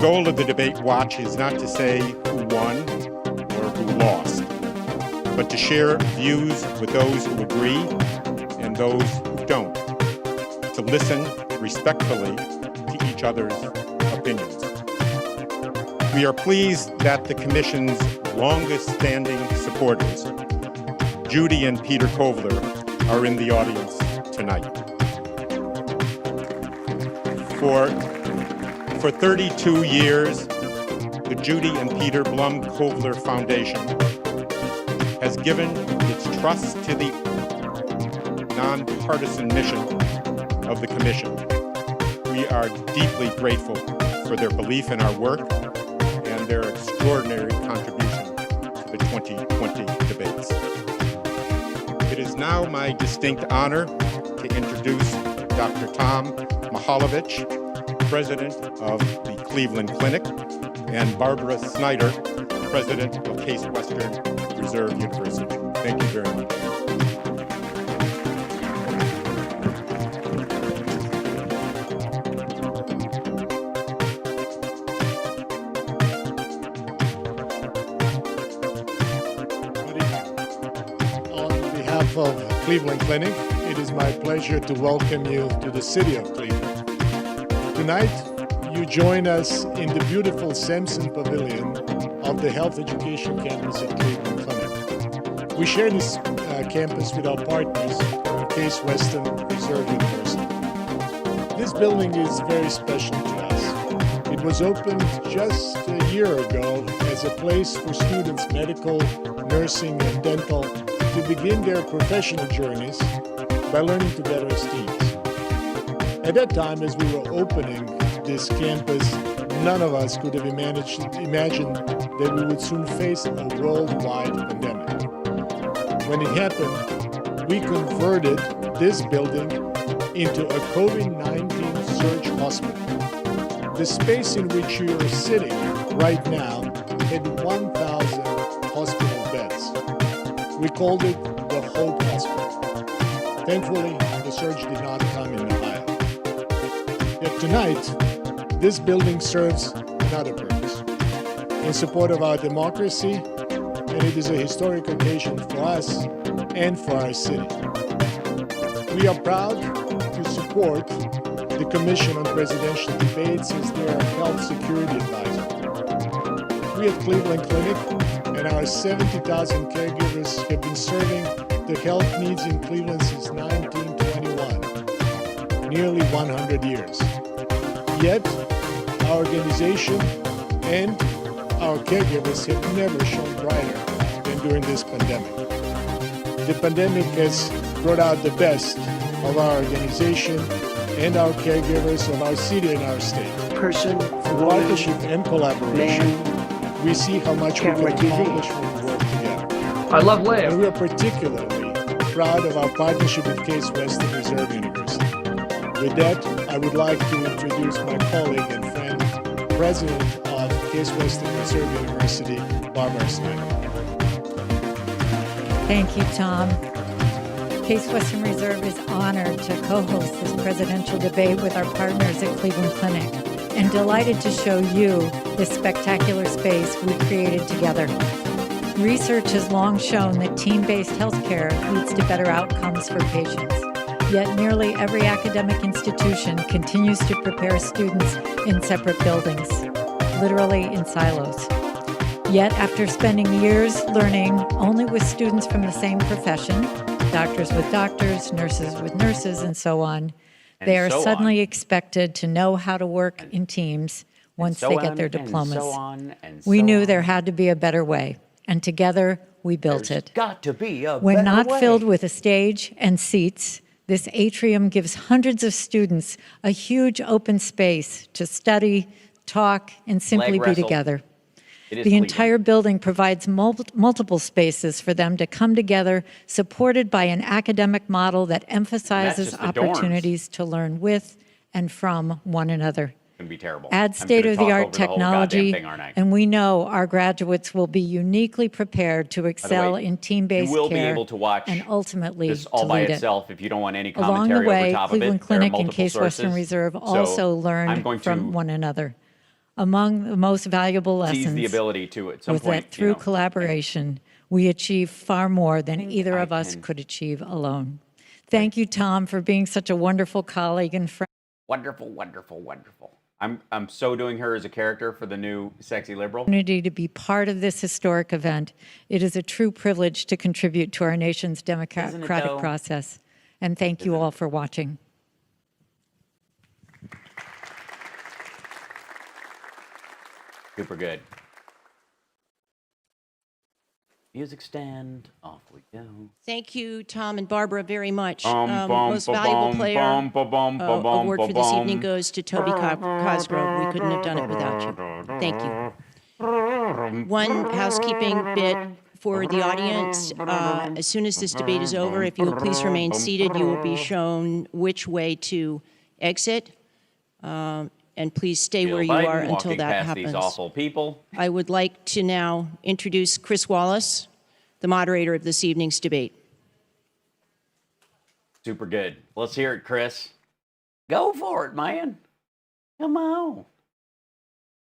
goal of the debate watch is not to say who won or who lost, but to share views with those who agree and those who don't, to listen respectfully to each other's opinions. We are pleased that the Commission's longest-standing supporters, Judy and Peter Kovler, are in the audience tonight. For 32 years, the Judy and Peter Blum Kovler Foundation has given its trust to the nonpartisan mission of the Commission. We are deeply grateful for their belief in our work and their extraordinary contribution to the 2020 debates. It is now my distinct honor to introduce Dr. Tom Mihaljevic, President of the Cleveland Clinic, and Barbara Snyder, President of Case Western Reserve University. Thank you very much. On behalf of Cleveland Clinic, it is my pleasure to welcome you to the city of Cleveland. Tonight, you join us in the beautiful Sampson Pavilion of the Health Education Campus at Cleveland Clinic. We share this campus with our partners, Case Western Reserve University. This building is very special to us. It was opened just a year ago as a place for students, medical, nursing, and dental, to begin their professional journeys by learning together as teams. At that time, as we were opening this campus, none of us could have imagined that we would soon face a worldwide pandemic. When it happened, we converted this building into a COVID-19 surge hospital. The space in which you are sitting right now had 1,000 hospital beds. We called it the Hope Hospital. Thankfully, the surge did not come in Ohio. Yet tonight, this building serves another purpose, in support of our democracy, and it is a historic occasion for us and for our city. We are proud to support the Commission on Presidential Debates as their health security advisor. We at Cleveland Clinic and our 70,000 caregivers have been serving the health needs in Cleveland since 1921, nearly 100 years. Yet, our organization and our caregivers have never shone brighter than during this pandemic. The pandemic has brought out the best of our organization and our caregivers of our city and our state. Person, Through partnership and collaboration, we see how much we can accomplish when we work together. I love Liv. And we are particularly proud of our partnership with Case Western Reserve University. With that, I would like to introduce my colleague and friend, President of Case Western Reserve University, Barbara Snyder. Thank you, Tom. Case Western Reserve is honored to co-host this presidential debate with our partners at Cleveland Clinic, and delighted to show you this spectacular space we created together. Research has long shown that team-based healthcare leads to better outcomes for patients. Yet nearly every academic institution continues to prepare students in separate buildings, literally in silos. Yet after spending years learning only with students from the same profession, doctors with doctors, nurses with nurses, and so on, they are suddenly expected to know how to work in teams once they get their diplomas. We knew there had to be a better way, and together we built it. Got to be a When better not way. filled with a stage and seats, this atrium gives hundreds of students a huge open space to study, talk, and simply be together. The entire building provides multiple spaces for them to come together, supported by an academic model that emphasizes opportunities to learn with and from one another. Be terrible. Add state-of-the-art technology, and we know our graduates will be uniquely prepared to excel in team-based care and ultimately this all to by lead itself if you don't want any Along commentary the way, over top Cleveland of it. There are Clinic and multiple Case Western sources. Reserve So also I'm learned going from to one another. Among the most valuable Seize lessons the ability to, at some was point, that through collaboration, we achieve far more than either of us can- could achieve alone. Thank you, Tom, for being such a wonderful colleague and friend. Wonderful, wonderful, wonderful. I'm so doing her as a character for the new Sexy Liberal. Opportunity to be part of this historic event. It is a true privilege to contribute to our nation's democratic though? process. And thank you all for watching. Super good. Music stand, off we go. Thank you, Tom and Barbara, very much. Most valuable player award for this evening goes to Toby Cosgrove. We couldn't have done it without you. Thank you. One housekeeping bit for the audience. As soon as this debate is over, if you will please remain seated, you will be shown which way to exit. And please stay where you are until that happens. These awful people. I would like to now introduce Chris Wallace, the moderator of this evening's debate. Super good. Let's hear it, Chris. Go for it, man. Come on.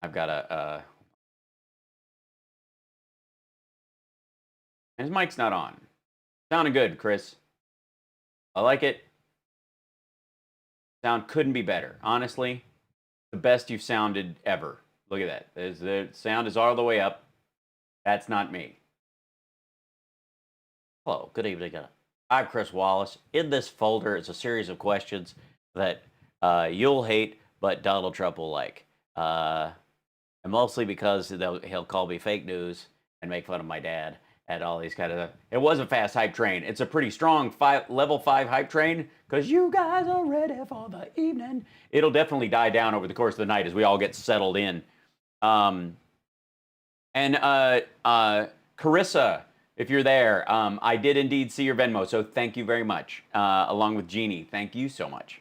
I've got a... His mic's not on. Sounding good, Chris. I like it. Sound couldn't be better. Honestly, the best you've sounded ever. Look at that. The sound is all the way up. That's not me. Hello, good evening. I'm Chris Wallace. In this folder is a series of questions that you'll hate, but Donald Trump will like. And mostly because he'll call me fake news and make fun of my dad and all these kind of... It was a fast hype train. It's a pretty strong level 5 hype train because you guys are ready for the evening. It'll definitely die down over the course of the night as we all get settled in. Carissa, if you're there, I did indeed see your Venmo, so thank you very much. Along with Jeannie, thank you so much.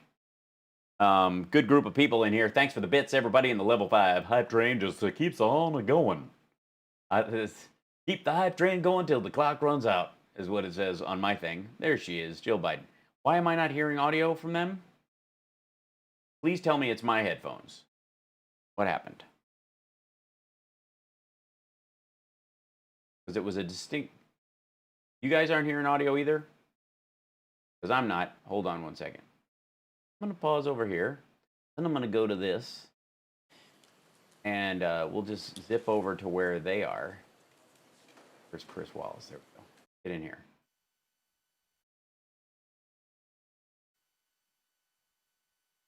Good group of people in here. Thanks for the bits, everybody in the level 5 hype train just keeps on going. Keep the hype train going till the clock runs out, is what it says on my thing. There she is, Jill Biden. Why am I not hearing audio from them? Please tell me it's my headphones. What happened? Because it was a distinct... You guys aren't hearing audio either? Because I'm not. Hold on one second. I'm going to pause over here. Then I'm going to go to this. And we'll just zip over to where they are. Where's Chris Wallace? There we go. Get in here.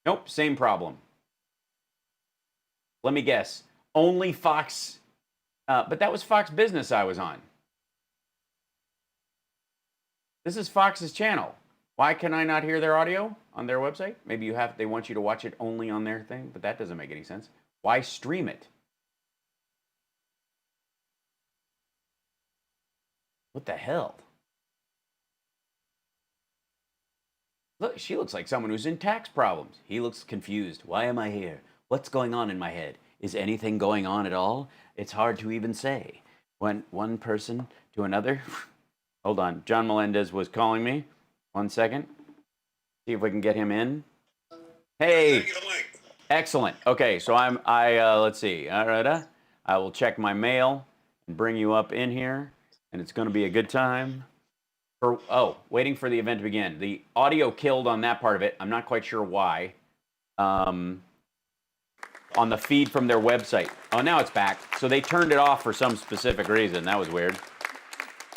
Nope, same problem. Let me guess. Only Fox... but that was Fox Business I was on. This is Fox's channel. Why can I not hear their audio on their website? Maybe they want you to watch it only on their thing, but that doesn't make any sense. Why stream it? What the hell? Look, she looks like someone who's in tax problems. He looks confused. Why am I here? What's going on in my head? Is anything going on at all? It's hard to even say. When one person to another. Hold on. John Melendez was calling me. 1 second. See if we can get him in. Hey. Excellent. Okay, so let's see. I will check my mail and bring you up in here, and it's going to be a good time. Waiting for the event to begin. The audio killed on that part of it. I'm not quite sure why. On the feed from their website. Oh, now it's back. So they turned it off for some specific reason. That was weird.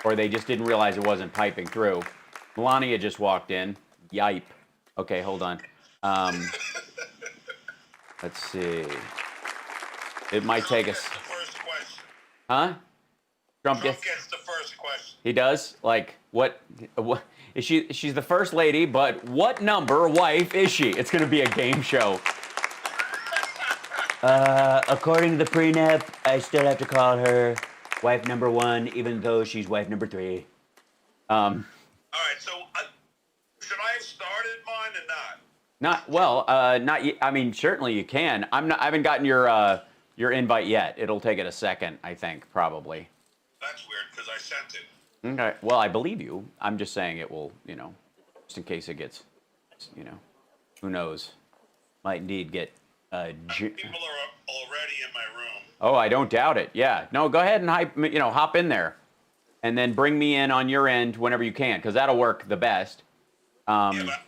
Or they just didn't realize it wasn't piping through. Melania just walked in. Yipe. Okay, hold on. Let's see. It might take us... The first question. Huh? Trump Gets the first question. He does? Like, what is she? She's the first lady, but what number wife is she? It's going to be a game show. According to the prenup, I still have to call her wife number 1, even though she's wife number 3. All right, so should I have started mine or not? Not well. Not. I mean, certainly you can. I haven't gotten your invite yet. It'll take it a second, I think, probably. That's weird because I sent it. Okay. Well, I believe you. I'm just saying it will. Just in case it gets. Who knows? Might indeed get. People are already in my room. Oh, I don't doubt it. Yeah. No, go ahead and hop in there, and then bring me in on your end whenever you can, because that'll work the best. Yeah, but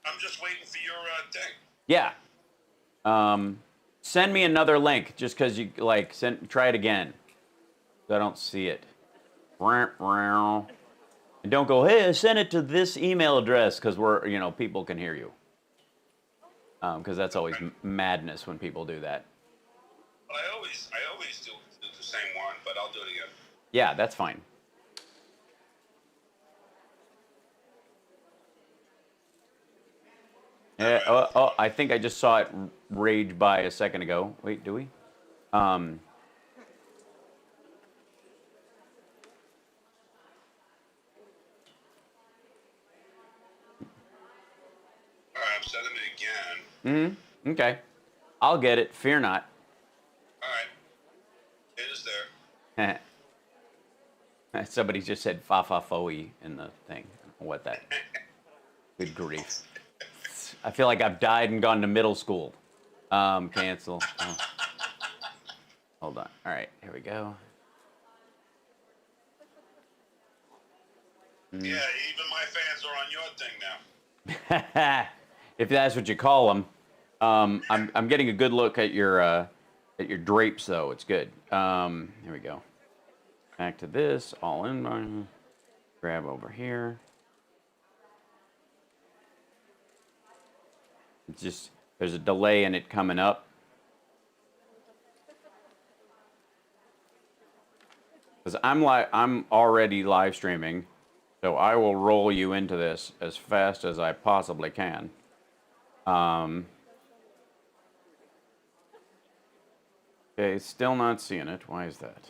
I'm just waiting for your thing. Yeah. Send me another link, just because you try it again. I don't see it. And don't go, hey, send it to this email address, because people can hear you. Because that's always madness when people do that. Well, I always do the same one, but I'll do it again. Yeah, that's fine. I think I just saw it rage by a second ago. Wait, do we? All right, I'm sending it again. Okay. I'll get it. Fear not. All right. It is there. Somebody just said fa-fa-fo-y in the thing. I don't know what that. Good grief. I feel like I've died and gone to middle school. Cancel. Oh. Hold on. All right, here we go. Yeah, even my fans are on your thing now. If that's what you call them. I'm getting a good look at your drapes, though. It's good. Here we go. Back to this. All in. Grab over here. It's just there's a delay in it coming up. Because I'm already live streaming, so I will roll you into this as fast as I possibly can. Okay, still not seeing it. Why is that?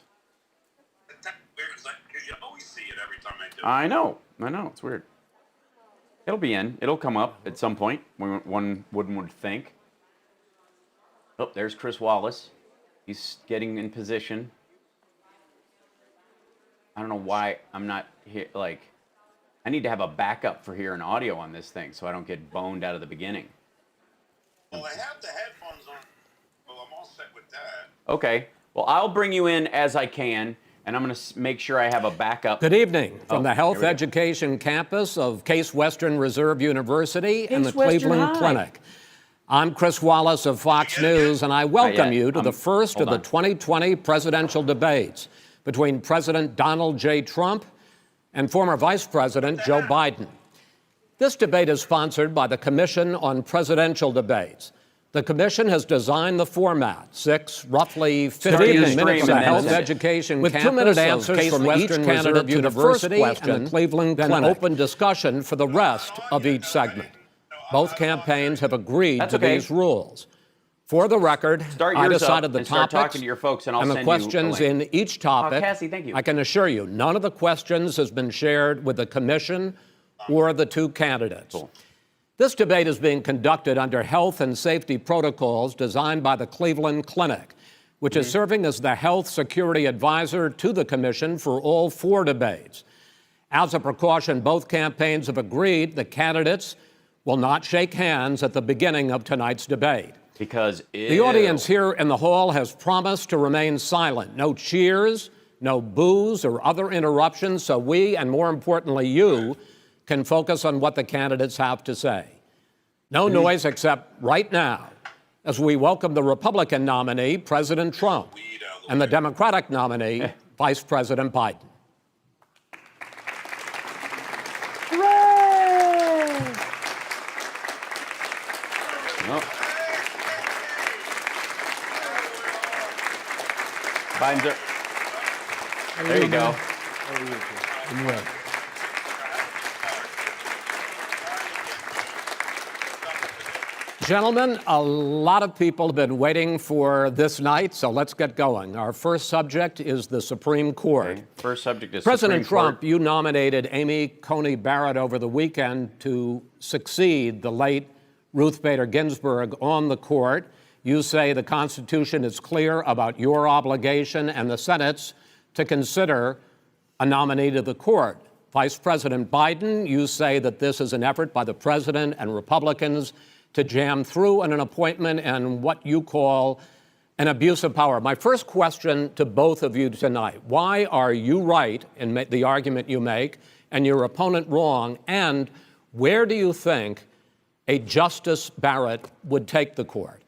That's weird, because you always see it every time I do it. I know. It's weird. It'll be in. It'll come up at some point. One would think. Oh, there's Chris Wallace. He's getting in position. I don't know why I'm not here. I need to have a backup for hearing audio on this thing so I don't get boned out of the beginning. Well, I have the headphones on. Well, I'm all set with that. Okay. Well, I'll bring you in as I can, and I'm going to make sure I have a backup. Good evening from the Health here we go. Education campus of Case Western Reserve University and the Case Western Cleveland High. Clinic. I'm Chris Wallace of Fox News, and I welcome you to the first of the 2020 presidential debates between President Donald J. Trump and former Vice President Joe Biden. This debate is sponsored by the Commission on Presidential Debates. The Commission has designed the format, 6 roughly 15 minutes of and health then- education with campus 2-minute answers answers from each Western candidate Reserve to the first University question and the Cleveland then Clinic. open discussion for the rest of each segment. Both campaigns have agreed That's to okay. these rules. For the record, Start I yours decided up the and start topics talking to your folks, and I'll the send you a questions link. in each topic. Cassie, thank you. I can assure you, none of the questions has been shared with the commission or the 2 candidates. Cool. This debate is being conducted under health and safety protocols designed by the Cleveland Clinic, which is serving as the health security advisor to the commission for all 4 debates. As a precaution, both campaigns have agreed the candidates will not shake hands at the beginning of tonight's debate. Because The audience here in the hall has promised to remain silent. No cheers, no boos or other interruptions, so we, and more importantly you, can focus on what the candidates have to say. No noise except right now, as we welcome the Republican nominee, President Trump, and the Democratic nominee, Vice President Biden. Biden's there you go. Gentlemen, a lot of people have been waiting for this night, so let's get going. Our first subject is the Supreme Court. Okay. First subject is President Supreme Trump, Court. you nominated Amy Coney Barrett over the weekend to succeed the late Ruth Bader Ginsburg on the court. You say the Constitution is clear about your obligation and the Senate's to consider a nominee to the court. Vice President Biden, you say that this is an effort by the president and Republicans to jam through an appointment and what you call an abuse of power. My first question to both of you tonight: why are you right in the argument you make and your opponent wrong? And where do you think a Justice Barrett would take the court?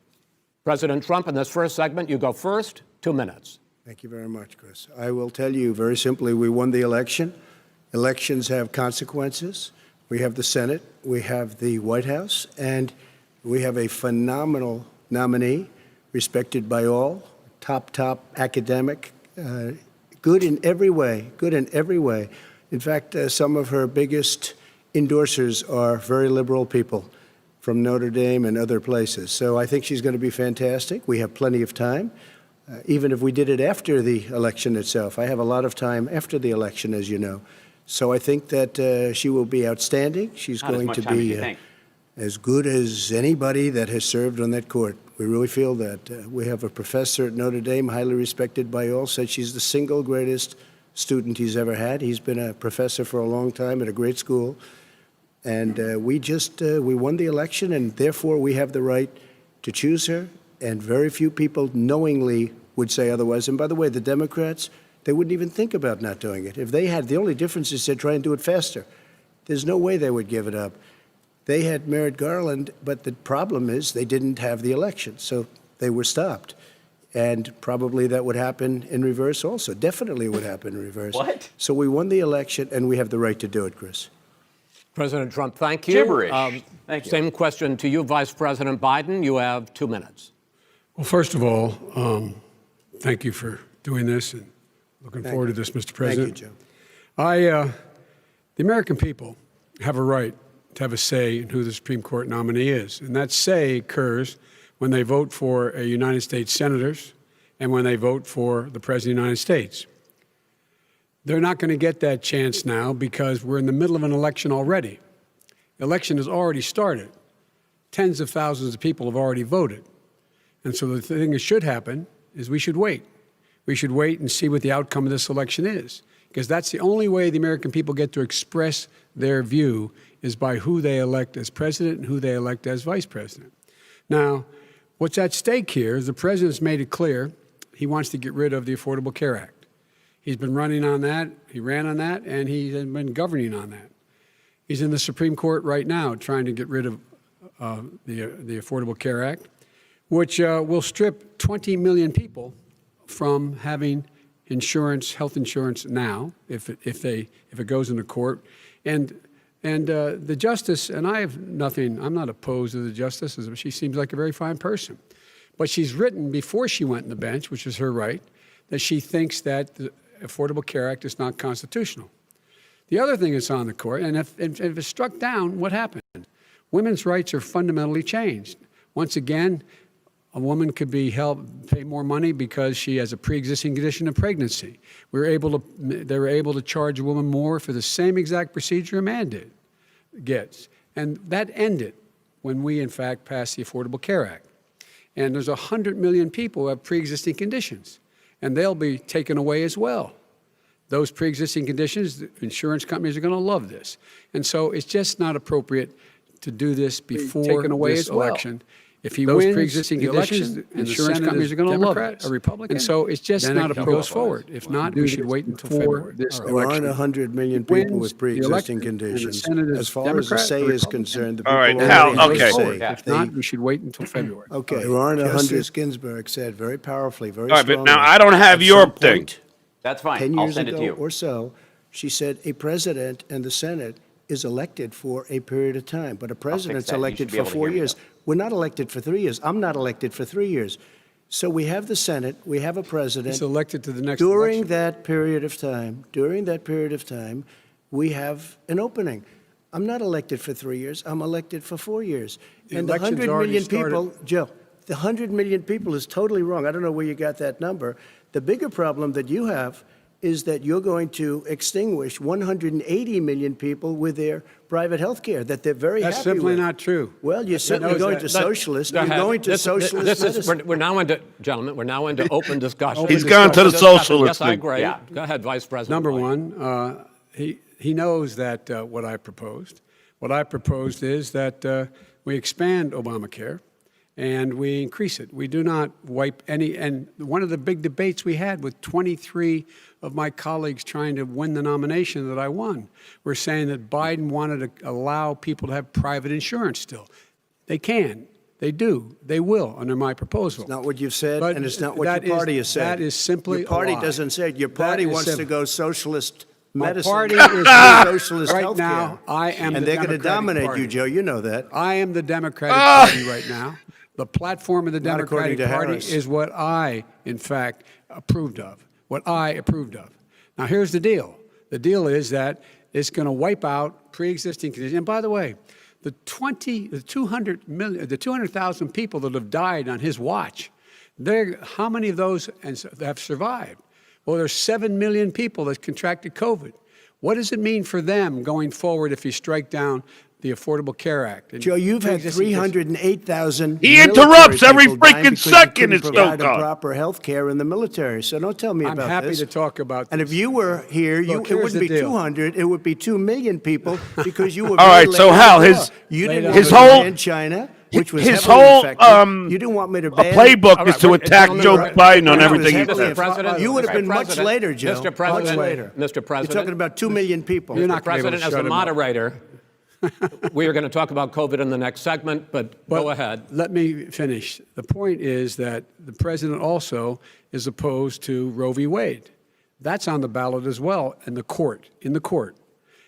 President Trump, in this first segment, you go first, 2 minutes. Thank you very much, Chris. I will tell you very simply, we won the election. Elections have consequences. We have the Senate, we have the White House, and we have a phenomenal nominee, respected by all, top academic, good in every way, good in every way. In fact, some of her biggest endorsers are very liberal people from Notre Dame and other places. So I think she's going to be fantastic. We have plenty of time, even if we did it after the election itself. I have a lot of time after the election, as you know. So I think that she will be outstanding. She's going to be as good as anybody that has served on that court. We really feel that. We have a professor at Notre Dame, highly respected by all, said she's the single greatest student he's ever had. He's been a professor for a long time at a great school. And we won the election, and therefore we have the right to choose her. And very few people knowingly would say otherwise. And by the way, the Democrats, they wouldn't even think about not doing it. If they had, the only difference is they'd try and do it faster. There's no way they would give it up. They had Merrick Garland, but the problem is they didn't have the election, so they were stopped. And probably that would happen in reverse also. Definitely would happen in reverse. What? So we won the election, and we have the right to do it, Chris. President Trump, thank you. Gibberish. Thank you. Same question to you, Vice President Biden. You have 2 minutes. Well, first of all, thank you for doing this, and looking forward to this, Mr. President. Thank you, Joe. The American people have a right to have a say in who the Supreme Court nominee is, and that say occurs when they vote for United States senators and when they vote for the President of the United States. They're not going to get that chance now because we're in the middle of an election already. The election has already started. Tens of thousands of people have already voted. And so the thing that should happen is we should wait. We should wait and see what the outcome of this election is, because that's the only way the American people get to express their view is by who they elect as president and who they elect as vice president. Now, what's at stake here is the president's made it clear he wants to get rid of the Affordable Care Act. He's been running on that, he ran on that, and he's been governing on that. He's in the Supreme Court right now trying to get rid of the Affordable Care Act, which will strip 20 million people from having insurance, health insurance now, if it goes into court. And the justice, and I'm not opposed to the justice, she seems like a very fine person. But she's written before she went on the bench, which is her right, that she thinks that the Affordable Care Act is not constitutional. The other thing that's on the court, and if it's struck down, what happened? Women's rights are fundamentally changed. Once again, a woman could be pay more money because she has a pre-existing condition of pregnancy. They were able to charge a woman more for the same exact procedure a man gets. And that ended when we, in fact, passed the Affordable Care Act. And there's 100 million people who have pre-existing conditions, and they'll be taken away as well. Those pre-existing conditions, the insurance companies are going to love this. And so it's just not appropriate to do this before this election. If he wins pre-existing conditions, insurance companies are going to love it. A Republican, and so it's just not appropriate. Goes forward. If not, we should wait until February. There aren't 100 million people with pre-existing conditions. As far as the say is concerned, the people Hal, okay. If not, we should wait until February. Okay. There aren't 100. Justice Ginsburg said very powerfully, very All right, strongly. but now I don't have your thing. That's fine. 10 I'll years send it to ago you. or so, she said a president and the Senate is elected for a period of time, but a president's that. You elected should be for able to 4 hear me, years. though. We're not elected for 3 years. I'm not elected for 3 years. So we have the Senate, we have a president. He's elected to the next During election. that period of time, we have an opening. I'm not elected for 3 years. I'm elected for 4 years. And the 100 million people, Joe, the 100 million people is totally wrong. I don't know where you got that number. The bigger problem that you have is that you're going to extinguish 180 million people with their private health care that they're very happy with. That's simply not true. Well, you're certainly going to socialist. You're going to socialist medicine. We're now into, gentlemen, we're now into open discussion. He's gone to the socialist Yes, I thing. agree. Yeah. Go ahead, Vice President. Number White. one, he knows that what I proposed. What I proposed is that we expand Obamacare and we increase it. We do not wipe any. And one of the big debates we had with 23 of my colleagues trying to win the nomination that I won were saying that Biden wanted to allow people to have private insurance still. They can. They do. They will under my proposal. It's not what you've said, But and it's not what your party has said. That is simply your party a lie. doesn't say it. Your party That is wants to simple. go socialist My medicine. party is socialist right healthcare. now. I am and the they're going to Democratic dominate Party. you, Joe. You know that. I am the Democratic Party right now. The platform of the Not according Democratic to Party Harris. is what I, in fact, approved of. What I approved of. Now, here's the deal. The deal is that it's going to wipe out pre-existing conditions. And by the way, the 200,000 people that have died on his watch, how many of those have survived? Well, there's 7 million people that contracted COVID. What does it mean for them going forward if you strike down the Affordable Care Act? And Joe, you've had pre-existing 308,000. He interrupts every freaking second, It's it's provide so-called. proper health care in the military. So don't tell me I'm about happy this. to talk about And this. if you were here, Look, it here's wouldn't the be deal. 200. It would be 2 million people because you were. All very right, so late Hal, to the his- law. You didn't his want me to whole- ban China, which was his heavily whole, effective. You didn't want me to ban. playbook All is right, to wait, attack gentlemen, Joe right. Biden on That everything he was says. Mr. President, You would have been Mr. much President, later, Joe. Mr. President, much later. Mr. President. You're talking about 2 million people. You're not gonna be able President, to as shut a him up. moderator, we are going to talk about COVID in the next segment, but go ahead. Let me finish. The point is that the president also is opposed to Roe v. Wade. That's on the ballot as well in the court.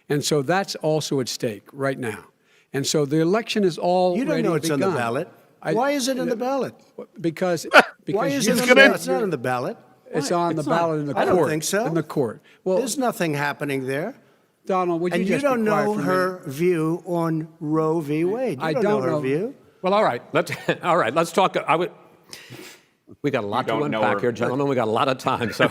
And so that's also at stake right now. And so the election is already You don't know it's on the begun. ballot. Why is it on the ballot? Because Why is you it on the gonna- ballot? It's not on the ballot. It's on the ballot in the I court. don't think so. In the court. Well, There's nothing happening there. Donald, would you And you just be don't quiet know for a her minute? view on Roe v. Wade. You I don't don't know her know. view. Well, all right. Let's talk. We got a lot to unpack here, gentlemen. We got a lot of time. So,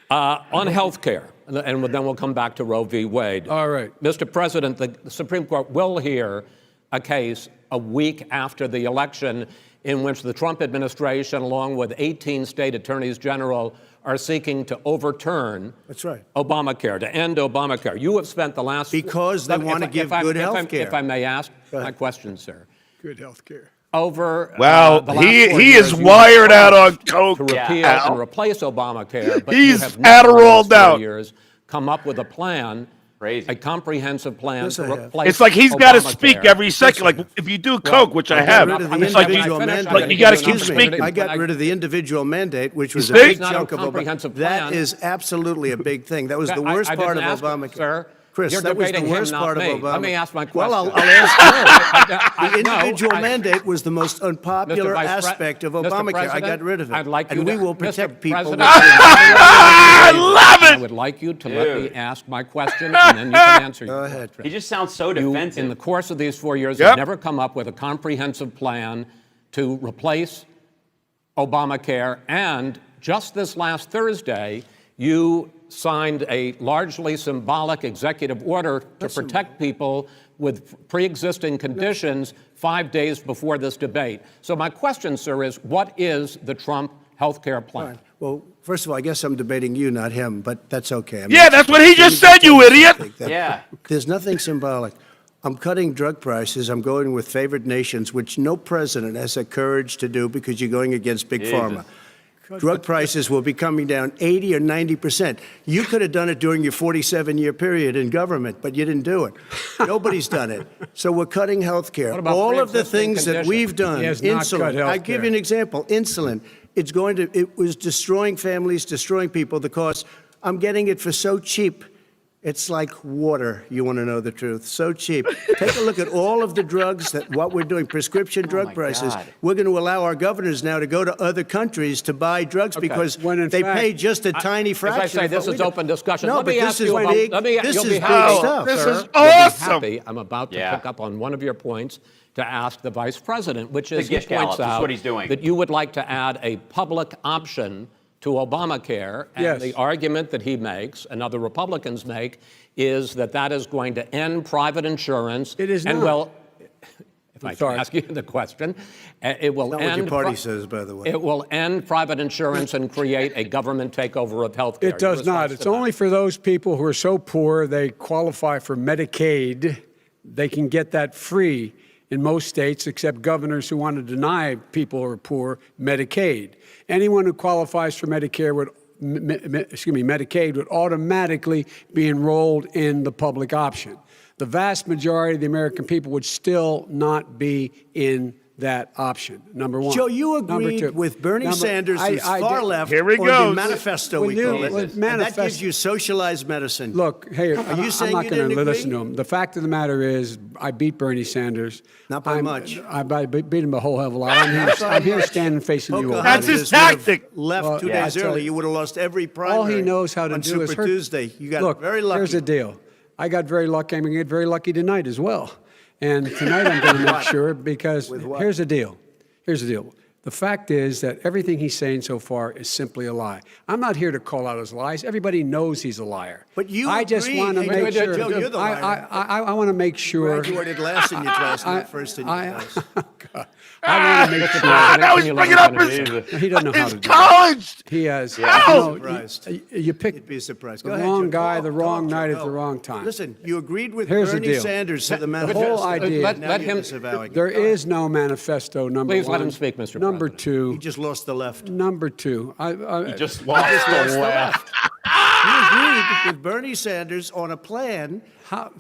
on health care, and then we'll come back to Roe v. Wade. All right. Mr. President, the Supreme Court will hear a case a week after the election in which the Trump administration, along with 18 state attorneys general, are seeking to overturn That's right. Obamacare, to end Obamacare. You have spent the last... Because they want to give good health care. If I may ask Go ahead. my question, sir. Good health care. Over Well, the last 4 he years, is you wired have out on promised coke, to repeal Al. and replace Obamacare, but He's you have never in the Adderalled last 4 out. years come up with a plan, Crazy. a comprehensive plan Yes, to I have. replace It's like he's got to Obamacare. speak every second. Like if you do coke, which I I got have, rid of the it's like individual you, mandate. like you gotta keep Excuse me, speaking. I got rid of the individual mandate, which was a see? big It's not a chunk of Obamacare. comprehensive That plan. is absolutely a big thing. That was the I- worst I part of didn't ask, Obamacare. sir. Chris, You're that was the debating him, worst not part me. of Obamacare. Let me ask my Well, question. I'll ask. The No, individual I- mandate was the most unpopular Mr. Vice Pre- aspect of Mr. Obamacare. I President, got rid of it. I'd like you and to, we will Mr. protect people. President, I love I it. would like you to let me ask my question, and then you can answer your Go ahead. He just sounds so You, defensive. in the course of these 4 years, Yep. have never come up with a comprehensive plan to replace Obamacare. And just this last Thursday, you signed a largely symbolic executive order to protect people with pre-existing conditions 5 days before this debate. So my question, sir, is what is the Trump health care plan? Well, first of all, I guess I'm debating you, not him, but that's okay. I mean, Yeah, that's what he just said, you idiot. Yeah. There's nothing symbolic. I'm cutting drug prices. I'm going with favored nations, which no president has the courage to do because you're going against Big Pharma. Drug prices will be coming down 80 or 90%. You could have done it during your 47-year period in government, but you didn't do it. Nobody's done it. So we're cutting health care. What about All of the pre-existing things that conditions? we've done, He has not cut insulin. health I give care. you an example. Insulin. It was destroying families, destroying people. The cost. I'm getting it for so cheap. It's like water. You want to know the truth? So cheap. Take a look at all of the drugs what we're doing, prescription drug my prices. God. We're going to allow our governors now to go to other countries to buy drugs because When in they fact- pay just a tiny fraction. As I say, of this what is we do. open discussion. No, Let but me this ask is you about, big. let me, This you'll is be big happy, stuff. This sir. is You'll be awesome. happy. I'm about to Yeah. pick up on one of your points to ask the vice president, which is The gish he points gallop, that's out what he's doing. that you would like to add a public option to Obamacare, and Yes. the argument that he makes and other Republicans make is that that is going to end private insurance. It is and not. will, if I can sorry. ask you the question, it will Not what end. your party says, by the way. It will end private insurance and create a government takeover of health care. It does not. It's only for those people who are so poor they qualify for Medicaid. They can get that free. in most states, except governors who want to deny people who are poor Medicaid. Anyone who qualifies for Medicare would Medicaid would automatically be enrolled in the public option. The vast majority of the American people would still not be in that option, number one. Joe, you agreed with Bernie Sanders, who's far left, Here he on goes. the manifesto, we call it. And that gives you socialized medicine. Look, hey, Are you saying I'm not you going to didn't listen agree? to him. The fact of the matter is, I beat Bernie Sanders. Not by much. I beat him a whole hell of a lot. I'm here standing facing you all. That's his tactic. Left 2 days early, you would have lost every primary. All he knows how to on do is Super hurt. Tuesday. You got Look, very lucky. here's the deal. I got very lucky. I'm going to get very lucky tonight as well. And tonight I'm going to make sure, because here's the deal. Here's the deal. The fact is that everything he's saying so far is simply a lie. I'm not here to call out his lies. Everybody knows he's a liar. But you I just agreed. want to Hey, make sure. Joe, you're the liar. I want to make sure. Graduated last in your class, not first in your class. I want to make sure. Now he's bringing up He doesn't know how his to do it. college. He has. How? Surprised. You picked You'd be surprised. the Go ahead, wrong Joe. guy, Go. the wrong Go, night Joe, at the go. wrong time. Listen, you agreed with Here's the Bernie deal. Sanders to the The manifesto. whole idea. Let him. There is no manifesto, number Please one. let him speak, Mr. Number President. two. He just lost the left. Number two. He just lost the left. You agreed with Bernie Sanders on a plan.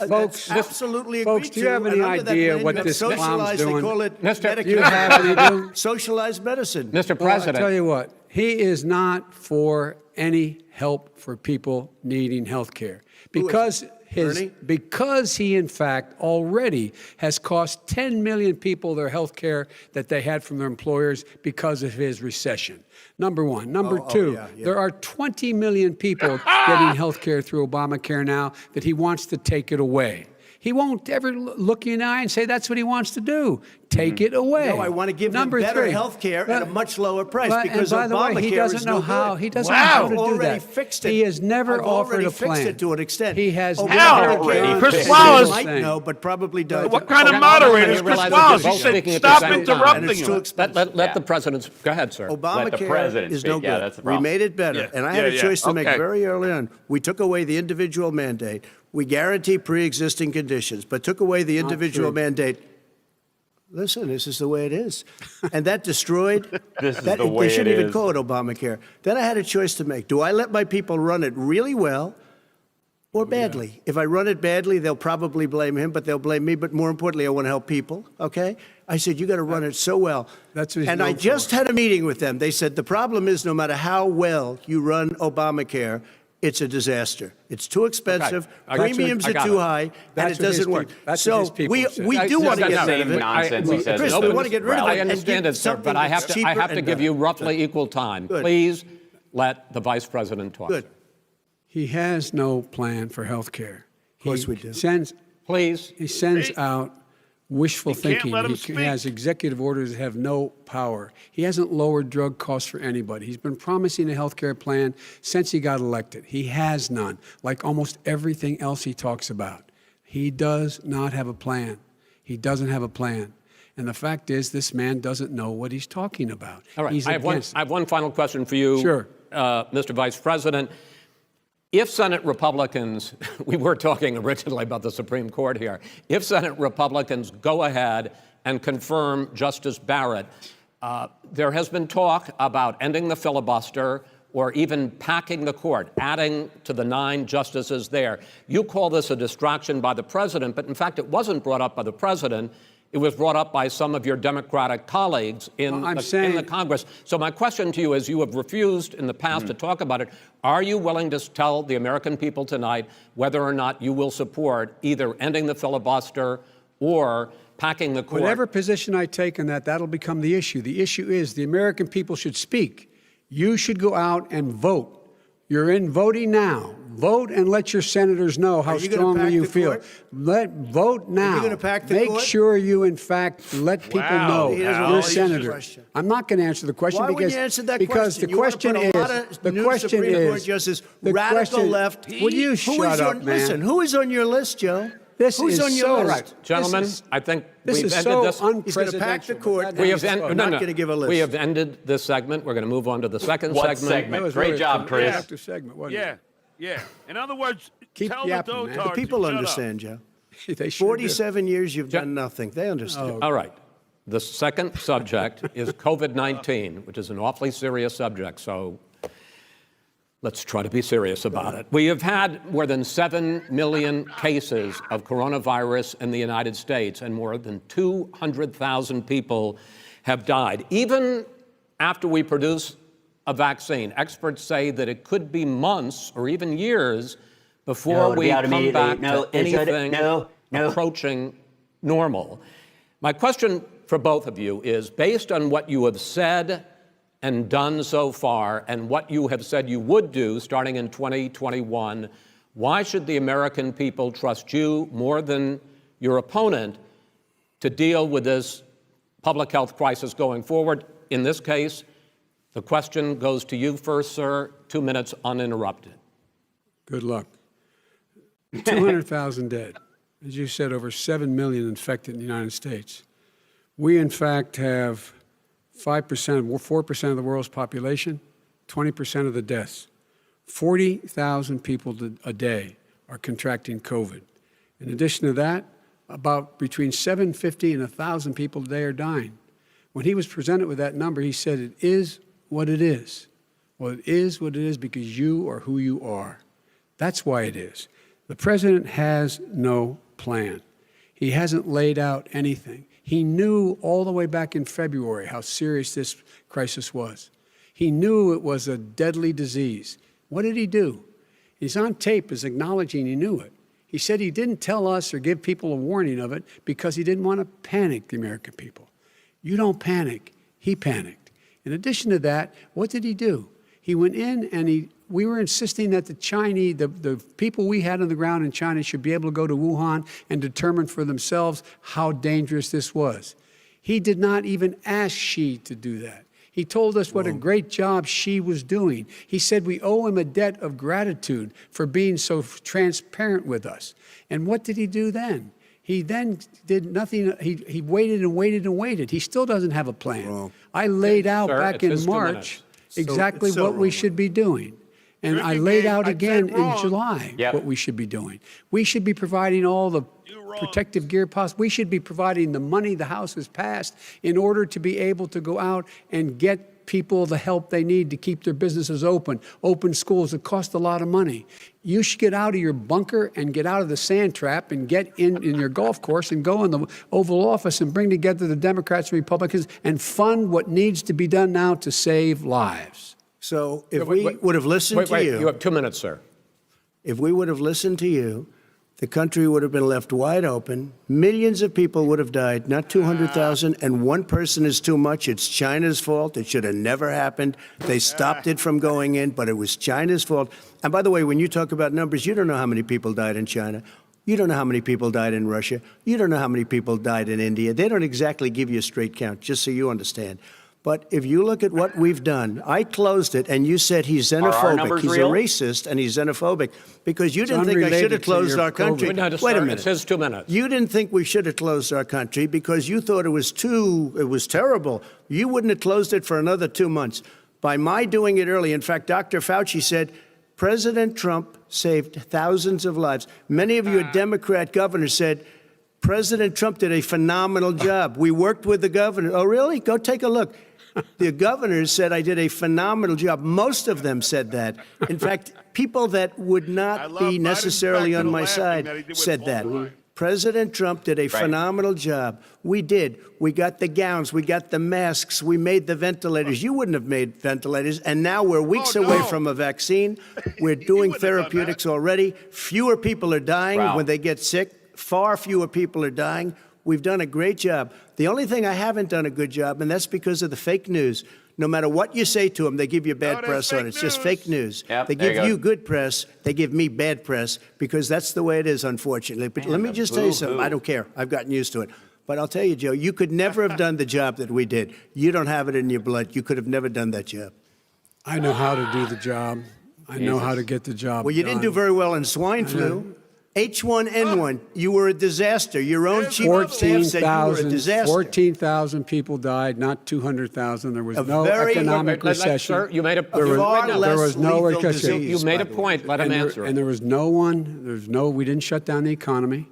Folks, absolutely folks, agreed do you have to, any and under that idea plan, what you have this clown's socialized, doing? They call it Mr. Do you Medicare. have any idea? Socialized medicine. Mr. Well, I'll President. tell you what, he is not for any help for people needing health care. Bernie? Because he, in fact, already has cost 10 million people their health care that they had from their employers because of his recession. Number one. Number two, there are 20 million people getting health care through Obamacare now that he wants to take it away. He won't ever look you in the eye and say that's what he wants to do. Take it away. No, I want to give them Number better three. health care at a much lower price because and by the way, Obamacare he doesn't is know no how. good. He doesn't know how to do already that. fixed it. He has never I've offered already a plan. fixed it to an extent. He has Obamacare Chris is- Wallace- might know, but probably does. What kind of Okay, moderator is you Chris realize Wallace? that He you're both said, speaking at the stop same time. And interrupting it's too him. expensive. Let the president's. Go ahead, sir. Obamacare president is speak. no good. Yeah, that's the we problem. made it better. Yeah, And I had a yeah, choice to make okay. very early on. We took away the individual mandate. We guarantee pre-existing conditions, but took away the individual true. mandate. Listen, this is the way it is. And that destroyed. This is that, the way They shouldn't it even is. call it Obamacare. Then I had a choice to make. Do I let my people run it really well or badly? If I run it badly, they'll probably blame him, but they'll blame me. But more importantly, I want to help people, okay? I said, you got to run it so well. That's what he's And I known just for. had a meeting with them. They said the problem is no matter how well you run Obamacare, it's a disaster. It's too expensive. I got you. Premiums I are got too it. high, and That's it what his doesn't work. people- that's So what his people we said. do I- want to that's get the rid of same it. nonsense he says. Chris, No, we but want to get rid of it. I and understand give it, sir, but something I that's have cheaper to and give you better. roughly equal time. Good. Please let the vice president talk. Good. He has no plan for health care. Of course we do. Please. He sends out wishful You can't thinking. let him He speak. has executive orders that have no power. He hasn't lowered drug costs for anybody. He's been promising a health care plan since he got elected. He has none, like almost everything else he talks about. He does not have a plan. He doesn't have a plan. And the fact is, this man doesn't know what he's talking about. All right. He's I against have one final question for you, Sure. Mr. Vice President. If Senate Republicans, we were talking originally about the Supreme Court here, if Senate Republicans go ahead and confirm Justice Barrett, there has been talk about ending the filibuster or even packing the court, adding to the 9 justices there. You call this a distraction by the president, but in fact, it wasn't brought up by the president. It was brought up by some of your Democratic colleagues in the Congress. So my question to you is, you have refused in the past to talk about it. Are you willing to tell the American people tonight whether or not you will support either ending the filibuster or packing the court? Whatever position I take on that, that'll become the issue. The issue is the American people should speak. You should go out and vote. You're in voting now. Vote and let your senators know how you gonna strongly pack you the feel. court? Vote now. you gonna pack the Make court? sure you, in fact, let people Wow, know he doesn't you're know a the senator. question. I'm not going to answer the question Why because wouldn't you answer that because question? the question You is wanna put a lot of the new question Supreme Court is justices, the radical question- left. Would you Who shut is up, on, man? Listen, who is on your list, Joe? This Who's is on your so list? right. Gentlemen, This is- I think This we've is ended so this. He's going to pack the unprecedented. court. We have and he's not going to give a list. We have ended this segment. We're going to move on to the second What segment. segment? That was Great really job, a Chris. productive segment, wasn't it? Yeah. In other words, Keep tell yapping, the man. dotards The people to shut understand, Joe. They sure do. 47 years you've done nothing. They understand. All right. The second subject is COVID-19, which is an awfully serious subject, so let's try to be serious about it. We have had more than 7 million cases of coronavirus in the United States, and more than 200,000 people have died. Even after we produce a vaccine, experts say that it could be months or even years before we come back to anything approaching normal. My question for both of you is, based on what you have said and done so far and what you have said you would do starting in 2021, why should the American people trust you more than your opponent to deal with this public health crisis going forward? In this case, the question goes to you first, sir. 2 minutes uninterrupted. Good luck. 200,000 dead. As you said, over 7 million infected in the United States. We, in fact, have 4% of the world's population, 20% of the deaths. 40,000 people a day are contracting COVID. In addition to that, about between 750 and 1,000 people a day are dying. When he was presented with that number, he said, it is what it is. Well, it is what it is because you are who you are. That's why it is. The president has no plan. He hasn't laid out anything. He knew all the way back in February how serious this crisis was. He knew it was a deadly disease. What did he do? He's on tape as acknowledging he knew it. He said he didn't tell us or give people a warning of it because he didn't want to panic the American people. You don't panic. He panicked. In addition to that, what did he do? He went in and we were insisting that the Chinese, the people we had on the ground in China should be able to go to Wuhan and determine for themselves how dangerous this was. He did not even ask Xi to do that. He told us what a great job Xi was doing. He said we owe him a debt of gratitude for being so transparent with us. And what did he do then? He then did nothing. He waited and waited and waited. He still doesn't have a plan. I laid out back in March exactly what we should be doing. And I laid out again in July what we should be doing. We should be providing all the protective gear possible. We should be providing the money the House has passed in order to be able to go out and get people the help they need to keep their businesses open schools. It costs a lot of money. You should get out of your bunker and get out of the sand trap and get in your golf course and go in the Oval Office and bring together the Democrats and Republicans and fund what needs to be done now to save lives. So if we would have listened to you. You have 2 minutes, sir. If we would have listened to you, the country would have been left wide open. Millions of people would have died, not 200,000, and one person is too much. It's China's fault. It should have never happened. They stopped it from going in, but it was China's fault. And by the way, when you talk about numbers, you don't know how many people died in China. You don't know how many people died in Russia. You don't know how many people died in India. They don't exactly give you a straight count, just so you understand. But if you look at what we've done, I closed it, and you said he's xenophobic. He's real? a racist, and he's xenophobic because you didn't think I should have closed our country. Wait a minute. It says 2 minutes. You didn't think we should have closed our country because you thought it was terrible. You wouldn't have closed it for another 2 months. By my doing it early, in fact, Dr. Fauci said, President Trump saved thousands of lives. Many of you Democrat governors said, President Trump did a phenomenal job. We worked with the governor. Oh, really? Go take a look. The governors said I did a phenomenal job. Most of them said that. In fact, people that would not be necessarily on my side said that. President Trump did a phenomenal job. We did. We got the gowns. We got the masks. We made the ventilators. You wouldn't have made ventilators. And now we're weeks away from a vaccine. We're doing therapeutics already. Fewer people are dying when they get sick. Far fewer people are dying. We've done a great job. The only thing I haven't done a good job, and that's because of the fake news. No matter what you say to them, they give you bad press on it. It's just fake news. Yep, they give you good press. They give me bad press because that's the way it is, unfortunately. But let me just tell you something. I don't care. I've gotten used to it. But I'll tell you, Joe, you could never have done the job that we did. You don't have it in your blood. You could have never done that job. I know how to do the job. I know how to get the job Well, you didn't do very well in swine flu. H1N1, you were a disaster. Your own chief of staff said you were a disaster. 14,000 people died, not 200,000. There was no economic recession. Sir, you made a There was no recession. You made a point. Let him answer. And there was no one. We didn't shut down the economy.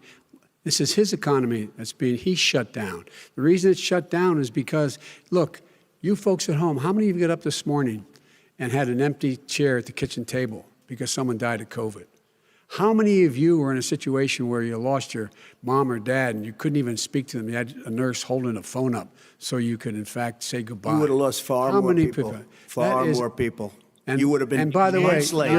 This is his economy he's shut down. The reason it's shut down is because, look, you folks at home, how many of you got up this morning and had an empty chair at the kitchen table because someone died of COVID? How many of you were in a situation where you lost your mom or dad and you couldn't even speak to them? You had a nurse holding a phone up so you could, in fact, say goodbye. You would have lost far more people. Far more people. And, you would have been. And by the way, his own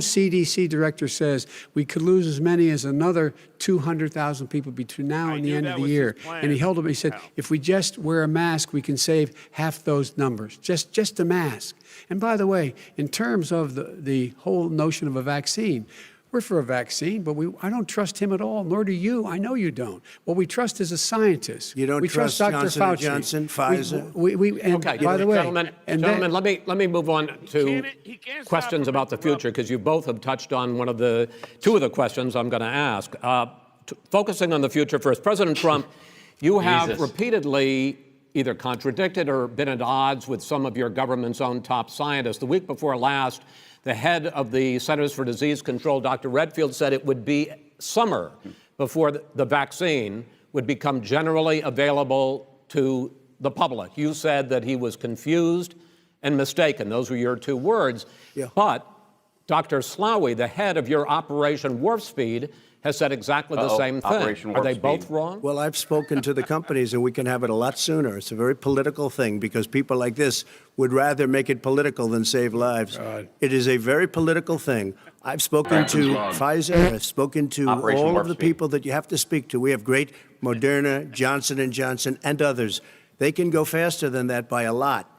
CDC director says we could lose as many as another 200,000 people between now and the end of the year. And he held up. He said, if we just wear a mask, we can save half those numbers. Just a mask. And by the way, in terms of the whole notion of a vaccine, we're for a vaccine, but I don't trust him at all, nor do you. I know you don't. What we trust is a scientist. You don't trust Dr. Johnson Fauci? Johnson, Pfizer? Okay, by the way, gentlemen, let me move on to questions about the future, because you both have touched on two of the questions I'm going to ask. Focusing on the future first, President Trump, you have repeatedly either contradicted or been at odds with some of your government's own top scientists. The week before last, the head of the Centers for Disease Control, Dr. Redfield, said it would be summer before the vaccine would become generally available to the public. You said that he was confused and mistaken. Those were your two words. Yeah. But Dr. Slaoui, the head of your Operation Warp Speed, has said exactly the same thing. Are they both wrong? Well, I've spoken to the companies, and we can have it a lot sooner. It's a very political thing because people like this would rather make it political than save lives. It is a very political thing. I've spoken to Pfizer. I've spoken to all of the people that you have to speak to. We have great Moderna, Johnson & Johnson, and others. They can go faster than that by a lot.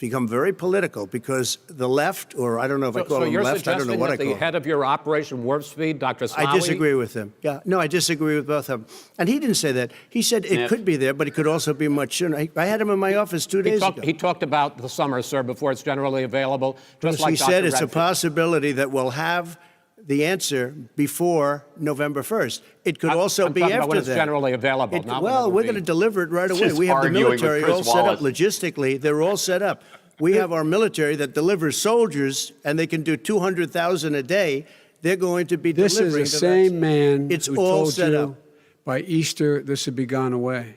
Become very political because the left, or I don't know if I call them left, I don't know what I call them. So you're suggesting that the head of your Operation Warp Speed, Dr. Slaoui? I disagree with him. Yeah, no, I disagree with both of them. And he didn't say that. He said it could be there, but it could also be much sooner. I had him in my office 2 days ago. He talked about the summer, sir, before it's generally available. Just like he said it's a possibility that we'll have the answer before November 1st. It could also be after when it's that. generally available. Well, we're going to deliver it right away. We have the military all set up logistically. They're all set up. We have our military that delivers soldiers, and they can do 200,000 a day. They're going to be delivering. This is the same man who told you by Easter this would be gone away.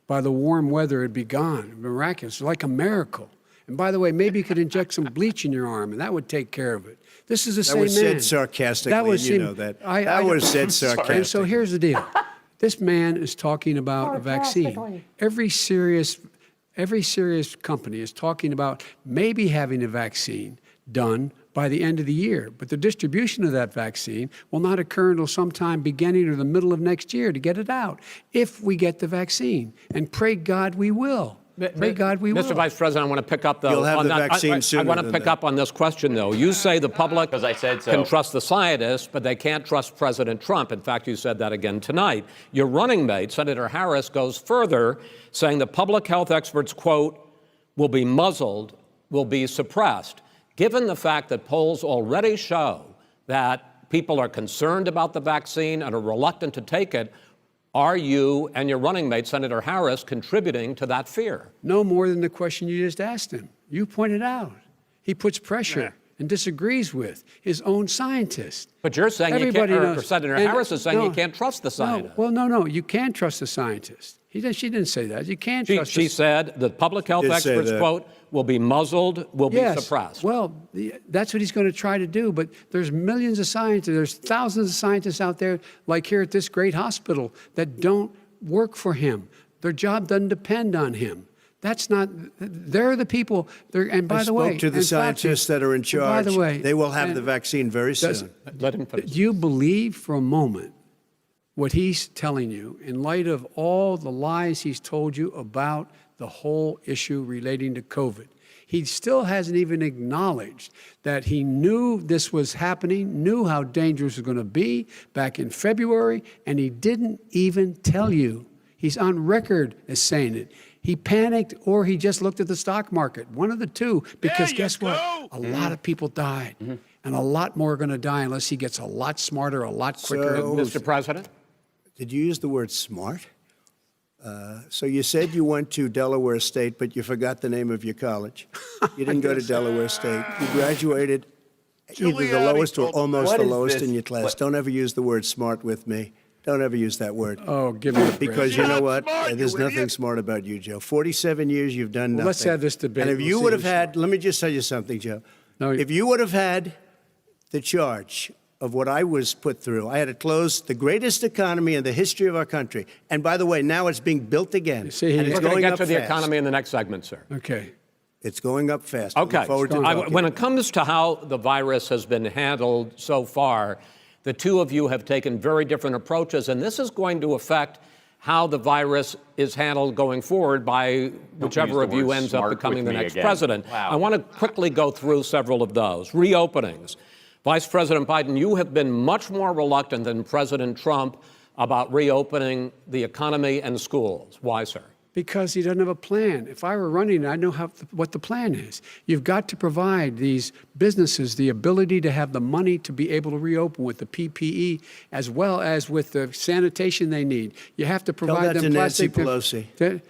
By the warm weather, it'd be gone. Miraculous, like a miracle. And by the way, maybe you could inject some bleach in your arm, and that would take care of it. This is the same man. That was said sarcastically, and you know that. That was said sarcastically. And so here's the deal. This man is talking about a vaccine. Every serious company is talking about maybe having a vaccine done by the end of the year. But the distribution of that vaccine will not occur until sometime beginning or the middle of next year to get it out, if we get the vaccine. And pray God we will. Pray God we will. Mr. Vice President, I want to pick up You'll have the vaccine sooner. I want to pick up on this question, though. You say the public can trust the scientists, but they can't trust President Trump. In fact, you said that again tonight. Your running mate, Senator Harris, goes further, saying the public health experts, quote, will be muzzled, will be suppressed. Given the fact that polls already show that people are concerned about the vaccine and are reluctant to take it, are you and your running mate, Senator Harris, contributing to that fear? No more than the question you just asked him. You pointed out. He puts pressure and disagrees with his own scientists. But you're saying Senator Harris is saying you can't trust the scientists. No, you can trust the scientists. She didn't say that. You can't trust. She said the public health experts, quote, will be muzzled, will be suppressed. Well, that's what he's going to try to do. But there's millions of scientists, there's thousands of scientists out there, like here at this great hospital, that don't work for him. Their job doesn't depend on him. That's not. They're the people. And by the way, I spoke to the scientists that are in charge. By the way, they will have the vaccine very soon. Let him finish. Do you believe for a moment what he's telling you in light of all the lies he's told you about the whole issue relating to COVID? He still hasn't even acknowledged that he knew this was happening, knew how dangerous it was going to be back in February, and he didn't even tell you. He's on record as saying it. He panicked or he just looked at the stock market, one of the two, because guess what? A lot of people died, and a lot more are going to die unless he gets a lot smarter, a lot quicker. Mr. President? Did you use the word smart? So you said you went to Delaware State, but you forgot the name of your college. You didn't go to Delaware State. You graduated either the lowest or almost What the is lowest this? in your class. What? Don't ever use the word smart with me. Don't ever use that word. Oh, give me a break. Because You're you know not what? smart, There's you nothing idiot. smart about you, Joe. 47 years you've done nothing. Well, let's have this debate. And if We'll you see would have who's had, let me just tell you something, Joe. No, If you would have had the charge of what I was put through, I had to close the greatest economy in the history of our country. And by the way, now it's being built again. see, and he's it's We're going to going get up to the fast. economy in the next segment, sir. Okay. It's going up fast. I look Okay. forward to talking. When it comes to how the virus has been handled so far, the two of you have taken very different approaches, and this is going to affect how the virus is handled going forward by whichever of you ends up becoming the next president. Wow. I want to quickly go through several of those. Reopenings. Vice President Biden, you have been much more reluctant than President Trump about reopening the economy and schools. Why, sir? Because he doesn't have a plan. If I were running, I know what the plan is. You've got to provide these businesses the ability to have the money to be able to reopen with the PPE as well as with the sanitation they need. You have to Tell provide that them to Nancy plastic. Pelosi.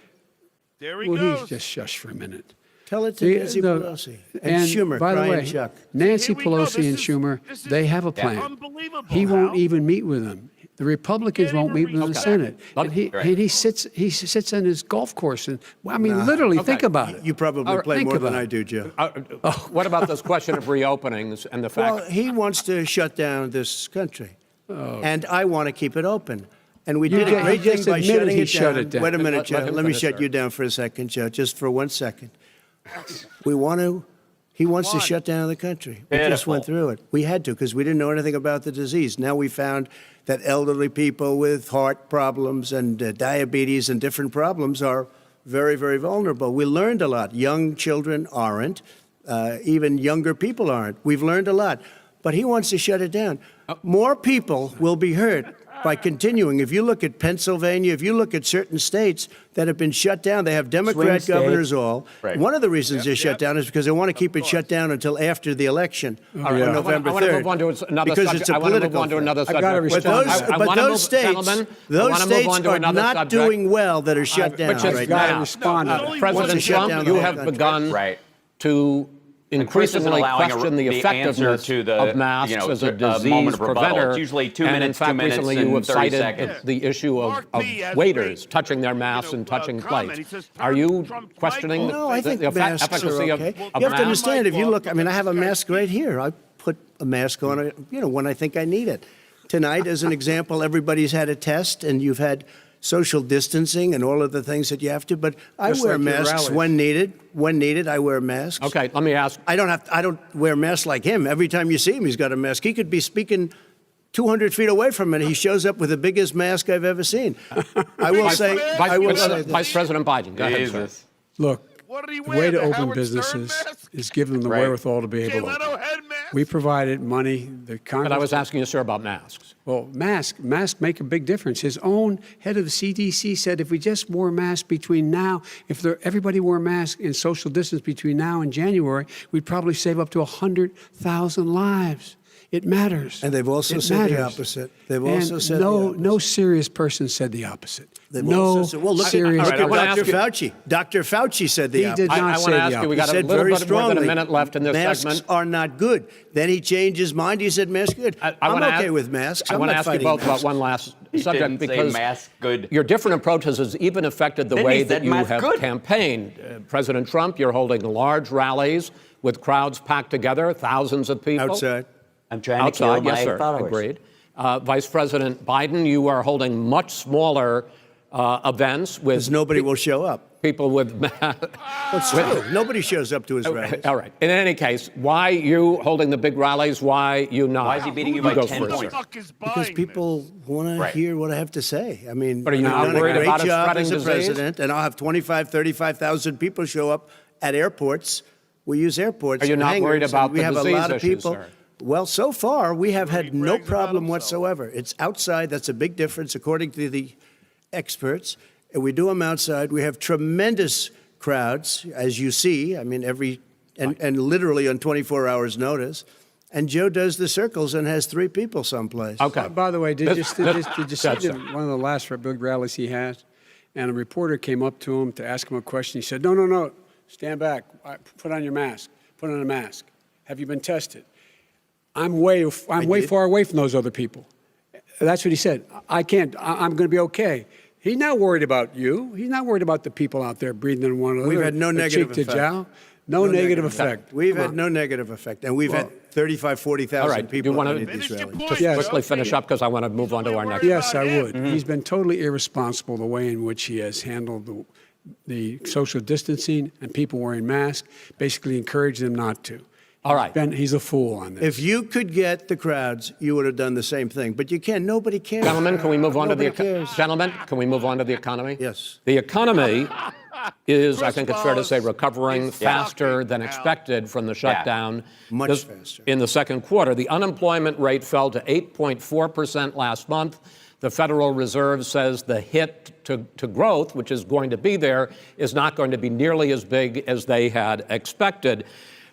There he Well, goes. he's just shush for a minute. Tell it to Nancy Pelosi. And Schumer, by the Brian way, Chuck. Nancy Here we go. Pelosi This and is- Schumer, this is they have a plan. Unbelievable. He won't Hal. even meet with them. The Republicans Can't won't even meet with the reach Senate. back. And he, Right. and he sits on his golf course. And well, I mean, literally, think about it. You probably All right, play think more than about I it. do, Joe. What about this question of reopenings and the fact Well, he wants to shut down this country, and I want to keep it open. And we You did a just- great you thing just by admitted shutting he it shut down. it down. Wait a minute, Let Joe. him Let me finish, shut sir. you down for a second, Joe, just for 1 second. We want to. He wants to shut down the country. We just went through it. We had to because we didn't know anything about the disease. Now we found that elderly people with heart problems and diabetes and different problems are very, very vulnerable. We learned a lot. Young children aren't. Even younger people aren't. We've learned a lot. But he wants to shut it down. More people will be hurt by continuing. If you look at Pennsylvania, if you look at certain states that have been shut down, they have Democrat Swing governors states. all. Right. One of the reasons they're shut down is because they want to keep it shut down until after the election on I November want to 3rd. move on to another because subject. it's a I want to move political on to thing. another I've subject. got to But respond. those, I but wanna those move- states, gentlemen, I those wanna move states on to are another not subject. doing well that are shut down Which is right gotta now. respond to that. Wants to President shut Trump, down the you whole have country. begun Right. to Chris isn't increasingly allowing question the the answer effectiveness to the, of masks you know, as a a disease moment of rebuttal. preventer. It's usually 2 and minutes, in fact, 2 minutes, recently and you have 30 cited seconds. the issue of Mark me as waiters the, touching their masks and touching comment. plates. He says, Are you Trump questioning Michael. No, I think the masks efficacy are of okay. of You have to masks? understand, if you look, I mean, I have a This guy's- mask right here. I put a mask on, when I think I need it. Tonight, as an example, everybody's had a test, and you've had social distancing and all of the things that you have to, but I Just wear like your masks rallies. when needed. When needed, I wear masks. Okay, let me ask. I don't wear masks like him. Every time you see him, he's got a mask. He could be speaking 200 feet away from it. He shows up with the biggest mask I've ever seen. I will say this. Vice President Biden, go ahead, sir. Jesus. Look, What did he the wear? way to The open Howard Stern businesses mask? is give them the Right. wherewithal to be Jay able to Leno open. head mask? We provided money. The Congress. But I was asking you, sir, about masks. Well, masks make a big difference. His own head of the CDC said if we just wore masks between now, everybody wore masks in social distance between now and January, we'd probably save up to 100,000 lives. It matters. And they've also It said the matters. opposite. They've And also said the opposite. no serious person said the opposite. They've no also said, well, look serious. at I wanna Dr. ask you- Fauci. Dr. Fauci said the He opposite. did not I say want to the ask you, we opposite. got a said little very bit more than a strongly, minute left in this masks segment. are not good. Then he changed his mind. He said masks are good. I I'm wanna okay ask- with masks. I I'm want to not ask you fighting both about masks. one last He subject didn't say because mask good. your different approaches has even affected the Then way he that said you mask have good. campaigned. President Trump, you're holding large rallies with crowds packed together, thousands of people. Outside. I'm trying to Outside, kill yes, my sir. followers. Agreed. Vice President Biden, you are holding much smaller events with Because nobody will show up. people with It's true. Nobody shows up to his rallies. All right. In any case, why you holding the big rallies? Why you not? Why is he beating you Who by the go 10 first, points? sir. fuck is Because buying people want to Right. hear what I have to say. I mean, But are you I've not done a worried great about it job spreading as a disease? president, and I'll have 35,000 people show up at airports. We use airports. Are you and not worried hangars, about and we the have a disease lot of issues, people. sir? Well, so far we have had no brags about problem himself. whatsoever. It's outside. That's a big difference, according to the experts. And we do them outside. We have tremendous crowds, as you see. I mean, and literally on 24 hours notice. And Joe does the circles and has 3 people someplace. Okay. By the way, did you see Yes, sir. one of the last big rallies he has? And a reporter came up to him to ask him a question. He said, no, stand back. Put on your mask. Put on a mask. Have you been tested? I'm way far away from those other people. That's what he said. I'm going to be okay. He's not worried about you. He's not worried about the people out there breathing in one another. We've had no negative effect. No negative effect. We've had no negative effect. And we've had 35, 40,000 people at these rallies. Just quickly finish up because I want to move on to our next. Yes, I would. He's been totally irresponsible the way in which he has handled the social distancing and people wearing masks, basically encouraged them not to. All right. He's a fool on this. If you could get the crowds, you would have done the same thing. But you can't. Nobody cares. Gentlemen, can we move on to the economy? Yes. The economy is, I think it's fair to say, recovering faster than expected from the shutdown. Much faster. In the second quarter, the unemployment rate fell to 8.4% last month. The Federal Reserve says the hit to growth, which is going to be there, is not going to be nearly as big as they had expected.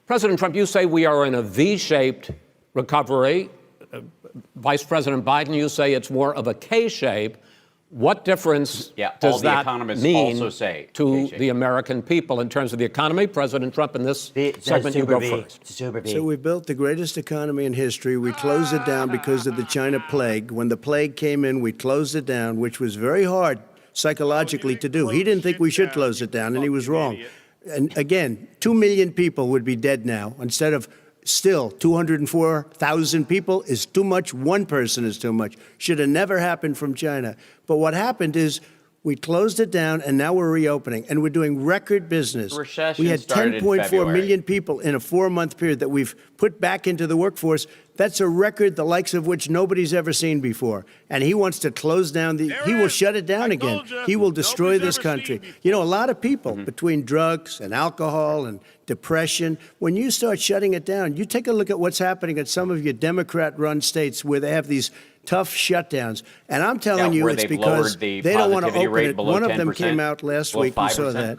President Trump, you say we are in a V-shaped recovery. Vice President Biden, you say it's more of a K-shape. What difference does that mean to the American people in terms of the economy? President Trump, in this segment, you go first. So we built the greatest economy in history. We closed it down because of the China plague. When the plague came in, we closed it down, which was very hard psychologically to do. He didn't think we should close it down, and he was wrong. And again, 2 million people would be dead now instead of still 204,000 people is too much. One person is too much. Should have never happened from China. But what happened is we closed it down, and now we're reopening, and we're doing record business. We had 10.4 million people in a 4-month period that we've put back into the workforce. That's a record the likes of which nobody's ever seen before. And he wants to close down he will shut it down again. He will destroy this country. You know, a lot of people between drugs and alcohol and depression, when you start shutting it down, you take a look at what's happening at some of your Democrat-run states where they have these tough shutdowns. And I'm telling you, it's because they don't want to open it. One of them came out last week. We saw that.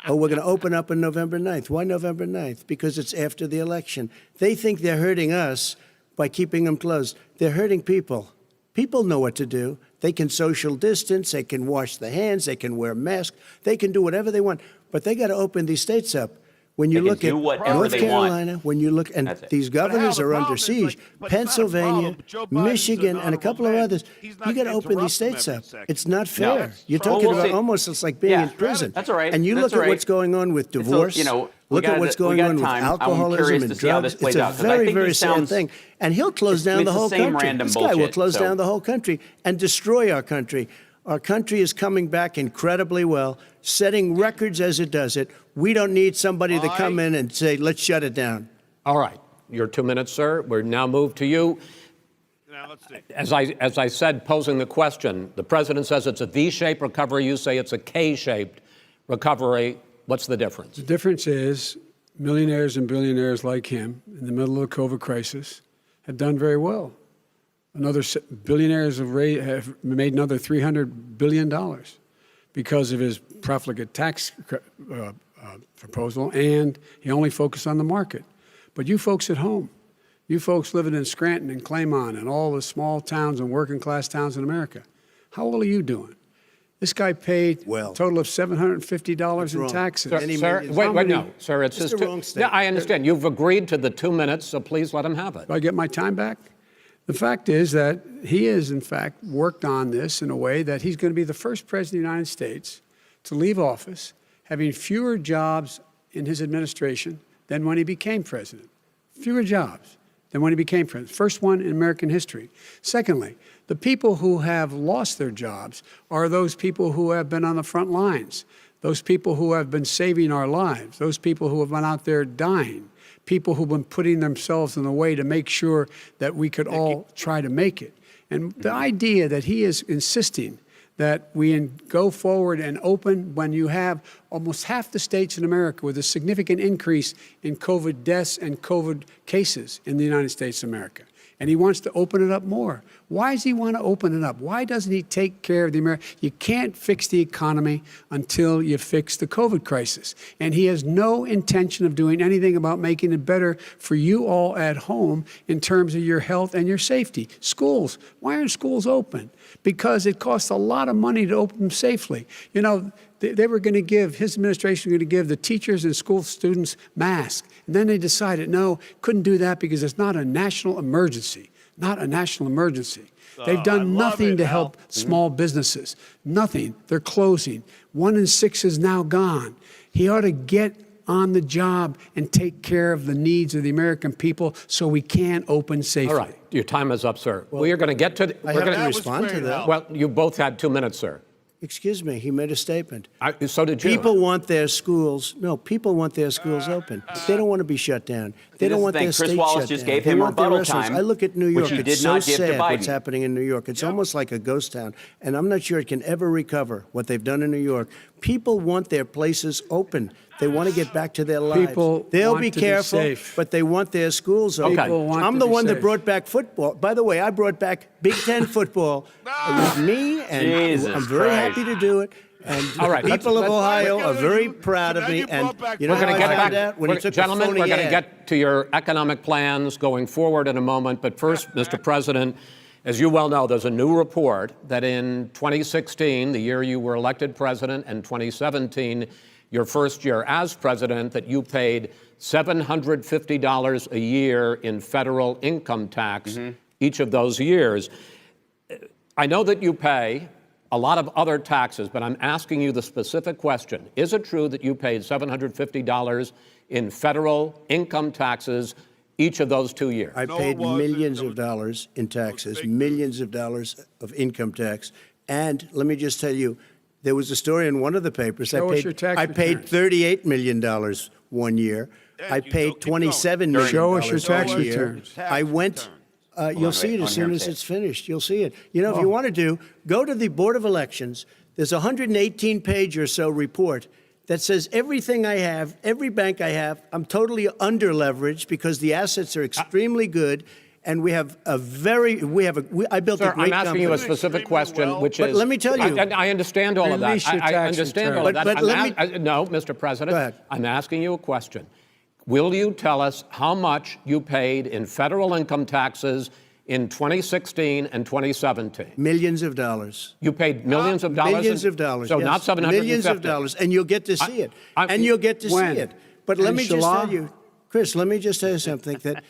Oh, we're going to open up on November 9th. Why November 9th? Because it's after the election. They think they're hurting us by keeping them closed. They're hurting people. People know what to do. They can social distance. They can wash their hands. They can wear masks. They can do whatever they want. But they got to open these states up. When you look at North Carolina, when you look, and these governors are under siege, Pennsylvania, Michigan, and a couple of others, you got to open these states up. It's not fair. You're talking about almost it's like being in prison. That's all right. And you look at what's going on with divorce. Look at what's going on with alcoholism and drugs. It's a very, very sad thing. And he'll close down the whole country. This guy will close down the whole country and destroy our country. Our country is coming back incredibly well, setting records as it does it. We don't need somebody to come in and say, let's shut it down. All right. Your 2 minutes, sir. We're now moved to you. Now, let's see. As I said, posing the question, the president says it's a V-shaped recovery. You say it's a K-shaped recovery. What's the difference? The difference is millionaires and billionaires like him in the middle of the COVID crisis have done very well. Billionaires have made another $300 billion because of his profligate tax proposal, and he only focused on the market. But you folks at home, you folks living in Scranton and Claymont and all the small towns and working class towns in America, how well are you doing? This guy paid a total of $750 in taxes. Sir, wait, no, sir, it's his two. Yeah, I understand. You've agreed to the 2 minutes, so please let him have it. Do I get my time back? The fact is that he has, in fact, worked on this in a way that he's going to be the first president of the United States to leave office having fewer jobs in his administration than when he became president. Fewer jobs than when he became president. First one in American history. Secondly, the people who have lost their jobs are those people who have been on the front lines, those people who have been saving our lives, those people who have been out there dying, people who've been putting themselves in the way to make sure that we could all try to make it. And the idea that he is insisting that we go forward and open when you have almost half the states in America with a significant increase in COVID deaths and COVID cases in the United States of America. And he wants to open it up more. Why does he want to open it up? Why doesn't he take care of the American? You can't fix the economy until you fix the COVID crisis. And he has no intention of doing anything about making it better for you all at home in terms of your health and your safety. Schools, why aren't schools open? Because it costs a lot of money to open them safely. You know, they were going to give, his administration was going to give the teachers and school students masks. And then they decided, no, couldn't do that because it's not a national emergency. Not a national emergency. They've done nothing to help small businesses. Nothing. They're closing. 1 in 6 is now gone. He ought to get on the job and take care of the needs of the American people so we can open safely. All right. Your time is up, sir. We are going to get to... I have to respond to that. Well, you both had 2 minutes, sir. Excuse me, he made a statement. So did you. People want their schools, people want their schools open. They don't want to be shut down. They don't want their state shut down. Chris Wallace just gave They him want their rebuttal restaurants. time, I look at New York, which he it's did so not give to sad what's Biden. happening in New York. It's almost like a ghost town, and I'm not sure it can ever recover what they've done in New York. People want their places open. They want to get back to their lives. They'll want be to be careful, safe. but they want their schools open. People want I'm to the be one that safe. brought back football. By the way, I brought back Big Ten football. It was me, and Jesus I'm very Christ. happy to do it. And All right, people of let's- Ohio are very proud of me. And you know We're going how to I get found back. out? When he took Gentlemen, a phony we're going to ad. get to your economic plans going forward in a moment. But first, Mr. President, as you well know, there's a new report that in 2016, the year you were elected president, and 2017, your first year as president, that you paid $750 a year in federal income tax each of those years. I know that you pay a lot of other taxes, but I'm asking you the specific question. Is it true that you paid $750 in federal income taxes each of those 2 years? I paid millions of dollars in taxes, millions of dollars of income tax. And let me just tell you, there was a story in one of the papers. Show us your tax I paid returns. $38 million one year. I paid $27 million Show us your tax one year. returns. I went... you'll see it as soon as it's finished. You'll see it. You know, if you want to do, go to the Board of Elections. There's a 118-page or so report that says everything I have, every bank I have, I'm totally under-leveraged because the assets are extremely good, and we have a very, I built Sir, a great I'm asking company. you a specific question, which But is... let me tell you- I understand all of that. Release your I tax understand return. all of that. But let me- No, Mr. President. Go ahead. I'm asking you a question. Will you tell us how much you paid in federal income taxes in 2016 and 2017? Millions of dollars. You paid millions of dollars? Millions of dollars. So yes. not 750? Millions of dollars, and you'll get to see it. I'm- And you'll get to When? see it. But let me just Inshallah? tell you, Chris, let me just tell you something, that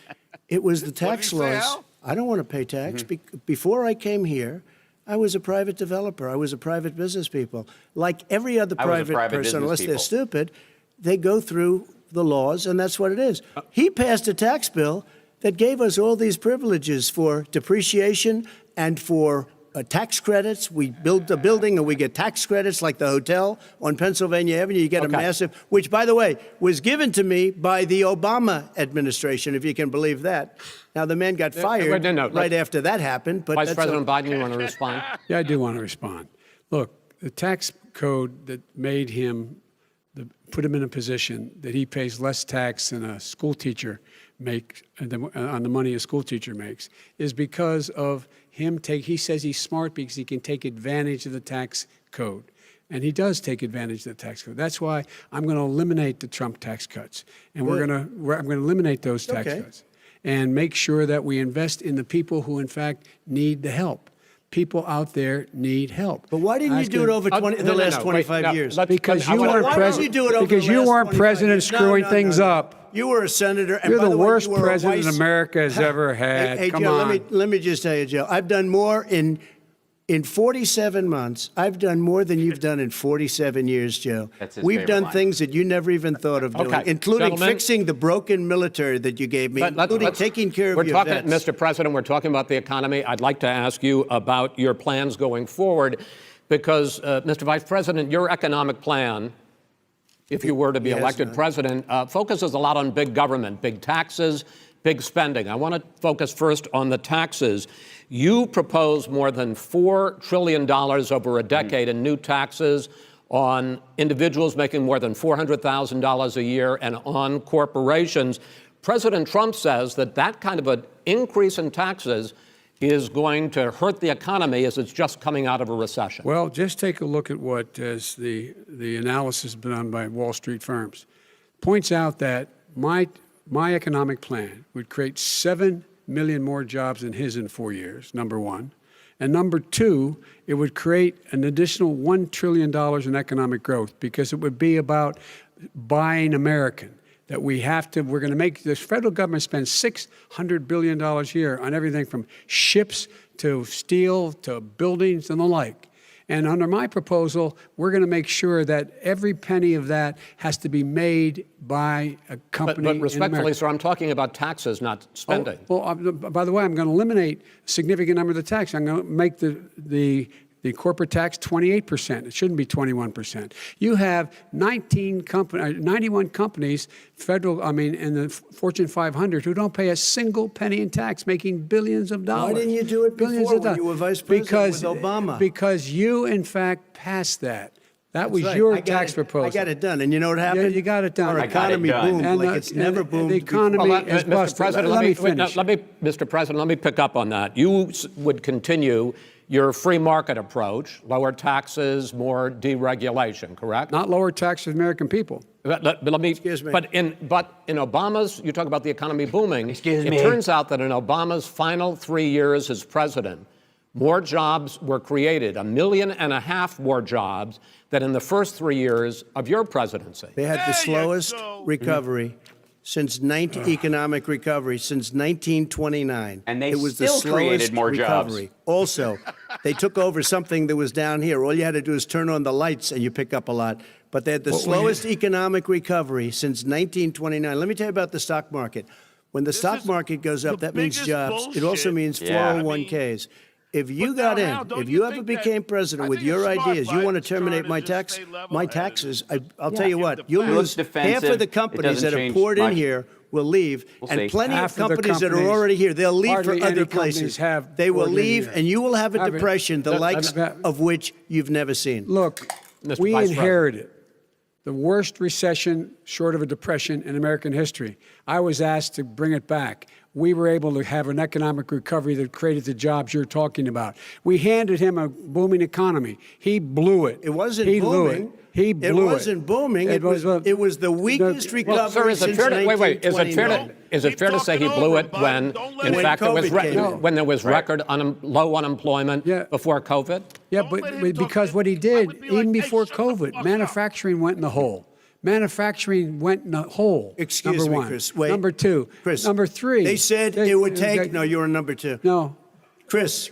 it was the tax What did he say, laws. Al? I don't want to pay tax. Before I came here, I was a private developer. I was a private business people. Like every other I was a private private person, business unless they're people. stupid, they go through the laws, and that's what it is. He passed a tax bill that gave us all these privileges for depreciation and for tax credits. We build a building and we get tax credits, like the hotel on Pennsylvania Avenue. You get a massive, which, by the way, was given to me by the Obama administration, if you can believe that. Now, the man got fired right after that happened. But Vice that's President Biden, you want to respond? Yeah, I do want to respond. Look, the tax code that made him, put him in a position that he pays less tax than a school teacher makes on the money a school teacher makes is because of him he says he's smart because he can take advantage of the tax code. And he does take advantage of the tax code. That's why I'm going to eliminate the Trump tax cuts. And I'm going to eliminate those tax cuts and make sure that we invest in the people who, in fact, need the help. People out there need help. But why didn't you do it over the last 25 years? Because you weren't Why didn't you do it over because the you last weren't 25 president years? No, screwing no, things no. up. You were a senator. And You're by the way, worst you were a president vice- America has ever had. Hey, Come Joe, on. let me just tell you, Joe. I've done more in 47 months. I've done more than you've done in 47 years, Joe. That's his We've favorite done line. things that you never even thought of doing, Okay. including Gentlemen. fixing the broken military that you gave me, including taking care of we're your talking, vets. Mr. President, we're talking about the economy. I'd like to ask you about your plans going forward because, Mr. Vice President, your economic plan, if you were to be elected president, focuses a lot on big government, big taxes, big spending. I want to focus first on the taxes. You propose more than $4 trillion over a decade in new taxes on individuals making more than $400,000 a year and on corporations. President Trump says that kind of an increase in taxes is going to hurt the economy as it's just coming out of a recession? Well, just take a look at what as the analysis done by Wall Street firms points out that my economic plan would create 7 million more jobs than his in 4 years, number one. And number two, it would create an additional $1 trillion in economic growth because it would be about buying American. That we're going to make this federal government spend $600 billion a year on everything from ships to steel to buildings and the like. And under my proposal, we're going to make sure that every penny of that has to be made by a company But in respectfully, America. sir, I'm talking about taxes, not spending. By the way, I'm going to eliminate a significant number of the tax. I'm going to make the corporate tax 28%. It shouldn't be 21%. You have 91 companies, in the Fortune 500 who don't pay a single penny in tax, making billions of dollars. Why didn't you do it before when you were vice president with Obama? Because you, in fact, passed that. That was right. your tax proposal. I got it done. And you know what happened? Yeah, you got it done. Our economy boomed like it's never boomed The economy before. is busted. Let me finish. Mr. President, let me pick up on that. You would continue your free market approach, lower taxes, more deregulation, correct? Not lower taxes for American people. But let me. Excuse me. But in Obama's, you talk about the economy booming. Excuse it me. turns out that in Obama's final 3 years as president, more jobs were created, 1.5 million more jobs than in the first 3 years of your presidency. They had the slowest recovery since economic recovery since 1929. And they it was still the slowest created more recovery. jobs. Also, they took over something that was down here. All you had to do is turn on the lights and you pick up a lot. But they had the slowest economic recovery since 1929. Let me tell you about the stock market. When the stock market goes up, that means jobs. It also means 401ks. If you got in, if you ever became president with your ideas, you want to terminate my taxes, I'll tell you what, you'll lose half of the companies that have poured in here will leave, and plenty of companies that are already here, they'll leave for other places. They will leave, and you will have a depression, the likes of which you've never seen. Look, we inherited the worst recession short of a depression in American history. I was asked to bring it back. We were able to have an economic recovery that created the jobs you're talking about. We handed him a booming economy. He blew it. It wasn't booming. booming. He blew it. It wasn't booming. It was the weakest recovery since 1929. Is it fair to say he blew it when, in fact, when there was record low unemployment before COVID? Yeah, but because what he did, even before COVID, manufacturing went in the hole. Manufacturing went in the hole. Excuse number me, one. Chris. Wait. Number two. Chris. Number three. They said it would take. No, you're on number two. No. Chris.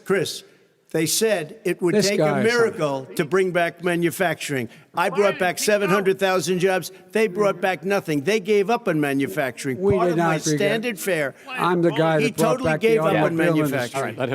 They said it would take a miracle to bring back manufacturing. I brought back 700,000 jobs. They brought back nothing. They gave up on manufacturing. Part of my standard fare. I'm the guy that brought back the automobile industry. All right,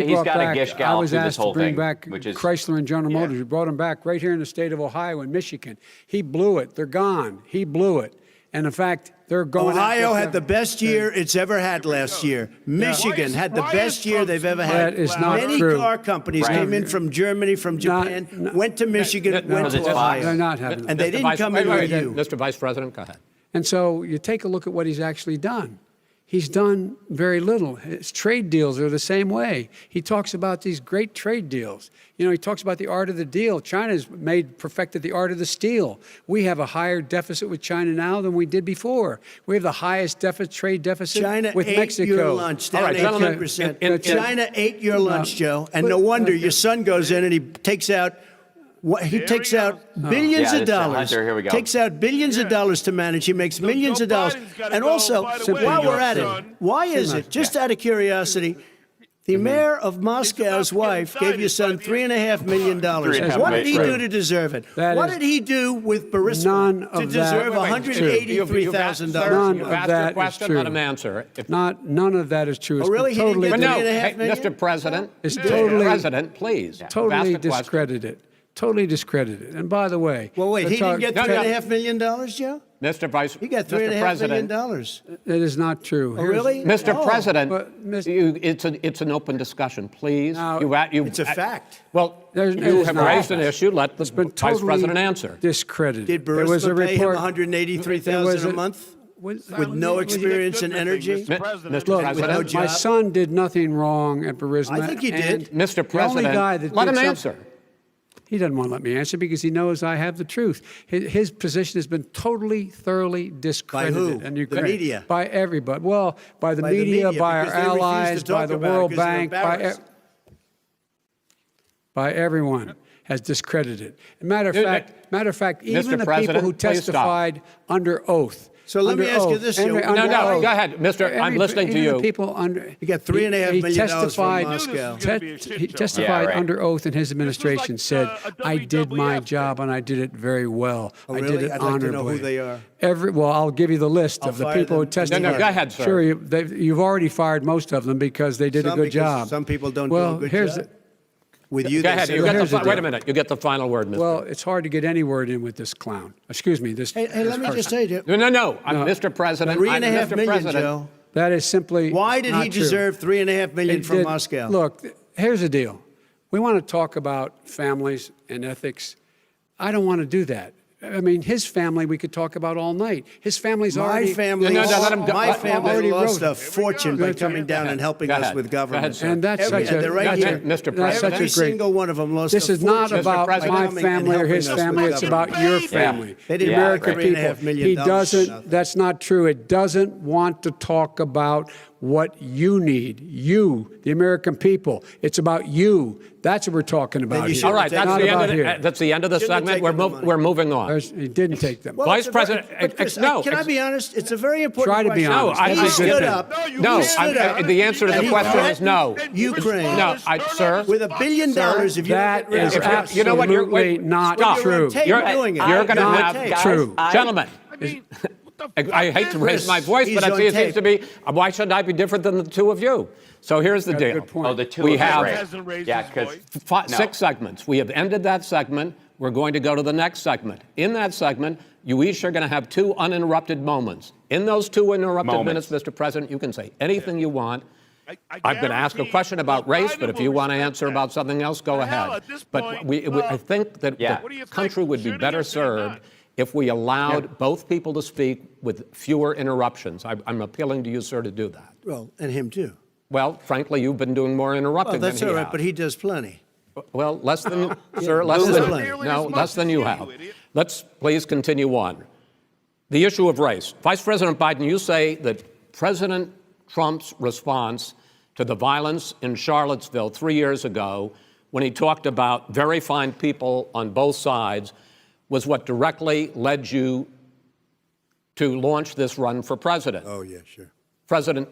he's got a gish gallop through this whole thing. I was asked to bring back Chrysler and General Motors. We brought them back right here in the state of Ohio and Michigan. He blew it. They're gone. He blew it. And in fact, they're going. Ohio had the best year it's ever had last year. Michigan had the best year they've ever had. That is not Many true. car companies came in from Germany, from Japan, went to Michigan, went to Ohio. They're not having. And they didn't come in with you. Mr. Vice President, go ahead. And so you take a look at what he's actually done. He's done very little. His trade deals are the same way. He talks about these great trade deals. You know, he talks about the art of the deal. China's perfected the art of the steal. We have a higher deficit with China now than we did before. We have the highest trade deficit China with ate Mexico. your lunch, down 18%. China ate your lunch, Joe, and no wonder your son goes in and he takes out billions of dollars. Here we go. Takes out billions of dollars to manage. He makes millions of dollars. And also, while we're at it, why is it, just out of curiosity, the mayor of Moscow's wife gave your son $3.5 million. What did he do to deserve it? What did he do with Burisma to deserve $183,000? None You've of asked that a question, is true. let him answer. None of that is true. Oh, really? He didn't get $3.5 million? Mr. President, Mr. President, please. Totally discredited. Totally discredited. And by the way, well, wait, he didn't get $3.5 million, Joe? Mr. Vice, he got $3.5 million. It is not true. Oh, really? Mr. President, it's an open discussion, please. It's a fact. Well, you have raised an issue. Let the Vice President answer. Discredited. Did Burisma pay him $183,000 a month? with no experience and energy? Mr. President. Mr. Look, President, my son did nothing wrong at Burisma. I think he did. and Mr. the only guy President, that let did him something- answer. He doesn't want to let me answer because he knows I have the truth. His position has been totally, thoroughly discredited. who? And The media? By everybody. Well, by the By the media, media, by our because they refuse to allies, by talk the about it World because they're Bank, embarrassed. by everyone has discredited. Matter of fact, even Mr. the people President, who please stop. testified under oath. So let me under ask you oath, this, under- Joe. under No, oath. go ahead, Mr. I'm listening to even you. the people under. He got $3.5 he million from testified- Moscow. This is gonna be a shit He show. testified Yeah, right. under oath in his administration, said, a I did my WWF job and I did it very well. Oh, I did really? it I'd like to know honorably. who they are. Well, I'll give you the list I'll of the fire people who them. testified. No, go ahead, sir. Sure, you've already fired most of them because they did a Some good because job. some people don't do a well, good here's job. With you, Go they ahead. said- You get here's the the, wait a deal. minute. You get the final word, Mr. Well, it's hard to get any word in with this clown. Excuse me, this. Hey, let me just say, Joe. No. I'm Mr. President. $3.5 Mr. million, President. Joe. That is simply Why did not he true. deserve $3.5 million It from did- Moscow? Look, here's the deal. We want to talk about families and ethics. I don't want to do that. I mean, his family we could talk about all night. His family's My already. family, No, let him go. my family already lost wrote. a fortune by coming down and helping Go us ahead. with Go government. ahead, sir. And that's Every- such a. and they're right That's here. it, Mr. That's such Every a great. single one of them lost This a is not fortune about by President. my coming and family or helping his us with family. It's government. about your family. They didn't the American make $3.5 people. million He for doesn't. nothing. That's not true. It doesn't want to talk about what you need. You, the American people. It's about you. That's what we're talking about you here. should All right, Take that's it the, about end of here. that's the end of the Shouldn't have segment. taken the money. We're moving on. He didn't take them. Well, Vice it's a very- President, but Chris, no, can I be honest? It's a very important Try to be question. honest. No, I He think stood it's- up. No, He stood up. the answer to and the he question is no. threatened Ukraine. No, sir. With $1 billion, if you That don't get rid is of us. you know what, you're- absolutely wait, not stop. true. You're doing it. You're going to You're have on tape. True. Gentlemen. I mean, what the I hate to raise my voice, He's but on it seems tape. to be, why shouldn't I be different than the two of you? So here's the Got a deal. good point. Oh, the two we have hasn't raised his voice. 6 segments. We have ended that segment. We're going to go to the next segment. In that segment, you each are going to have 2 uninterrupted moments. In those 2 uninterrupted minutes, Mr. President, you can say anything you want. I'm going to ask a guarantee question about Joe race, Biden but if will you want to respect answer that. about something else, go Well, ahead. at this But point, I think that what do you the think? country would be Should he better or should he served not? if we allowed both people to speak with fewer interruptions. I'm appealing to you, sir, to do that. Well, and him too. Well, frankly, you've been doing more interrupting Well, that's than all he right, has. but he does plenty. Well, less than, sir, less Less than, than- no, less than you You have. idiot. Let's please continue on. The issue of race. Vice President Biden, you say that President Trump's response to the violence in Charlottesville 3 years ago, when he talked about very fine people on both sides, was what directly led you to launch this run for president. Oh, yeah, sure. President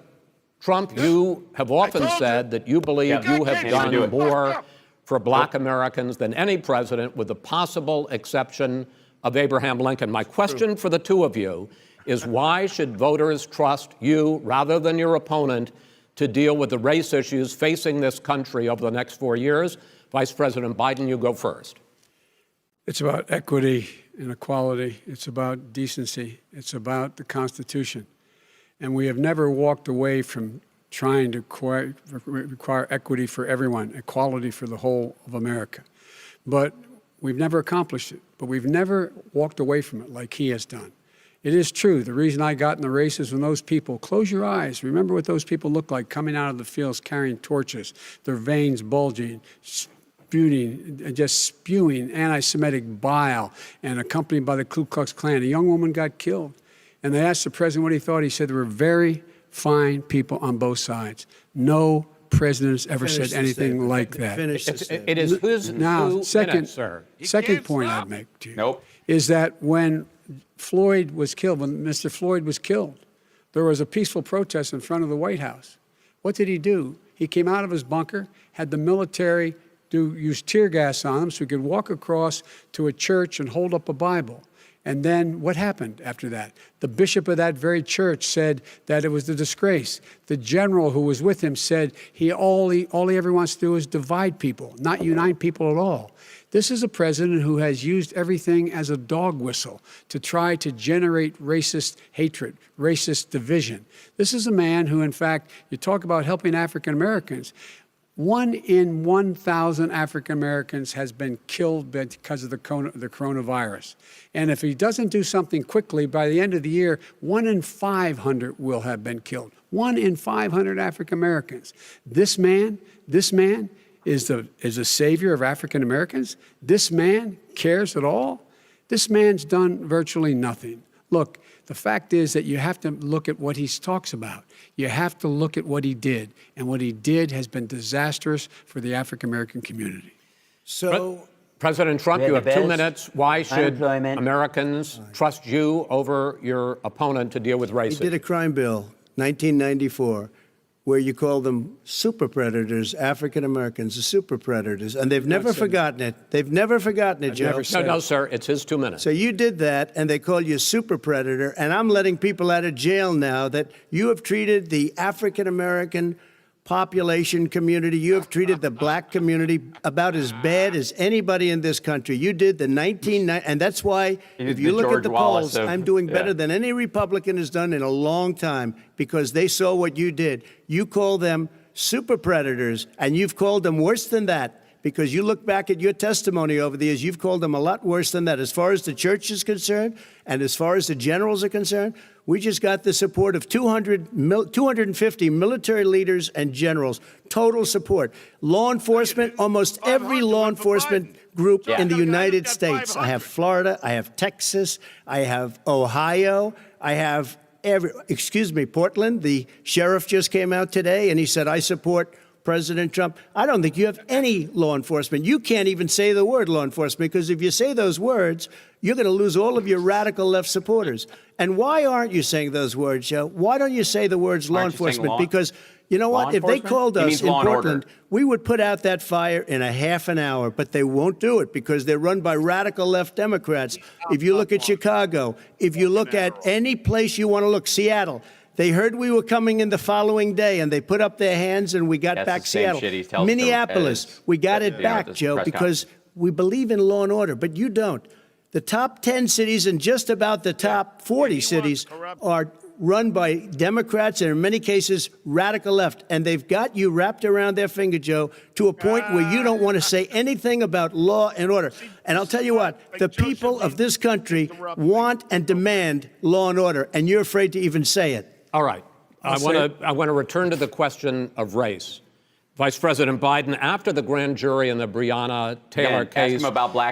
Trump, you have often said that you believe you have done more for black Americans than any president, with the possible exception of Abraham Lincoln. My question for the two of you is, why should voters trust you rather than your opponent to deal with the race issues facing this country over the next 4 years? Vice President Biden, you go first. It's about equity and equality. It's about decency. It's about the Constitution. And we have never walked away from trying to require equity for everyone, equality for the whole of America. But we've never accomplished it. But we've never walked away from it like he has done. It is true. The reason I got in the race is when those people, close your eyes, remember what those people looked like coming out of the fields carrying torches, their veins bulging, just spewing anti-Semitic bile, and accompanied by the Ku Klux Klan. A young woman got killed. And they asked the president what he thought. He said there were very fine people on both sides. No president has ever said anything like that. It is whose Now, second sir. point I'd make to you Nope. is that when Floyd was killed, when Mr. Floyd was killed, there was a peaceful protest in front of the White House. What did he do? He came out of his bunker, had the military use tear gas on him so he could walk across to a church and hold up a Bible. And then what happened after that? The bishop of that very church said that it was a disgrace. The general who was with him said all he ever wants to do is divide people, not unite people at all. This is a president who has used everything as a dog whistle to try to generate racist hatred, racist division. This is a man who, in fact, you talk about helping African Americans. 1 in 1,000 African Americans has been killed because of the coronavirus. And if he doesn't do something quickly, by the end of the year, 1 in 500 will have been killed. 1 in 500 African Americans. This man is a savior of African Americans. This man cares at all. This man's done virtually nothing. Look, the fact is that you have to look at what he talks about. You have to look at what he did. And what he did has been disastrous for the African American community. So, President Trump, you have 2 minutes. Why should Unemployment. Americans trust you over your opponent to deal with he racism? did a crime bill, 1994, where you call them super predators, African Americans, the super predators, and they've never forgotten it. They've never forgotten it, Joe. No, sir, it's his 2 minutes. So you did that, and they call you a super predator, and I'm letting people out of jail now that you have treated the African American population community, you have treated the black community about as bad as anybody in this country. You did the 1990, and that's why if you look at the polls, I'm doing better than any Republican has done in a long time, because they saw what you did. You call them super predators, and you've called them worse than that. Because you look back at your testimony over the years, you've called them a lot worse than that. As far as the church is concerned, and as far as the generals are concerned, we just got the support of 250 military leaders and generals, total support. Law enforcement, almost every law enforcement group in the United States. I have Florida, I have Texas, I have Ohio, I have Portland. The sheriff just came out today and he said, I support President Trump. I don't think you have any law enforcement. You can't even say the word law enforcement, because if you say those words, you're going to lose all of your radical left supporters. And why aren't you saying those words, Joe? Why don't you say the words law enforcement? Because you know what? If they called us in Portland, we would put out that fire in a half an hour, but they won't do it because they're run by radical left Democrats. If you look at Chicago, if you look at any place you want to look, Seattle, they heard we were coming in the following day, and they put up their hands, and we got back Seattle. Minneapolis, we got it back, Joe, because we believe in law and order, but you don't. The top 10 cities and just about the top 40 cities are run by Democrats and, in many cases, radical left. And they've got you wrapped around their finger, Joe, to a point where you don't want to say anything about law and order. And I'll tell you what, the people of this country want and demand law and order, and you're afraid to even say it. All right. I want to return to the question of race. Vice President Biden, after the grand jury in the Breonna Taylor case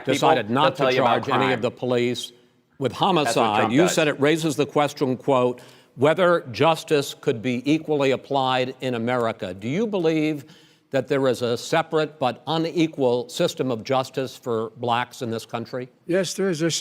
decided not to charge any of the police with homicide, you said it raises the question, quote, whether justice could be equally applied in America. Do you believe that there is a separate but unequal system of justice for blacks in this country? Yes, there is. There's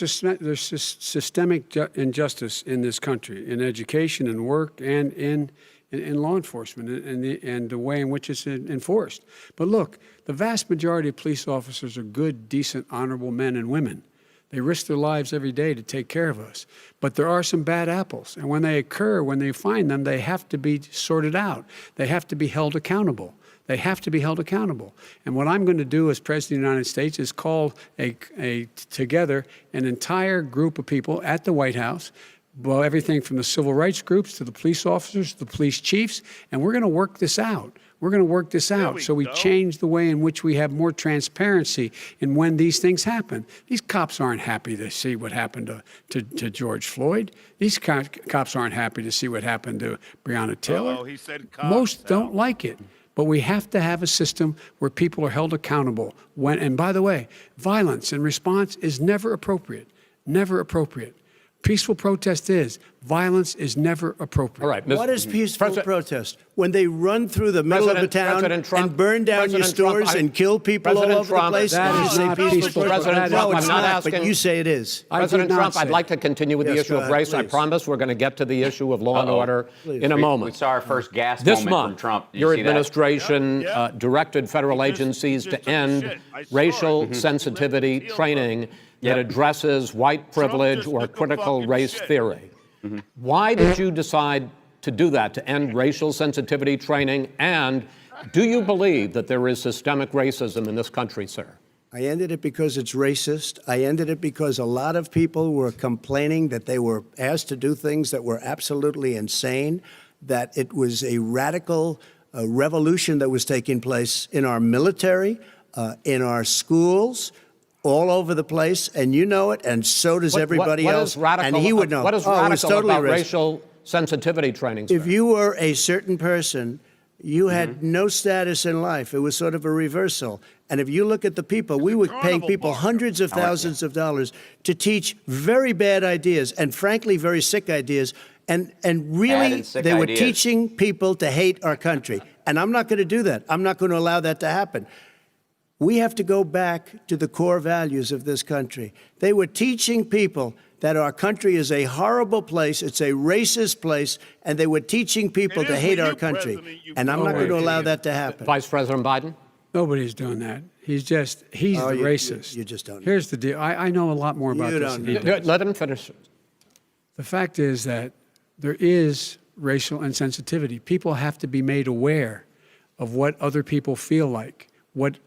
systemic injustice in this country, in education and work and in law enforcement and the way in which it's enforced. But look, the vast majority of police officers are good, decent, honorable men and women. They risk their lives every day to take care of us. But there are some bad apples. And when they occur, when they find them, they have to be sorted out. They have to be held accountable. They have to be held accountable. And what I'm going to do as President of the United States is call together an entire group of people at the White House, well, everything from the civil rights groups to the police officers, to the police chiefs, and we're going to work this out. We're going to work this out so we change the way in which we have more transparency in when these things happen. These cops aren't happy to see what happened to George Floyd. These cops aren't happy to see what happened to Breonna Taylor. Most don't like it. But we have to have a system where people are held accountable. And by the way, violence in response is never appropriate. Never appropriate. Peaceful protest is. Violence is never appropriate. All right. What is peaceful protest? When they run through the middle of the town and burn down your stores and kill people all over the place? That is not peaceful. President Trump, I'm not asking. But you say it is. President Trump, I'd like to continue with the issue of race. I promise we're going to get to the issue of law and order in a moment. We saw our first gas this moment month, from Trump. Your administration directed federal agencies to end racial sensitivity training that addresses white privilege or critical race theory. Why did you decide to do that, to end racial sensitivity training? And do you believe that there is systemic racism in this country, sir? I ended it because it's racist. I ended it because a lot of people were complaining that they were asked to do things that were absolutely insane, that it was a radical revolution that was taking place in our military, in our schools, all over the place, and you know it, and so does everybody what else. Is radical, and he would know. What is it was radical totally about racist. racial sensitivity training? If you were a certain person, you had no status in life. It was sort of a reversal. And if you look at the people, we were paying people hundreds of thousands of dollars to teach very bad ideas and, frankly, very sick ideas. And really, they were teaching people to hate our country. And I'm not going to do that. I'm not going to allow that to happen. We have to go back to the core values of this country. They were teaching people that our country is a horrible place, it's a racist place, and they were teaching people to hate our country. And I'm not going to allow that to happen. Vice President Biden? Nobody's doing that. He's the racist. You just don't know. Here's the deal. I know a lot more about this than he does. Let him finish. The fact is that there is racial insensitivity. People have to be made aware of what other people feel like, what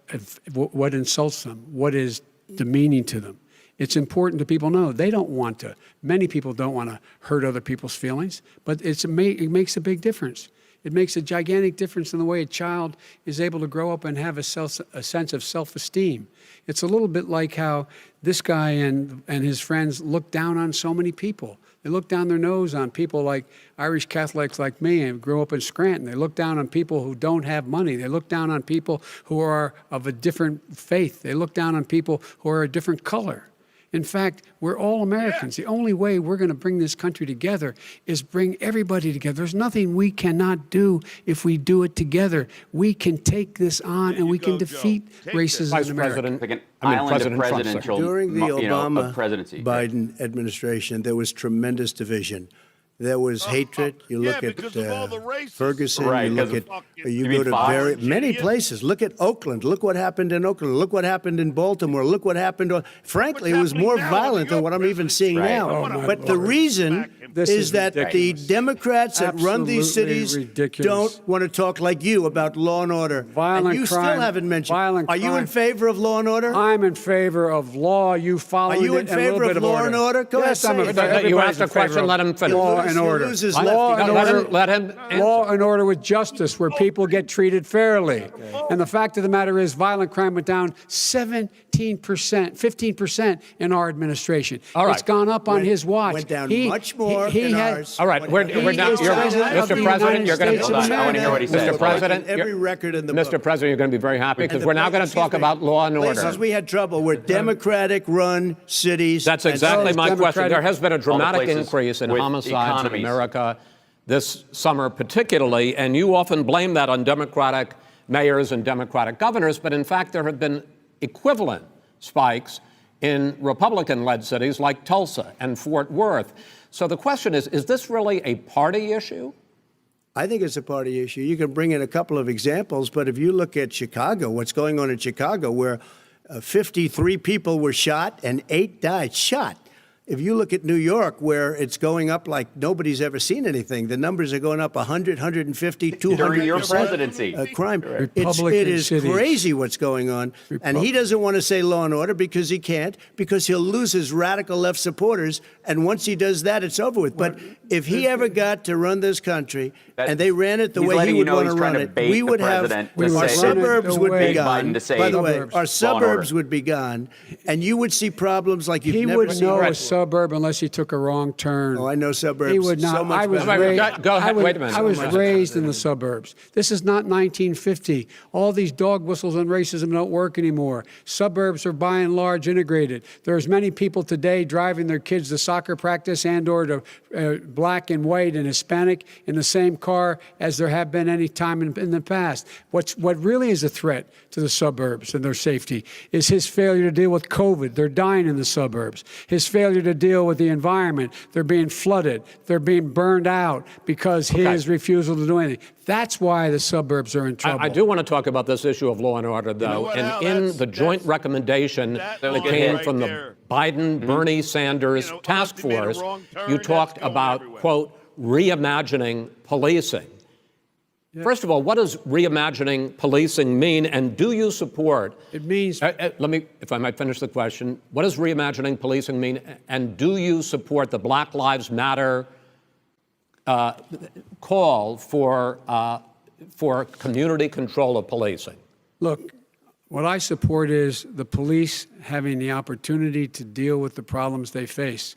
insults them, what is demeaning to them. It's important to people know they don't want to. Many people don't want to hurt other people's feelings, but it makes a big difference. It makes a gigantic difference in the way a child is able to grow up and have a sense of self-esteem. It's a little bit like how this guy and his friends look down on so many people. They look down their nose on people like Irish Catholics like me and grew up in Scranton. They look down on people who don't have money. They look down on people who are of a different faith. They look down on people who are a different color. In fact, we're all Americans. The only way we're going to bring this country together is bring everybody together. There's nothing we cannot do if we do it together. We can take this on and we can defeat racism in America. During the Obama-Biden administration, there was tremendous division. There was hatred. You look at Ferguson. You go to many places. Look at Oakland. Look what happened in Oakland. Look what happened in Baltimore. Look what happened. Frankly, it was more violent than what I'm even seeing now. But the reason is that the Democrats that run these cities don't want to talk like you about law and order. And you still haven't mentioned. Are you in favor of law and order? I'm in favor of law. You follow it. Are you in favor of law and order? Go ahead. You asked a question. Let him finish. Law and order. Law and order with justice, where people get treated fairly. And the fact of the matter is, violent crime went down 15% in our administration. All right. It's gone up on his watch. Went down much more in ours. All right, we're now. Mr. President, you're going to. I want to hear what he says. Mr. President, Every record in the Mr. book. President, you're going to be very happy because we're now going to talk about law and order. Places we had trouble were Democratic-run cities. That's exactly my question. There has been a dramatic places increase in with homicides in economies. America this summer particularly, and you often blame that on Democratic mayors and Democratic governors, but in fact there have been equivalent spikes in Republican-led cities like Tulsa and Fort Worth. So the question is this really a party issue? I think it's a party issue. You can bring in a couple of examples, but if you look at Chicago, what's going on in Chicago, where 53 people were shot and 8 died shot. If you look at New York, where it's going up like nobody's ever seen anything, the numbers are going up 100, 150, 200%. During your presidency. Crime. It is crazy what's going on. And he doesn't want to say law and order because he can't, because he'll lose his radical left supporters. And once he does that, it's over with. But if he ever got to run this country and they ran it the way he would want to run it, we would have, our suburbs would be gone. By the way, our suburbs would be gone. And you would see problems like you've never seen. He would know a suburb unless he took a wrong turn. Oh, I know suburbs. He would not. So much Go ahead. Wait a minute. I was raised in the suburbs. This is not 1950. All these dog whistles on racism don't work anymore. Suburbs are by and large integrated. There's many people today driving their kids to soccer practice and or to black and white and Hispanic in the same car as there have been any time in the past. What really is a threat to the suburbs and their safety is his failure to deal with COVID. They're dying in the suburbs. His failure to deal with the environment. They're being flooded. They're being burned out because his refusal to do anything. That's why the suburbs are in trouble. I do want to talk about this issue of law and order, though. And in the joint recommendation that came from the Biden-Bernie Sanders task force, you talked about, quote, reimagining policing. Yeah. First of all, what does reimagining policing mean, and do you support? It means. Let me, if I might finish the question. What does reimagining policing mean, and do you support the Black Lives Matter call for for community control of policing? Look, what I support is the police having the opportunity to deal with the problems they face.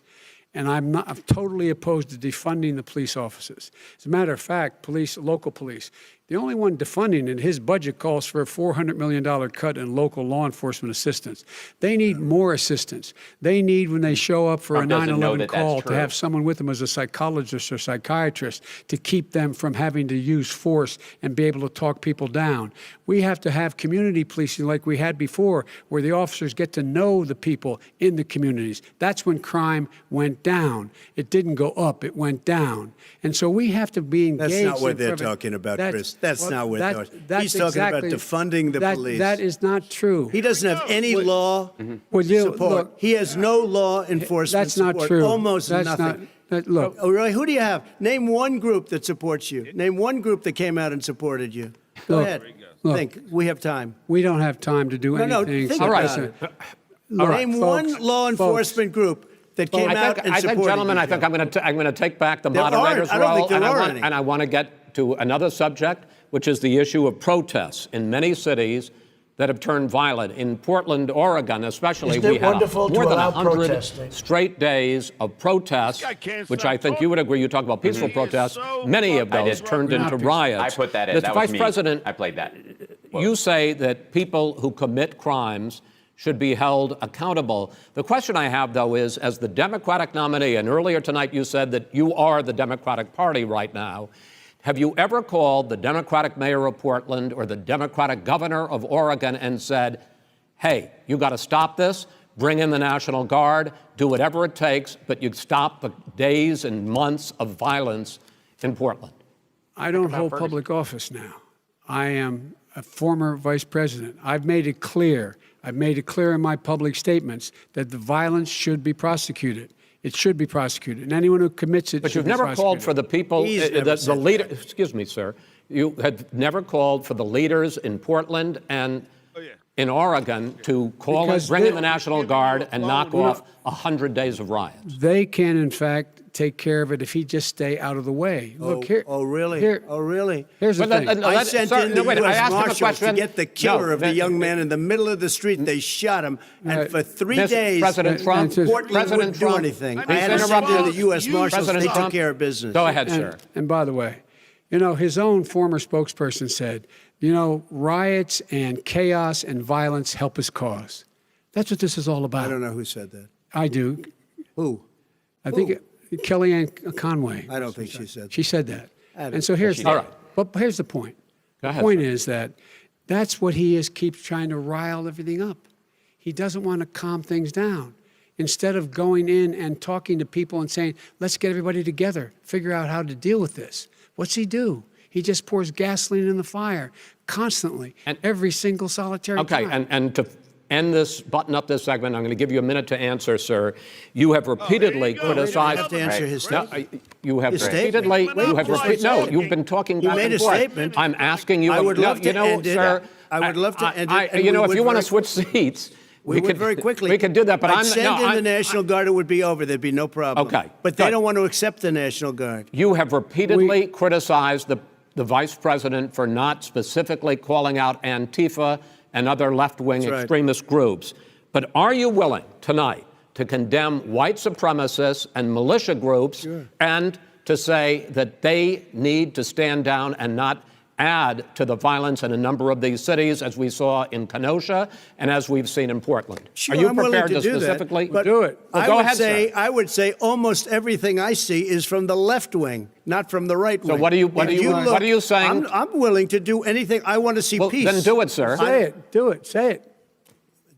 And I'm totally opposed to defunding the police officers. As a matter of fact, local police, the only one defunding it, his budget calls for a $400 million cut in local law enforcement assistance. They need more assistance. They need, when they show up for Trump a doesn't know 9/11 that call, that's to have someone with them as a psychologist or psychiatrist to keep them from having to use force and be able to talk people down. We have to have community policing like we had before, where the officers get to know the people in the communities. That's when crime went down. It didn't go up, it went down. And so we have to be engaged. That's not what in they're prevent- talking about, That's- Chris. That's well, not what that- they're talking about. that's He's talking exactly- about defunding the police. That is not true. He doesn't have any law Would you- support. look, He has no law enforcement That's not support. true. Almost That's nothing. look, Oh, really? Who do you have? Name one group that supports you. Name one group that came out and supported you. Go Look, ahead. look. Think. We have time. we don't have time to do No, anything. think All right. about it. Look, Name folks, one law enforcement group that came out and I supported think, gentlemen, you. I think I'm going to take back the There aren't. moderator's I don't role, think there are any. and I want to get to another subject, which is the issue of protests in many cities that have turned violent. In Portland, Oregon, especially, Isn't it we had wonderful more to than allow 100 protesting? straight days of protests, This guy can't which stop I think talking. you would agree. You talk about peaceful He is protests. so Many of fucking those turned We're into not riots. I put that in. Mr. That Vice was me. President, I played that. you say that people who commit crimes should be held accountable. The question I have, though, is as the Democratic nominee, and earlier tonight you said that you are the Democratic Party right now, have you ever called the Democratic mayor of Portland or the Democratic governor of Oregon and said, hey, you got to stop this, bring in the National Guard, do whatever it takes, but you stop the days and months of violence in Portland? I don't hold public office now. I am a former vice president. I've made it clear in my public statements that the violence should be prosecuted. It should be prosecuted, and anyone who commits it But should you've be never prosecuted. called for the people, He's never the said leader. that. Excuse me, sir. You have never called for the leaders in Portland and in Oregon to call Because it, bring in they- the National Guard and knock off 100 days of riots. They can, in fact, take care of it if he just stay out of the way. Look here. Oh, really? Here, Oh, really? here's the thing. I sent in the wait, I U.S. asked him a Marshals to question. get the killer No, of the that- young man in the middle of the street. They shot him, and for 3 Mr. days, President Trump, Portland President wouldn't do Trump, anything. please I had to send interrupt in the U.S. you. Marshals. President They took Trump, care of business. Go ahead, sir. And by the way, you know, his own former spokesperson said, you know, riots and chaos and violence help his cause. That's what this is all about. I don't know who said that. I do. Who? I think Kellyanne Conway. I don't think she said that. She said that. I don't And so think here's she the, did. but here's the point. Go The ahead, point sir. is that that's what he is, keeps trying to rile everything up. He doesn't want to calm things down. Instead of going in and talking to people and saying, let's get everybody together, figure out how to deal with this. What's he do? He just pours gasoline in the fire constantly, And- every single solitary Okay, time. and to end this, button up this segment, I'm going to give you a minute to answer, sir. You have repeatedly I criticized. have to answer his No, statement. you have His repeatedly. statement. You have Just repeatedly. No, said. you've been talking You back made and a forth. statement. I'm asking you. I would no, love to you know, end it. sir. I would love to end it, and you we know, if would you want to very switch seats, We would very quickly. We could do that, but I'd I'm send no, in I'm- the National Guard. It would be over. There'd be no problem. Okay, But they good. don't want to accept the National Guard. You have repeatedly criticized the vice president for not specifically calling out Antifa and other left-wing That's right. extremist groups. But are you willing tonight to condemn white supremacists and militia groups and to say that they need to stand down and not add to the violence in a number of these cities, as we saw in Kenosha and as we've seen in Portland? Sure, Are you I'm willing prepared to do that, specifically but do it? Well, I go would ahead, say, sir. I would say almost everything I see is from the left wing, not from the right wing. So what are you saying? I'm willing to do anything. I want to see Well, peace. then do it, sir. Say it. Do it. Say it.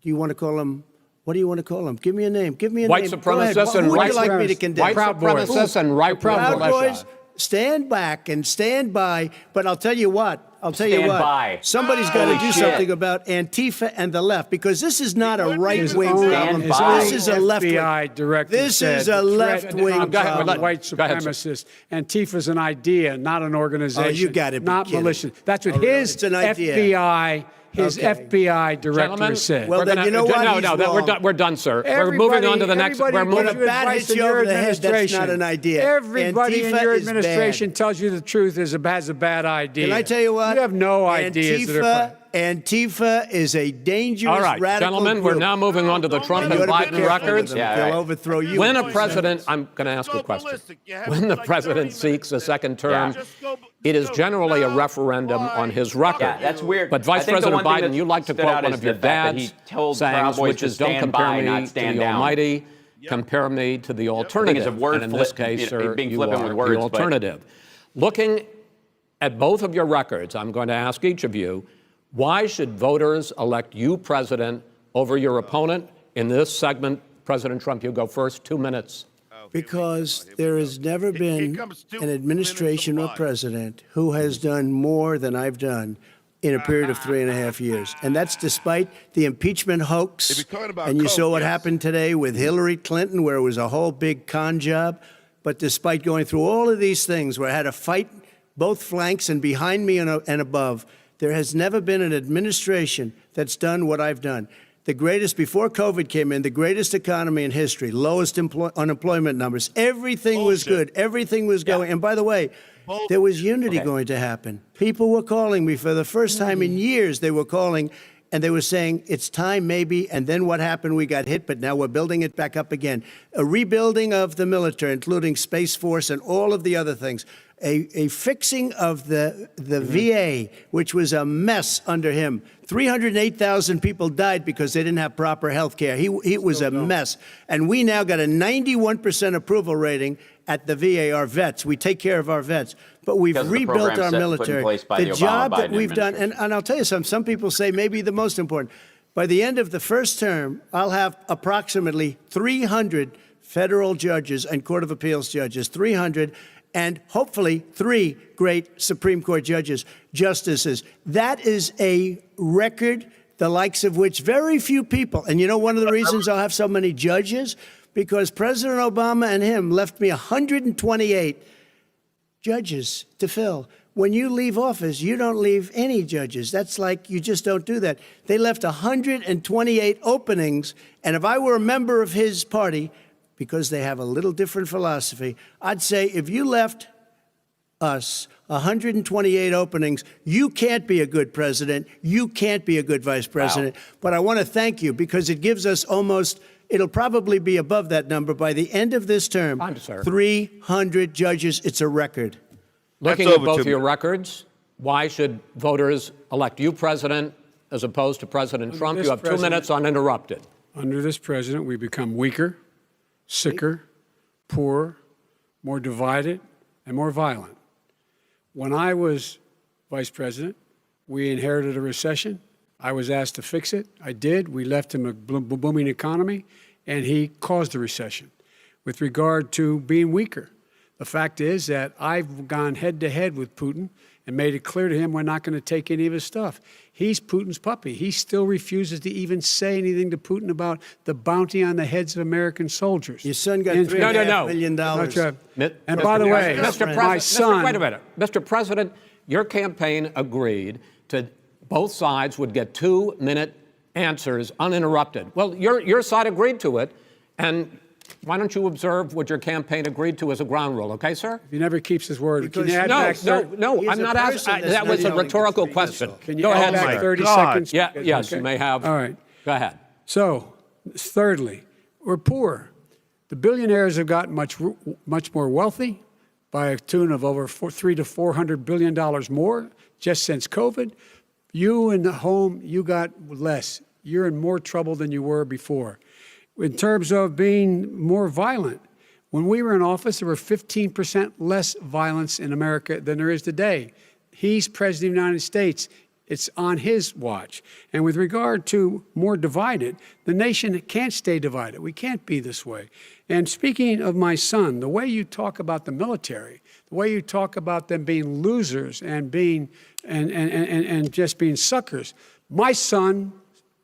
Do you want to call him? What do you want to call him? Give me a name. Give me a White name. Go ahead. supremacists Who and would right you like me to supremacists. condemn? White Proud Boys. supremacists and right Proud militia. Boys, stand back and stand by. But I'll tell you what. Stand by. Somebody's got to Holy do shit. something about Antifa and the left, because this is not a right-wing Stand problem. by. This is a left-wing. FBI director This said is a the threat left-wing of Go ahead, problem. white Go ahead, sir. supremacists. Antifa's an idea, not an organization. Oh, you gotta be not kidding. militia. That's what Oh, really? his It's an idea. His Okay. FBI director Gentlemen, said. Well, we're then gonna- you know what? No, He's no, we're wrong. done. We're done, sir. We're moving on to the next. We're Everybody When gives a you bat advice hits in you your over the head, that's administration. not an idea. Everybody in Antifa your is bad. administration tells you the truth has a bad idea. Can I tell you what? what? You have no ideas that are Antifa is a dangerous, All right, radical gentlemen, group. we're now moving on to the Trump and You ought to be Biden careful records. with them. They'll overthrow you. When a president, I'm going to ask a question. When the president seeks a second term, it is generally a referendum on his record. Yeah, that's weird. But Vice President Biden, you like to quote one of your dad's sayings, which is, don't compare me to the almighty, compare me to the alternative. And in this case, sir, you are the alternative. Looking at both of your records, I'm going to ask each of you, why should voters elect you president over your opponent? In this segment, President Trump, you go first, 2 minutes. Because there has never been an administration or president who has done more than I've done in a period of 3.5 years. And that's despite the impeachment hoax. And you saw what happened today with Hillary Clinton, where it was a whole big con job. But despite going through all of these things, where I had to fight both flanks and behind me and above, there has never been an administration that's done what I've done. The greatest, before COVID came in, the greatest economy in history, lowest unemployment numbers. Everything was good. Everything was going. And by the way, there was unity going to happen. People were calling me for the first time in years. They were calling and they were saying, it's time maybe. And then what happened? We got hit, but now we're building it back up again. A rebuilding of the military, including Space Force and all of the other things. A fixing of the VA, which was a mess under him. 308,000 people died because they didn't have proper health care. It was a mess. And we now got a 91% approval rating at the VA, our vets. We take care of our vets. But we've rebuilt our military. The job that we've done, and I'll tell you something, some people say maybe the most important. By the end of the first term, I'll have approximately 300 federal judges and Court of Appeals judges, 300, and hopefully 3 great Supreme Court justices. That is a record, the likes of which very few people, and you know one of the reasons I'll have so many judges? Because President Obama and him left me 128 judges to fill. When you leave office, you don't leave any judges. That's like, you just don't do that. They left 128 openings, and if I were a member of his party, because they have a little different philosophy, I'd say if you left us 128 openings, you can't be a good president, you can't be a good vice president. Wow. But I want to thank you because it gives us almost, it'll probably be above that number by the end of this term. 300 judges, it's a record. Looking at both your records, why should voters elect you president as opposed to President Trump? You have 2 minutes uninterrupted. Under this president, we become weaker, sicker, poorer, more divided, and more violent. When I was vice president, we inherited a recession. I was asked to fix it. I did. We left him a booming economy, and he caused the recession. With regard to being weaker, the fact is that I've gone head-to-head with Putin and made it clear to him we're not going to take any of his stuff. He's Putin's puppy. He still refuses to even say anything to Putin about the bounty on the heads of American soldiers. Your son got $3.5 million. And by the way, my son... Wait a minute. Mr. President, your campaign agreed to both sides would get 2-minute answers uninterrupted. Well, your side agreed to it, and why don't you observe what your campaign agreed to as a ground rule, okay, sir? He never keeps his word. Can you add no, back no, I'm not asking. That was a rhetorical question. Can you go add ahead, back sir. 30 seconds? Yeah, yes, you may have. All right. Go ahead. So, thirdly, we're poor. The billionaires have gotten much more wealthy by a tune of over $300 to $400 billion more just since COVID. You in the home, you got less. You're in more trouble than you were before. In terms of being more violent, when we were in office, there were 15% less violence in America than there is today. He's president of the United States. It's on his watch. And with regard to more divided, the nation can't stay divided. We can't be this way. And speaking of my son, the way you talk about the military, the way you talk about them being losers and being and just being suckers. My son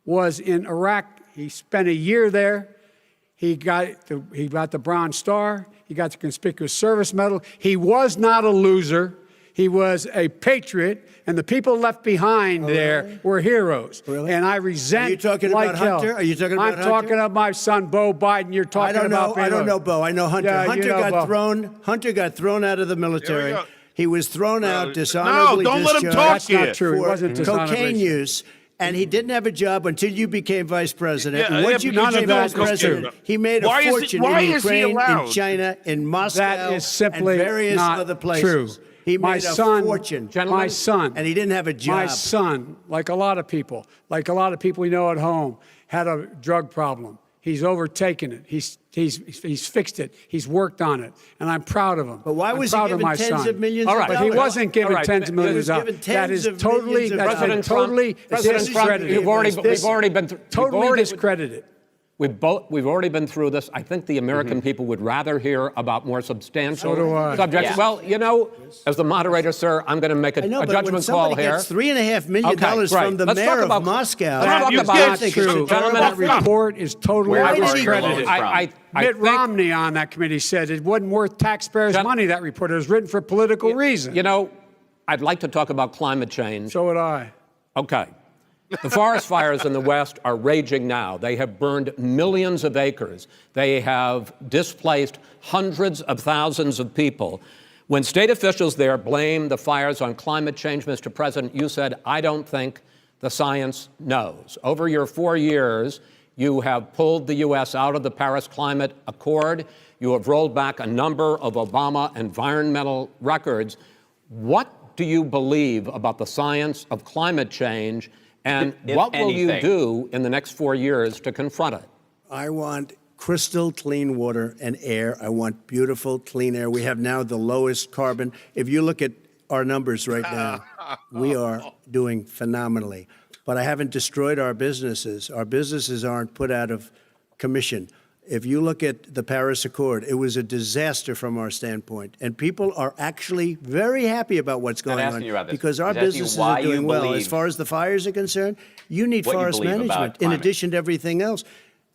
was in Iraq. He spent a year there. He got the Bronze Star. He got the Conspicuous Service Medal. He was not a loser. He was a patriot, and the people left behind there were heroes. Really? And I resent. Are you talking like about hell. Hunter? Are you talking about Hunter? I'm talking about my son, Beau Biden. You're talking about. I don't know, Beau. I know Hunter. Yeah, Hunter you know got Beau. thrown. Hunter got thrown out of the military. He was thrown out dishonorably don't let him discharged talk That's not true. He for wasn't dishonorably cocaine use. And he didn't have a job until you became vice president. Yeah, and once yeah, you but became none vice of that is president, true. he made a Why is he- fortune why in is he Ukraine, in allowed? China, in Moscow, That is simply and various not other places. true. He My made a son- fortune. My son. And he didn't have a job. My son, like a lot of people we know at home, had a drug problem. He's overtaken it. He's fixed it. He's worked on it, and I'm proud of him. But why was he I'm proud of given my tens son. of millions All of right, but he dollars? wasn't given All right, tens of millions of he was dollars. given That is tens of totally, millions of that's been dollars. totally President Trump, discredited. you've already been Totally discredited. We've already been through this. I think the American people would rather hear about more substantial So do I. subjects. Yeah. Well, you know, as the moderator, sir, I'm going to make a I know, but when judgment call somebody here. gets $3.5 million Okay, great. from the Let's mayor talk of about- Moscow, let's talk That is about- not think true. it's Gentlemen, That report is totally Where did he discredited. go? I Mitt think, Romney on that committee said it wasn't worth taxpayers' Gen- money, that report. It was written for political reasons. you know, I'd like to talk about climate change. So would I. Okay. The forest fires in the West are raging now. They have burned millions of acres. They have displaced hundreds of thousands of people. When state officials there blame the fires on climate change, Mr. President, you said, I don't think the science knows. Over your 4 years, you have pulled the U.S. out of the Paris Climate Accord. You have rolled back a number of Obama environmental records. What do you believe about the science of climate change? And If what will you anything. do in the next 4 years to confront it? I want crystal clean water and air. I want beautiful, clean air. We have now the lowest carbon. If you look at our numbers right now, we are doing phenomenally. But I haven't destroyed our businesses. Our businesses aren't put out of commission. If you look at the Paris Accord, it was a disaster from our standpoint. And people are actually very happy about what's going on asking you about this. because our He's asking you businesses why are you doing well. As believe- far as the fires are concerned, you need What you forest believe about management in climate. addition to everything else.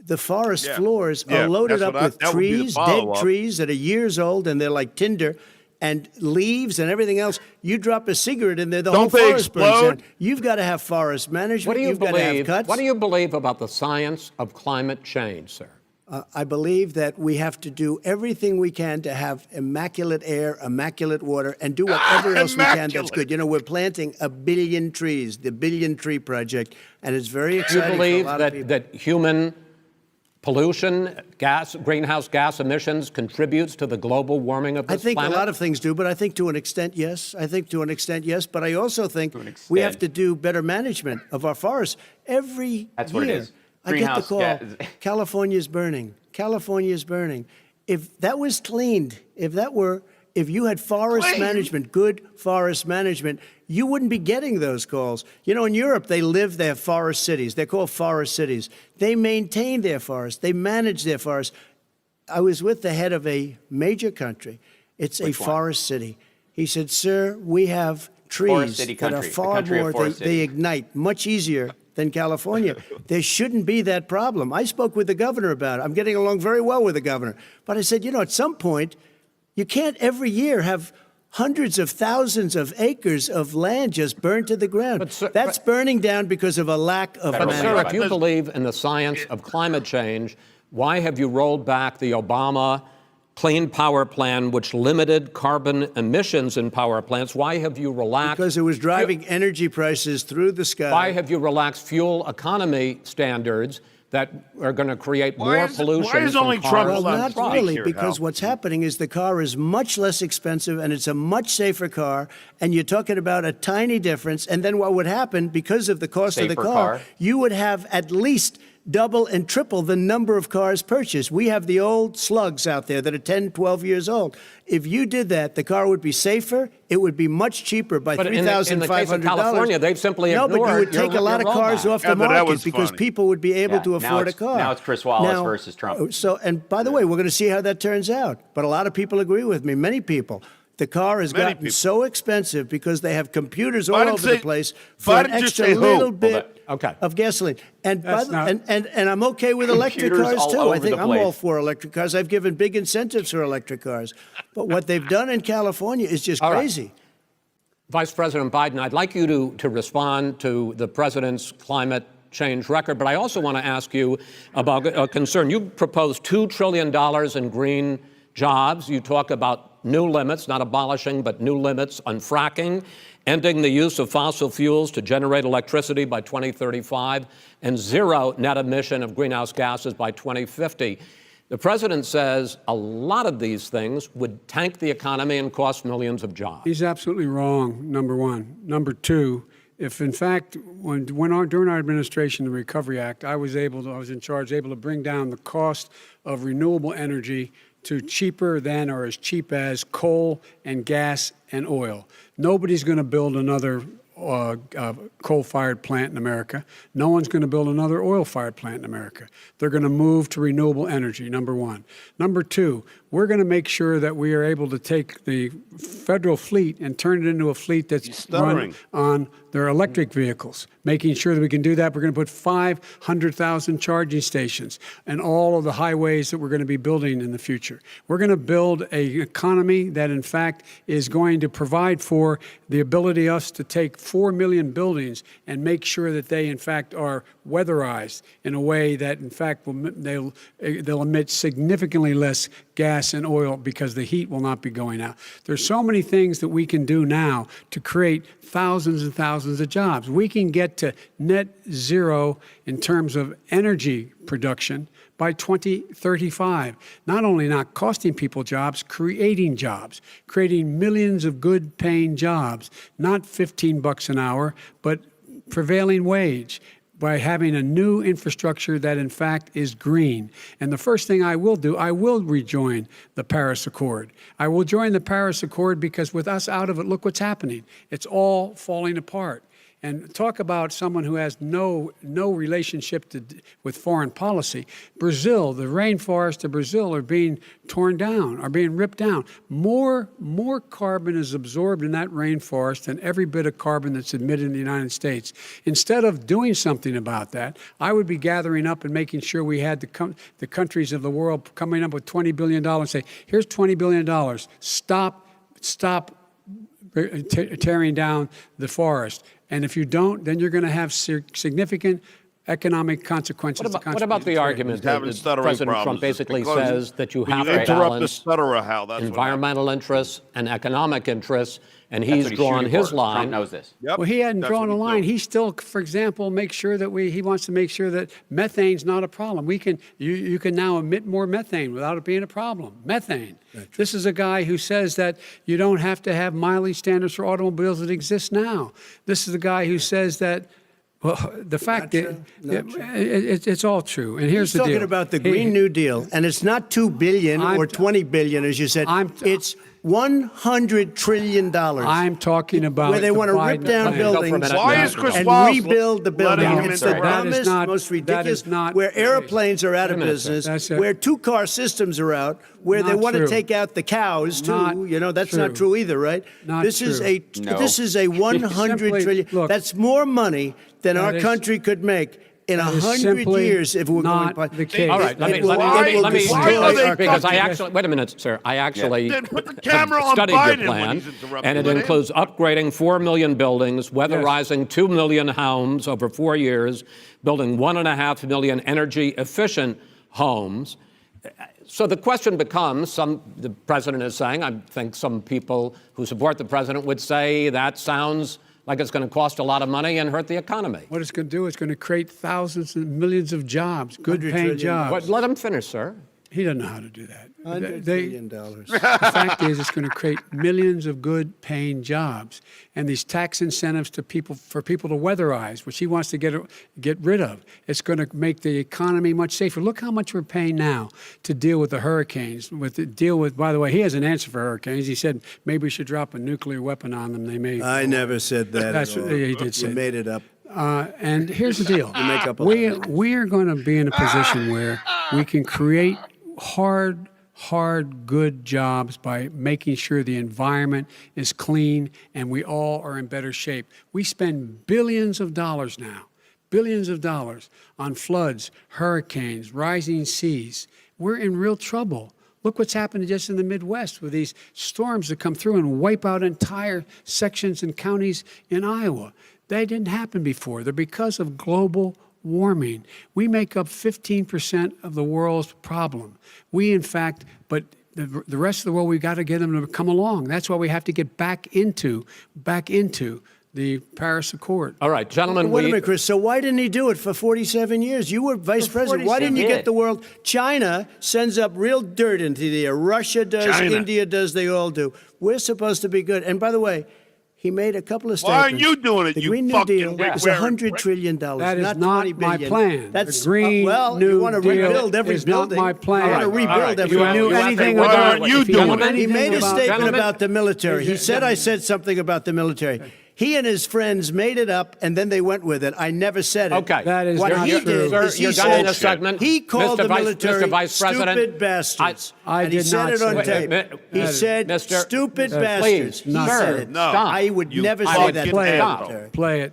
The forest Yeah. floors Yeah, are loaded that's up what with that would be the trees, dead follow-up. trees that are years old, and they're like tinder, and leaves and everything else. You drop a cigarette in there, the whole Don't they forest burns explode? down. You've got to have forest management. What do you You've got to have believe? cuts. What do you believe about the science of climate change, sir? I believe that we have to do everything we can to have immaculate air, immaculate water, and do whatever else we can that's Immaculate. good. You know, we're planting 1 billion trees, the Billion Tree Project, and it's very Do you exciting believe for a lot of people. that human pollution, greenhouse gas emissions contributes to the global warming of I this think planet? a lot of things do, but I think to an extent, yes. I think to an extent, yes. But I also think an we have extent. to do better management of our forests. Every That's year, what it is. I get the Greenhouse call, gas- California's burning. California's burning. If that was cleaned, if you had forest Clean? management, good forest management, you wouldn't be getting those calls. You know, in Europe, they have forest cities. They're called forest cities. They maintain their forests. They manage their forests. I was with the head of a major country. It's a forest city. He said, sir, we have trees city that are country, the far country of more, forest they cities. ignite much easier than California. There shouldn't be that problem. I spoke with the governor about it. I'm getting along very well with the governor. But I said, you know, at some point, you can't every year have hundreds of thousands of acres of land just burned to the ground. But, sir, That's burning down because of a lack of Federal But, land. sir, management. if you believe in the science of climate change, why have you rolled back the Obama Clean Power Plan, which limited carbon emissions in power plants? Why have you relaxed? Because it was driving energy prices through the sky. Why have you relaxed fuel economy standards that are going to create more pollution? why is from only cars Trump Well, allowed and not to speak really, here, because Hal? what's happening is the car is much less expensive and it's a much safer car, and you're talking about a tiny difference. And then what would happen, because of the cost of the Safer car, car. you would have at least double and triple the number of cars purchased. We have the old slugs out there that are 10, 12 years old. If you did that, the car would be safer. It would be much cheaper by But in the case of $3,500. California, they've simply No, but you ignored would take your- a lot of your cars rollback. off the Yeah, but that market was because funny. people would be able Yeah, to now afford a it's- car. now it's Chris Wallace versus Trump. So, and by the way, we're going to see how that turns out. But a lot of people agree with me. Many people. The car has Many gotten people. so expensive because they have computers Why all didn't over the say- place why for an didn't you extra say who? little bit Okay. of gasoline. And, by That's the, not- and I'm okay with electric Computers cars all too. I over think the I'm all place. for electric cars. I've given big incentives for electric cars. But what they've done in California is just All right. crazy. Vice President Biden, I'd like you to respond to the president's climate change record, but I also want to ask you about a concern. You proposed $2 trillion in green jobs. You talk about new limits, not abolishing, but new limits on fracking, ending the use of fossil fuels to generate electricity by 2035, and zero net emission of greenhouse gases by 2050. The president says a lot of these things would tank the economy and cost millions of jobs. He's absolutely wrong, number one. Number two, if in fact, during our administration, the Recovery Act, I was in charge, able to bring down the cost of renewable energy to cheaper than or as cheap as coal and gas and oil. Nobody's going to build another coal-fired plant in America. No one's going to build another oil-fired plant in America. They're going to move to renewable energy, number one. Number two, we're going to make sure that we are able to take the federal fleet and turn it into a fleet that's run on their electric vehicles. Making sure that we can do that, we're going to put 500,000 charging stations and all of the highways that we're going to be building in the future. We're going to build an economy that, in fact, is going to provide for the ability us to take 4 million buildings and make sure that they, in fact, are weatherized in a way that, in fact, they'll emit significantly less gas and oil because the heat will not be going out. There's so many things that we can do now to create thousands and thousands of jobs. We can get to net zero in terms of energy production by 2035. Not only not costing people jobs, creating millions of good paying jobs, not $15 an hour, but prevailing wage, by having a new infrastructure that, in fact, is green. And the first thing I will do, I will rejoin the Paris Accord. I will join the Paris Accord because with us out of it, look what's happening. It's all falling apart. And talk about someone who has no relationship with foreign policy. Brazil, the rainforests of Brazil are being torn down, are being ripped down. More carbon is absorbed in that rainforest than every bit of carbon that's emitted in the United States. Instead of doing something about that, I would be gathering up and making sure we had the countries of the world coming up with $20 billion and say, here's $20 billion. Stop tearing down the forest. And if you don't, then you're going to have significant economic consequences. What about the argument that President Trump basically says that you have to balance environmental interests and economic interests, and he's drawn his line. Trump knows this. Well, he hadn't drawn a line. He still, for example, makes sure that he wants to make sure that methane's not a problem. You can now emit more methane without it being a problem. Methane. This is a guy who says that you don't have to have mileage standards for automobiles that exist now. This is the guy who says that. Well, the fact that it's all true. And here's the deal. He's talking about the Green New Deal, and it's not $2 billion or $20 billion, as you said. It's $100 trillion. I'm talking about where they want to rip down buildings and rebuild the building. It's the dumbest, most ridiculous. Where airplanes are out of business, where two-car systems are out, where they want to take out the cows too. You know, that's not true either, right? This is a $100 trillion. Look, that's more money than our country could make in 100 years if we're going to the case. All right, let me because I actually wait a minute, sir. I actually studied your plan, and it includes upgrading 4 million buildings, weatherizing 2 million homes over 4 years, building 1.5 million energy efficient homes. So the question becomes, the president is saying, I think some people who support the president would say that sounds like it's going to cost a lot of money and hurt the economy. What it's going to do is going to create thousands and millions of jobs, good-paying jobs. Let him finish, sir. He doesn't know how to do that. $100 billion. The fact is, it's going to create millions of good-paying jobs, and these tax incentives for people to weatherize, which he wants to get rid of. It's going to make the economy much safer. Look how much we're paying now to deal with the hurricanes. By the way, he has an answer for hurricanes. He said maybe we should drop a nuclear weapon on them. They may. I never said that. That's what he did say. You made it up. And here's the deal. You make up we are going to be in a position where we can create hard, good jobs by making sure the environment is clean and we all are in better shape. We spend billions of dollars now, on floods, hurricanes, rising seas. We're in real trouble. Look what's happened just in the Midwest with these storms that come through and wipe out entire sections and counties in Iowa. They didn't happen before. They're because of global warming. We make up 15% of the world's problem. We, in fact, but the rest of the world, we've got to get them to come along. That's why we have to get back into the Paris Accord. All right, gentlemen. Wait a minute, Chris. So why didn't he do it for 47 years? You were vice president. Why didn't you get the world? China sends up real dirt into the air. Russia does. India does. They all do. We're supposed to be good. And by the way, he made a couple of statements. Why aren't you doing it, The you Green New fucking Deal is $100 trillion. That is not not 20 my billion. plan. That's the Green well, New you want to Deal rebuild every is building. not my plan. You want to rebuild every If you knew building. anything Why about aren't you doing it? He made a statement Gentlemen? about the military. He said I said something about the military. He and his friends made it up, and then they went with it. I never said it. Okay. That is What not he true. did Sir, is he you're done in said this segment. he called Mr. the Vice- military Mr. Vice President, stupid bastards. I and he did said not it on say tape. that. He said Mr. stupid Please, bastards. He not said sir. it. No. Stop. I would You never say fucking that. to the Play it. military. Play it.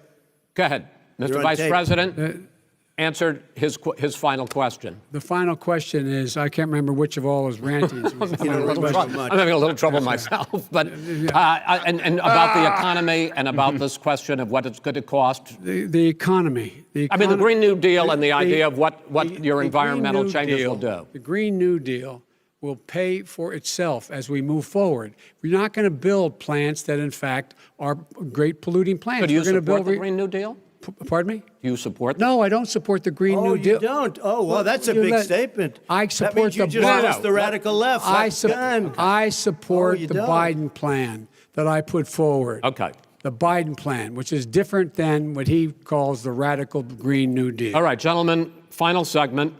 Go ahead. Mr. You're on Vice tape. President answered his final question. The final question is, I can't remember which of all his rantings. You don't remember much. I'm having a little trouble myself, but and about the economy and about this question of what it's going to cost. The economy. I mean, the Green New Deal and the idea of what your the environmental Green New changes Deal- will do. The Green New Deal will pay for itself as we move forward. We're not going to build plants that, in fact, are great polluting plants. So do you We're going to support build the Green New Deal? Pardon me? Do you support No, I don't support the Green Oh, New Deal. you don't? Oh, well, that's a You big let- statement. I That support means you the just Biden- lost the radical left. I Oh, support you the don't. Biden plan that I put forward. Okay. The Biden plan, which is different than what he calls the radical Green New Deal. All right, gentlemen, final segment,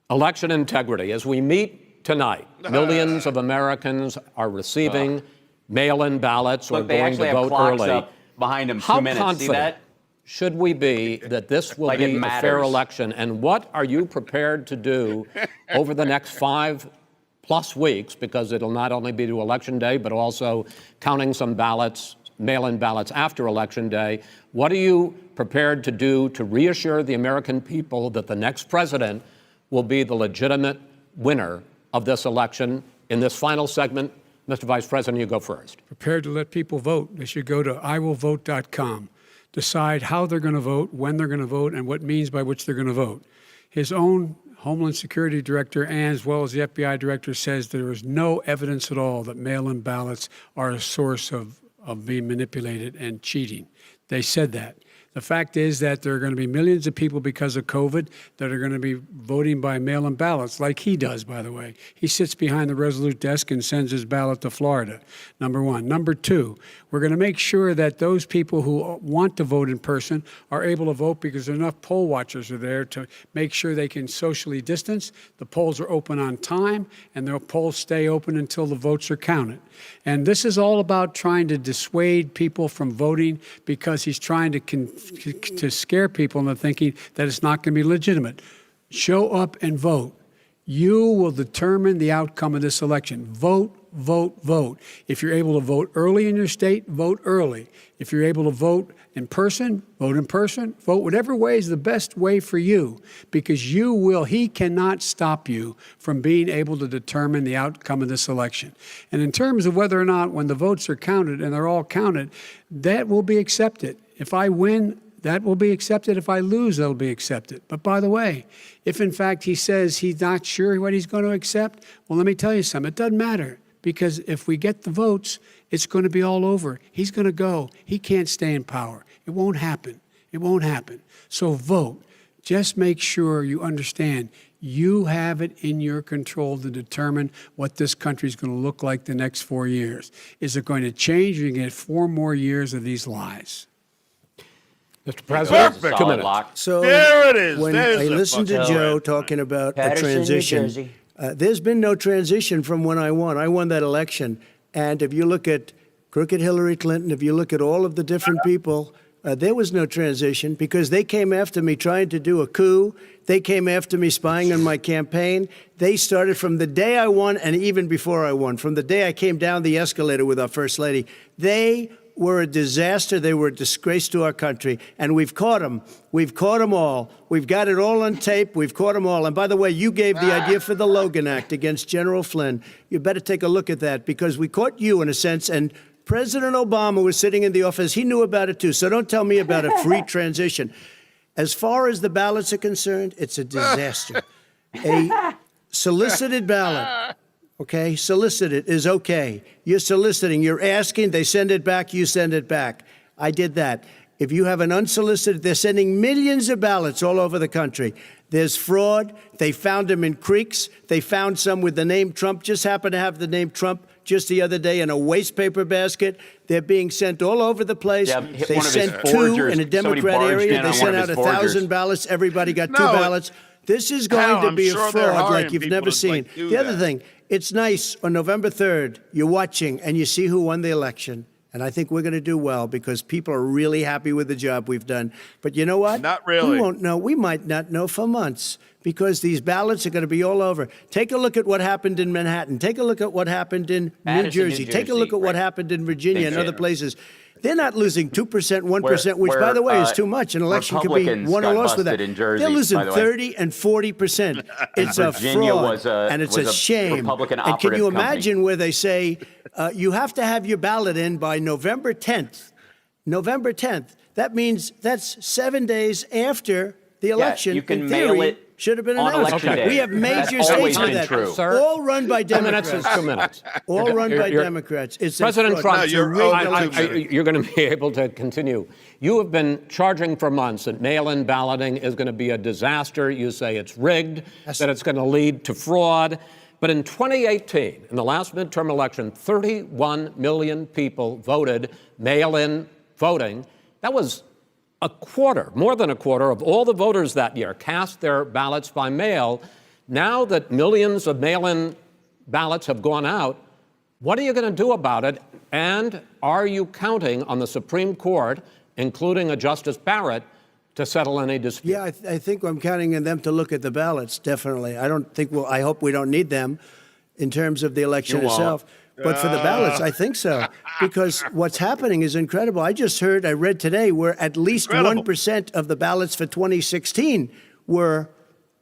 election integrity. As we meet tonight, millions of Americans are receiving mail-in ballots or Look, they going actually to have vote clocks early. up behind them. How 2 minutes. See confident that? should we be that this will Like it be a fair matters. election? And what are you prepared to do over the next 5+ weeks? Because it'll not only be to Election Day, but also counting some ballots, mail-in ballots after Election Day. What are you prepared to do to reassure the American people that the next president will be the legitimate winner of this election? In this final segment, Mr. Vice President, you go first. Prepared to let people vote. They should go to iwillvote.com, decide how they're going to vote, when they're going to vote, and what means by which they're going to vote. His own Homeland Security Director, and as well as the FBI Director, says there is no evidence at all that mail-in ballots are a source of being manipulated and cheating. They said that. The fact is that there are going to be millions of people because of COVID that are going to be voting by mail-in ballots, like he does, by the way. He sits behind the Resolute desk and sends his ballot to Florida, number one. Number two, we're going to make sure that those people who want to vote in person are able to vote because enough poll watchers are there to make sure they can socially distance. The polls are open on time, and the polls stay open until the votes are counted. And this is all about trying to dissuade people from voting because he's trying to scare people into thinking that it's not going to be legitimate. Show up and vote. You will determine the outcome of this election. Vote, vote, vote. If you're able to vote early in your state, vote early. If you're able to vote in person, vote in person. Vote whatever way is the best way for you, because he cannot stop you from being able to determine the outcome of this election. And in terms of whether or not when the votes are counted, and they're all counted, that will be accepted. If I win, that will be accepted. If I lose, that'll be accepted. But by the way, if in fact he says he's not sure what he's going to accept, well, let me tell you something. It doesn't matter, because if we get the votes, it's going to be all over. He's going to go. He can't stay in power. It won't happen. It won't happen. So vote. Just make sure you understand you have it in your control to determine what this country is going to look like the next 4 years. Is it going to change, or you get 4 more years of these lies? Mr. President, Perfect. 2 minutes. Lock. So There it is. when There's I the listened to fucking Joe right. talking about Patterson, a New transition, Jersey. there's been no transition from when I won. I won that election. And if you look at crooked Hillary Clinton, if you look at all of the different people, there was no transition, because they came after me trying to do a coup. They came after me spying on my campaign. They started from the day I won, and even before I won, from the day I came down the escalator with our First Lady. They were a disaster. They were a disgrace to our country. And we've caught them. We've caught them all. We've got it all on tape. We've caught them all. And by the way, you gave the idea for the Logan Act against General Flynn. You better take a look at that, because we caught you in a sense. And President Obama was sitting in the office. He knew about it too. So don't tell me about a free transition. As far as the ballots are concerned, it's a disaster. A solicited ballot okay? Solicited is okay. You're soliciting, you're asking, they send it back, you send it back. I did that. If you have an unsolicited, they're sending millions of ballots all over the country. There's fraud. They found them in creeks. They found some with the name Trump, just happened to have the name Trump just the other day in a waste paper basket. They're being sent all over the place. Yeah, they sent two in a Democrat area. They sent out 1,000 ballots. Everybody got 2 ballots. This is going to be a fraud like you've never seen. The other thing, it's nice on November 3rd, you're watching and you see who won the election. And I think we're going to do well because people are really happy with the job we've done. But you know what? Not really. We won't know. We might not know for months because these ballots are going to be all over. Take a look at what happened in Manhattan. Take a look at what happened in New Jersey. Take a look at what happened in Virginia and other places. They're not losing 2%, 1%, which, by the way, is too much. An election could be won or lost with that. They're losing 30 and 40%. It's a fraud, and it's a shame. And can you imagine where they say you have to have your ballot in by November 10th? November 10th. That means that's 7 days after the election. You can in mail theory, it should have been on announced. election day. We have major That's always states with been that. true. Sir, All run by 2 minutes Democrats. is 2 minutes. All run by You're- Democrats. It's President a fraud. Trump, It's a rigged election. you're going to be able to continue. You have been charging for months that mail-in balloting is going to be a disaster. You say it's rigged, that it's going to lead to fraud. But in 2018, in the last midterm election, 31 million people voted mail-in voting. That was a quarter, more than a quarter of all the voters that year cast their ballots by mail. Now that millions of mail-in ballots have gone out, what are you going to do about it? And are you counting on the Supreme Court, including a Justice Barrett, to settle any dispute? Yeah, I think I'm counting on them to look at the ballots, definitely. I hope we don't need them in terms of the election itself. But for the ballots, I think so. Because what's happening is incredible. I read today where at least 1% of the ballots for 2016 were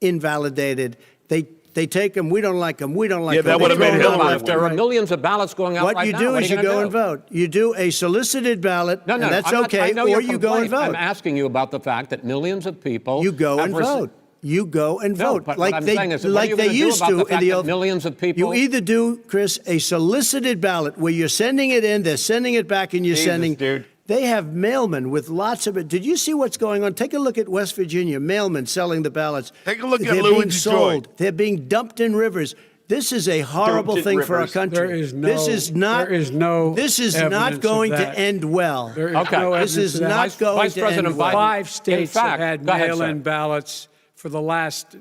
invalidated. They take them, we don't like them, we don't like them. that would have made Hillary. If there are millions of ballots going out What right you now, do what is are you gonna go do? and vote. You do a solicited ballot, No, and that's I okay, know or your you go and complaint. vote. I'm asking you about the fact that millions of people You go and vote. You go and No, vote but like what I'm they saying is, what are you gonna do used about to the in fact the that old. millions of people? You either do, Chris, a solicited ballot where you're sending it in, they're sending it back, and you're sending. Dude. They have mailmen with lots of it. Did you see what's going on? Take a look at West Virginia. Mailmen selling the ballots. Take a look at They're Lou in being Detroit. sold. They're being dumped in rivers. This is a horrible Dumped in thing for our rivers. country. There is no- This is not. there is no This is not evidence of going to that. end well. There is Okay. no This evidence is of that. not going Vice to President end well. Biden. 5 states In fact, have had go ahead, mail-in sir. ballots for the last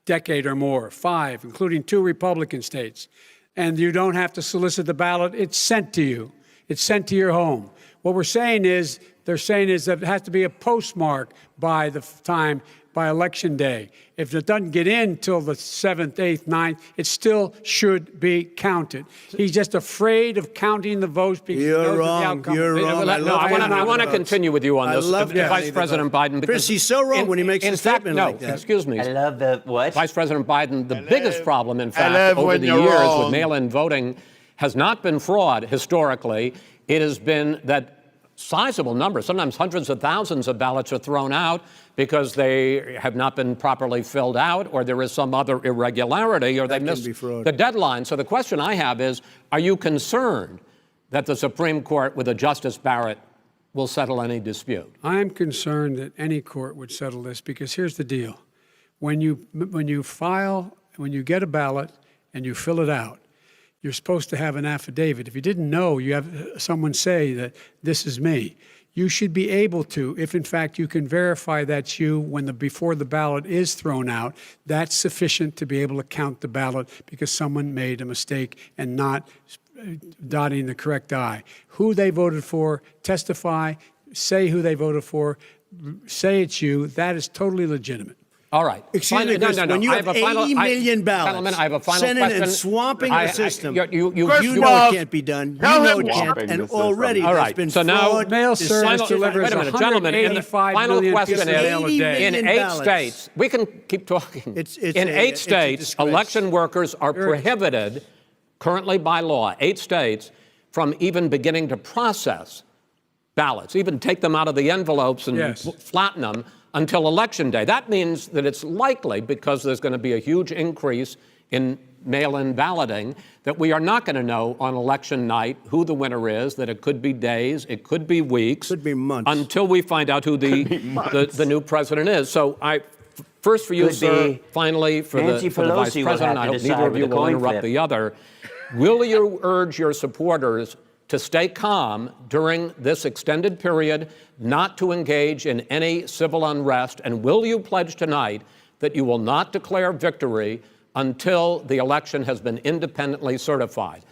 decade or more. 5, including 2 Republican states. And you don't have to solicit the ballot. It's sent to you. It's sent to your home. What they're saying is that it has to be a postmark by the time, by Election Day. If it doesn't get in till the 7th, 8th, 9th, it still should be counted. He's just afraid of counting the votes because he knows You're what the wrong. outcome You're is. wrong. I want to votes. continue with you on I this, love Vice counting the President votes. Biden. Chris, because he's so wrong when he makes a in fact, statement no, like that. excuse me. I love the what? Vice President Biden, the biggest problem, in fact, love over when the you're years wrong. with mail-in voting has not been fraud historically. It has been that sizable numbers, sometimes hundreds of thousands of ballots are thrown out because they have not been properly filled out or there is some other irregularity or they can missed be fraud. the deadline. So the question I have is, are you concerned that the Supreme Court with a Justice Barrett will settle any dispute? I'm concerned that any court would settle this because here's the deal. When you get a ballot and you fill it out, you're supposed to have an affidavit. If you didn't know, you have someone say that this is me. You should be able to, if in fact you can verify that's you before the ballot is thrown out, that's sufficient to be able to count the ballot because someone made a mistake and not dotting the correct I. Who they voted for, testify, say who they voted for, say it's you, that is totally legitimate. All right. Excuse me, Chris, when you I have a final- 80 million ballots, Gentlemen, I have a final sending question. and swamping the system, you you know it can't be done. You Tell know him it can't, swamping and the system. already All there's right, been so now fraud. Mail There's service such- delivers Wait a minute, gentlemen. In the 185 final million question pieces of mail a is- day. in million 8 ballots. states, we can keep talking. It's in a- 8 it's a states, disgrace. election workers are prohibited, currently by law, 8 states, from even beginning to process ballots, even take them out of the envelopes and Yes. flatten them until Election Day. That means that it's likely, because there's going to be a huge increase in mail-in balloting, that we are not going to know on election night who the winner is, that it could be days, it could be weeks. Could be months. Until we find out who the new president is. So first for you, Could sir, be finally for the Nancy vice Pelosi will president, have I to hope decide neither of with you a will coin interrupt flip. the other. Will you urge your supporters to stay calm during this extended period, not to engage in any civil unrest? And will you pledge tonight that you will not declare victory until the election has been independently certified?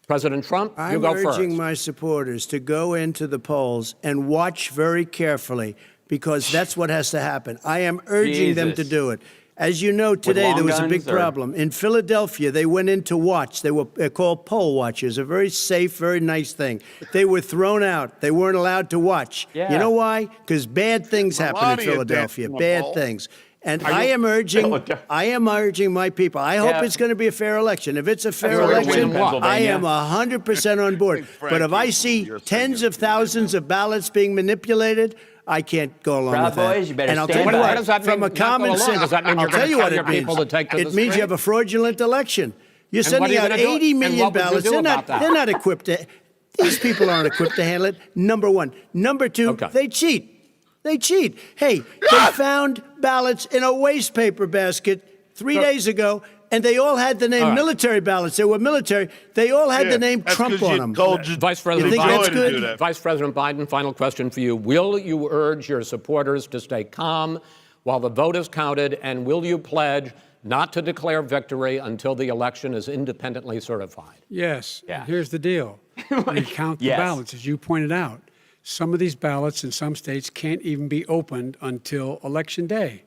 President Trump, you go first. I'm urging my supporters to go into the polls and watch very carefully, because that's what has to happen. I am urging them to do it. As you know, today there was a big problem. In Philadelphia, they went in to watch. They're called poll watchers, a very safe, very nice thing. They were thrown out. They weren't allowed to watch. Yeah. You know why? Because bad things happen in Melania Philadelphia, dancing the bad poll. things. And I am urging my people. I hope it's going to be a fair election. If it's a fair That's election, in Pennsylvania. I am 100% on board. But if I see tens of thousands of ballots being manipulated, I can't go along Proud with that. boys, you better And I'll stand tell you by. What does that from mean, a not go common along? sense, Does that mean I'll you're tell gonna you tell what your it means. people to take to the It means you street? have a fraudulent election. You're And what are sending you out gonna do? 80 And million what would you ballots. do They're about not. that? They're not equipped to. These people aren't equipped to handle it. Number one. Number two. Okay. They cheat. They cheat. Hey, they found ballots in a waste paper basket 3 days ago, and they all had the name All right. military ballots. They were military. They all had the name That's Trump 'cause on you them. told you- Vice President You think that's Biden, good? Vice President Biden, final question for you. Will you urge your supporters to stay calm while the vote is counted, and will you pledge not to declare victory until the election is independently certified? Yes. Yeah. And here's the deal. You count the Yes. ballots, as you pointed out. Some of these ballots in some states can't even be opened until Election Day.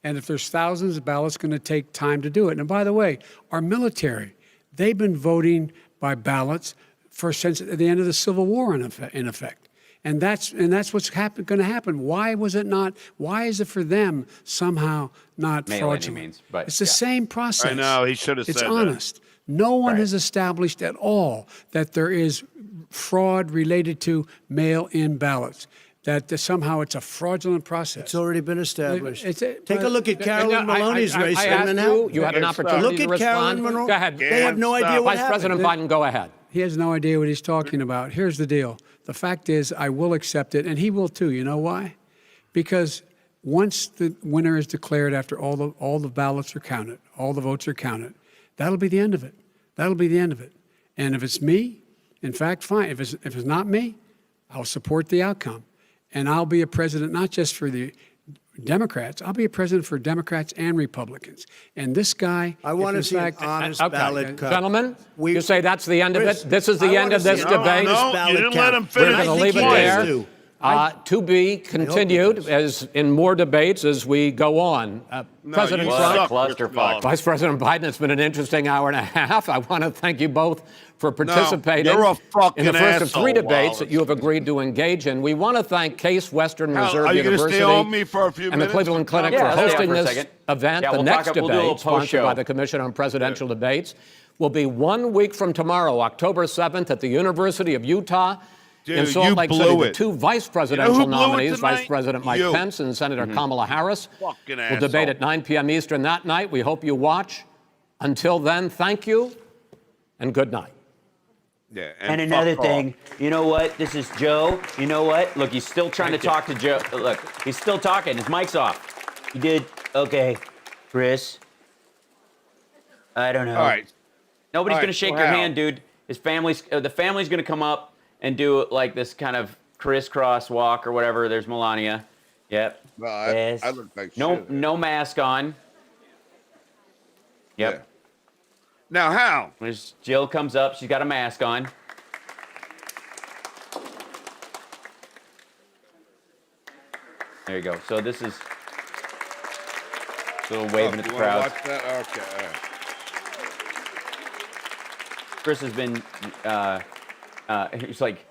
And if there's thousands of ballots, it's going to take time to do it. And by the way, our military, they've been voting by ballots since the end of the Civil War, in effect. And that's what's going to happen. Why was it not? Why is it for them somehow not Mail-in, he fraudulent? means, but, it's the yeah. same process. I know, he should have It's said that. honest. No one Right. has established at all that there is fraud related to mail-in ballots, that somehow it's a fraudulent process. It's already been established. It's- Take a look at Carolyn Maloney's race I in asked Manhattan. you had an opportunity Look to at respond. Carolyn Monroe. Go ahead. They have no idea what Vice happened. President Biden, go ahead. He has no idea what he's talking about. Here's the deal. The fact is, I will accept it, and he will too. You know why? Because once the winner is declared, after all the ballots are counted, all the votes are counted, that'll be the end of it. That'll be the end of it. And if it's me, in fact, fine. If it's not me, I'll support the outcome. And I'll be a president not just for the Democrats. I'll be a president for Democrats and Republicans. And this guy, I want to if see in an fact, honest Okay. ballot cut. Gentlemen, We- you say that's the end of Chris, it? This is the I end wanna of this see an debate? honest No, ballot you didn't count. let him We're finish. going to I leave think it he there. has to. To be continued as in more debates as we go on. President you Trump, suck, clusterfuck. Mr. Mueller. Vice President Biden, it's been an interesting hour and a half. I want to thank you both for participating you're a fucking in the first of three asshole, debates Wallace. that you have agreed to engage in. We want to thank Case Western Hal, Reserve are you gonna University stay on me for a few and the minutes? Cleveland Clinic Yeah, for I'll stay on hosting for a this second. event. Yeah, The we'll next talk- we'll do a little debate, sponsored post-show. by the Commission on Presidential Debates, will be 1 week from tomorrow, October 7th, at the University of Utah. In Dude, Salt you Lake blew City, the it. two vice You presidential know who blew it nominees, Vice tonight? President Mike You. Pence and Senator Kamala Harris, Fucking will debate asshole. at 9 p.m. Eastern that night. We hope you watch. Until then, thank you and good night. Yeah, And fuck another off. thing, you know what? This is Joe. You know what? Look, he's still trying to talk to Joe. Look, he's still talking. His mic's off. He did. Okay, Chris. I don't know. All right. Nobody's All gonna right, shake so your Hal. hand, dude. His family's the family's gonna come up and do like this kind of crisscross walk or whatever. There's Melania. Yep. Well, I look like no shit. no mask on. Yep. Yeah. Now, how? There's Jill comes up. She's got a mask on. There you go. So this is still waving at the You wanna crowd. watch that? Okay. All right. Chris has been, he's like,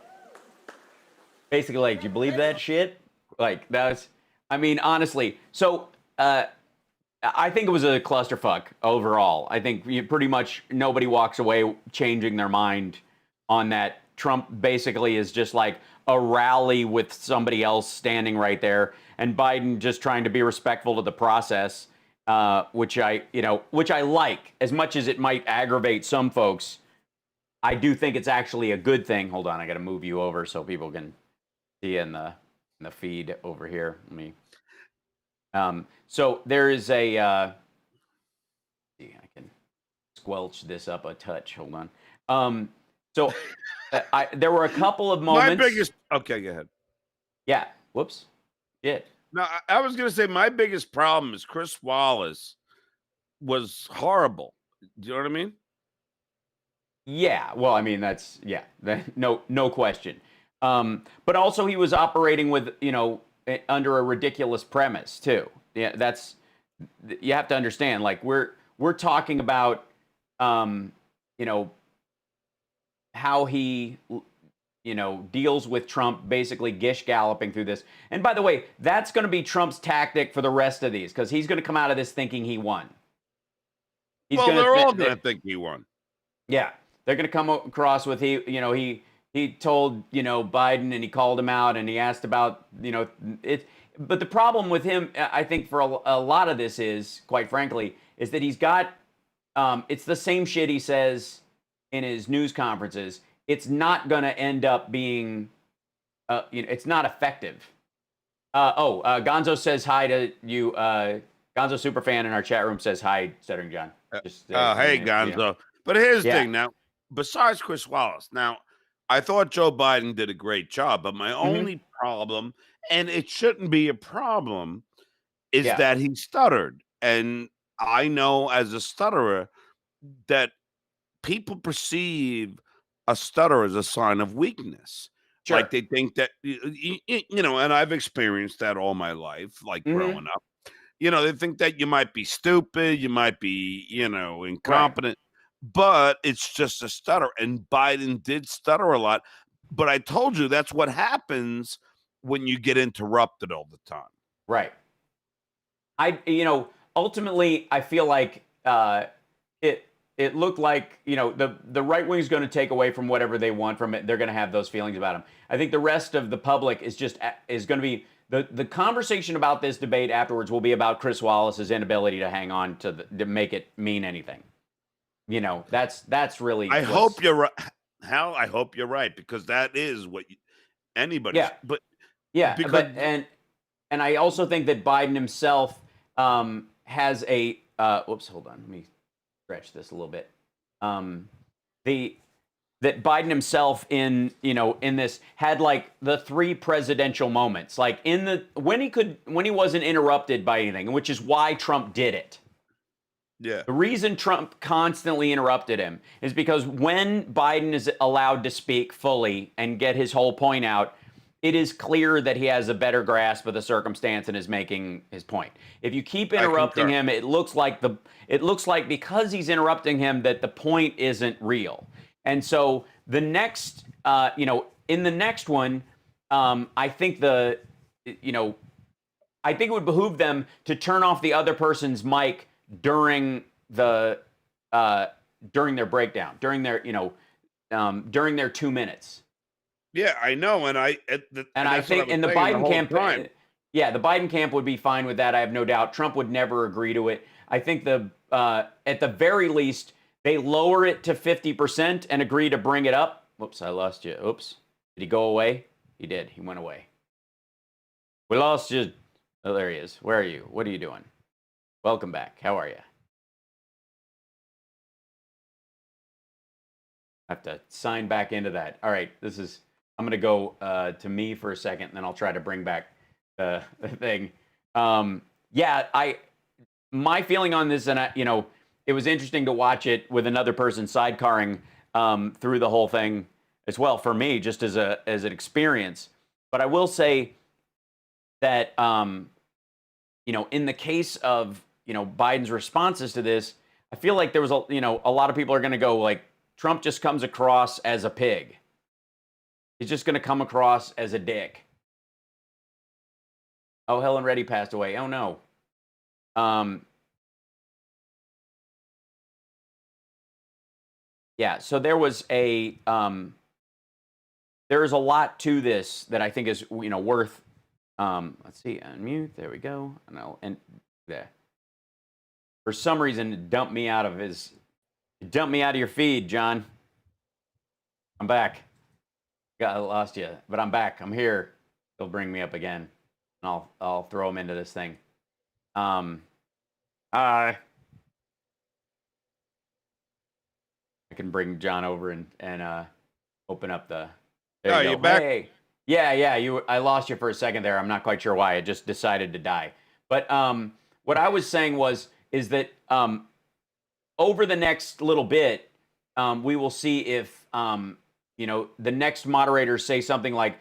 basically like, do you believe that shit? Like, that was, I mean, honestly. So, I think it was a clusterfuck overall. I think pretty much nobody walks away changing their mind on that. Trump basically is just like a rally with somebody else standing right there, and Biden just trying to be respectful to the process which I like as much as it might aggravate some folks. I do think it's actually a good thing. Hold on, I got to move you over so people can see in the feed over here. Let me. So there is a. See, I can squelch this up a touch. Hold on. So there were a couple of moments. My biggest. Okay, go ahead. Yeah. Whoops. Shit. No, I was going to say my biggest problem is Chris Wallace was horrible. Do you know what I mean? Yeah. Well, I mean that's no question. But also he was operating with under a ridiculous premise too. Yeah, that's you have to understand. Like we're talking about how he deals with Trump basically gish galloping through this. And by the way, that's going to be Trump's tactic for the rest of these because he's going to come out of this thinking he won. They're all going to think he won. Yeah, they're going to come across with he told Biden and he called him out and he asked about it. But the problem with him, I think, for a lot of this is, quite frankly, is that he's got it's the same shit he says in his news conferences. It's not going to end up being, it's not effective. Gonzo says hi to you. Gonzo Superfan in our chat room says hi, Stuttering John. Hey, Gonzo. But here's the thing now. Besides Chris Wallace, now, I thought Joe Biden did a great job, but my only problem, and it shouldn't be a problem, is that he stuttered. And I know as a stutterer that people perceive a stutter as a sign of weakness. Sure. Like they think that, and I've experienced that all my life, like growing up. They think that you might be stupid, you might be, incompetent, but it's just a stutter. And Biden did stutter a lot. But I told you that's what happens when you get interrupted all the time. Right. Ultimately, I feel like it looked like, the right wing is going to take away from whatever they want from it. They're going to have those feelings about him. I think the rest of the public is going to be, the conversation about this debate afterwards will be about Chris Wallace's inability to hang on to make it mean anything. That's really. I hope you're right, Hal. I hope you're right because that is what anybody. Yeah, but and I also think that Biden himself has a. Whoops, hold on. Let me stretch this a little bit. That Biden himself in this had like the 3 presidential moments, like when he wasn't interrupted by anything, which is why Trump did it. Yeah. The reason Trump constantly interrupted him is because when Biden is allowed to speak fully and get his whole point out, it is clear that he has a better grasp of the circumstance and is making his point. If you keep interrupting him, it looks like because he's interrupting him that the point isn't real. And so the next, in the next one, I think I think it would behoove them to turn off the other person's mic during their breakdown, during their 2 minutes. Yeah, I know, and I think in the Biden camp, the Biden camp would be fine with that. I have no doubt. Trump would never agree to it. I think at the very least they lower it to 50% and agree to bring it up. Whoops, I lost you. Oops, did he go away? He did. He went away. We lost you. Oh, there he is. Where are you? What are you doing? Welcome back. How are you? I have to sign back into that. All right, I'm going to go to me for a second, and then I'll try to bring back the thing. My feeling on this, and it was interesting to watch it with another person sidecarring through the whole thing as well for me, just as an experience. But I will say that in the case of Biden's responses to this, I feel like there was a lot of people are going to go like Trump just comes across as a pig. He's just going to come across as a dick. Oh, Helen Reddy passed away. Oh no. So there was there is a lot to this that I think is worth let's see, unmute. There we go. And there. For some reason, it dumped me out of your feed, John. I'm back. I lost you, but I'm back. I'm here. They'll bring me up again, and I'll throw them into this thing. Hi. I can bring John over and open up the. There you go. You're back. Hey. Yeah. I lost you for a second there. I'm not quite sure why. It just decided to die. But what I was saying is that over the next little bit, we will see if the next moderators say something like,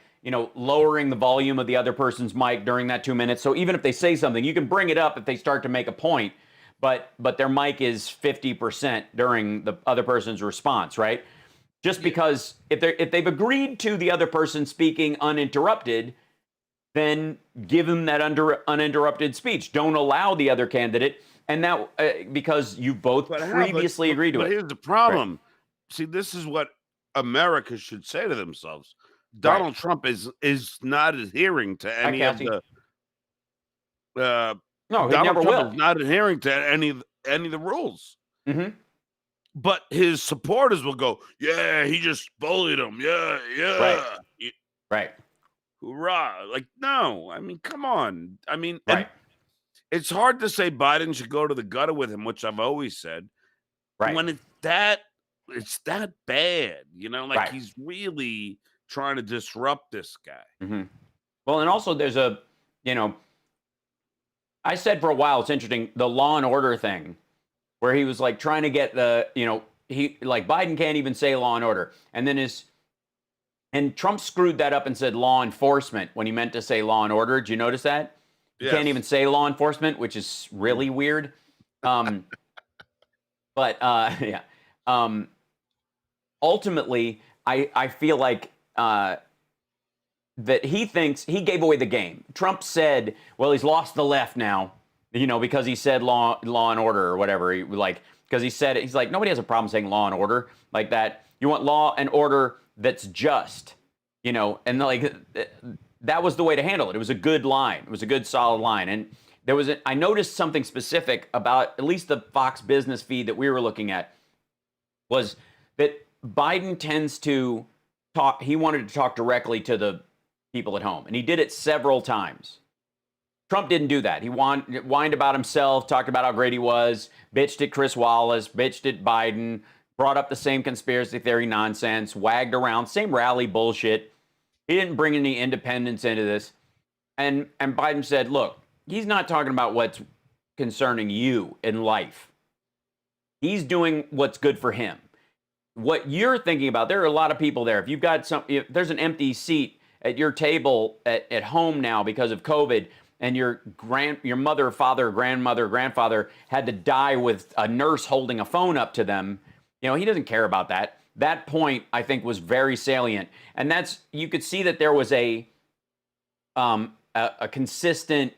lowering the volume of the other person's mic during that 2 minutes. So even if they say something, you can bring it up if they start to make a point, but their mic is 50% during the other person's response, right? Just because if they've agreed to the other person speaking uninterrupted, then give them that uninterrupted speech. Don't allow the other candidate, and that because you both previously agreed to it. But here's the problem. Right. See, this is what America should say to themselves. Donald Trump is not adhering to any of the. No, he Donald never Trump will. is not adhering to any of the rules. Mm-hmm. But his supporters will go, yeah, he just bullied him. Yeah. Right. Hoorah. Like, no. I mean, come on. I mean, right. It's hard to say Biden should go to the gutter with him, which I've always said. Right. When it's that bad, he's really trying to disrupt this guy. Mm-hmm. Well, and also there's I said for a while, it's interesting, the Law and Order thing, where he was like trying to get Biden can't even say law and order. And Trump screwed that up and said law enforcement when he meant to say law and order. Did you notice that? Yes. He can't even say law enforcement, which is really weird. Ultimately, I feel like that he thinks he gave away the game. Trump said, well, he's lost the left now, because he said law and order or whatever. Because he said it, he's like, nobody has a problem saying law and order like that. You want law and order that's just, and that was the way to handle it. It was a good line. It was a good, solid line. And I noticed something specific about at least the Fox Business feed that we were looking at was that Biden tends to talk. He wanted to talk directly to the people at home, and he did it several times. Trump didn't do that. He whined about himself, talked about how great he was, bitched at Chris Wallace, bitched at Biden, brought up the same conspiracy theory nonsense, wagged around, same rally bullshit. He didn't bring any independence into this. And Biden said, look, he's not talking about what's concerning you in life. He's doing what's good for him. What you're thinking about, there are a lot of people there. If there's an empty seat at your table at home now because of COVID, and your mother, father, grandmother, grandfather had to die with a nurse holding a phone up to them, he doesn't care about that. That point, I think, was very salient. And you could see that there was a consistent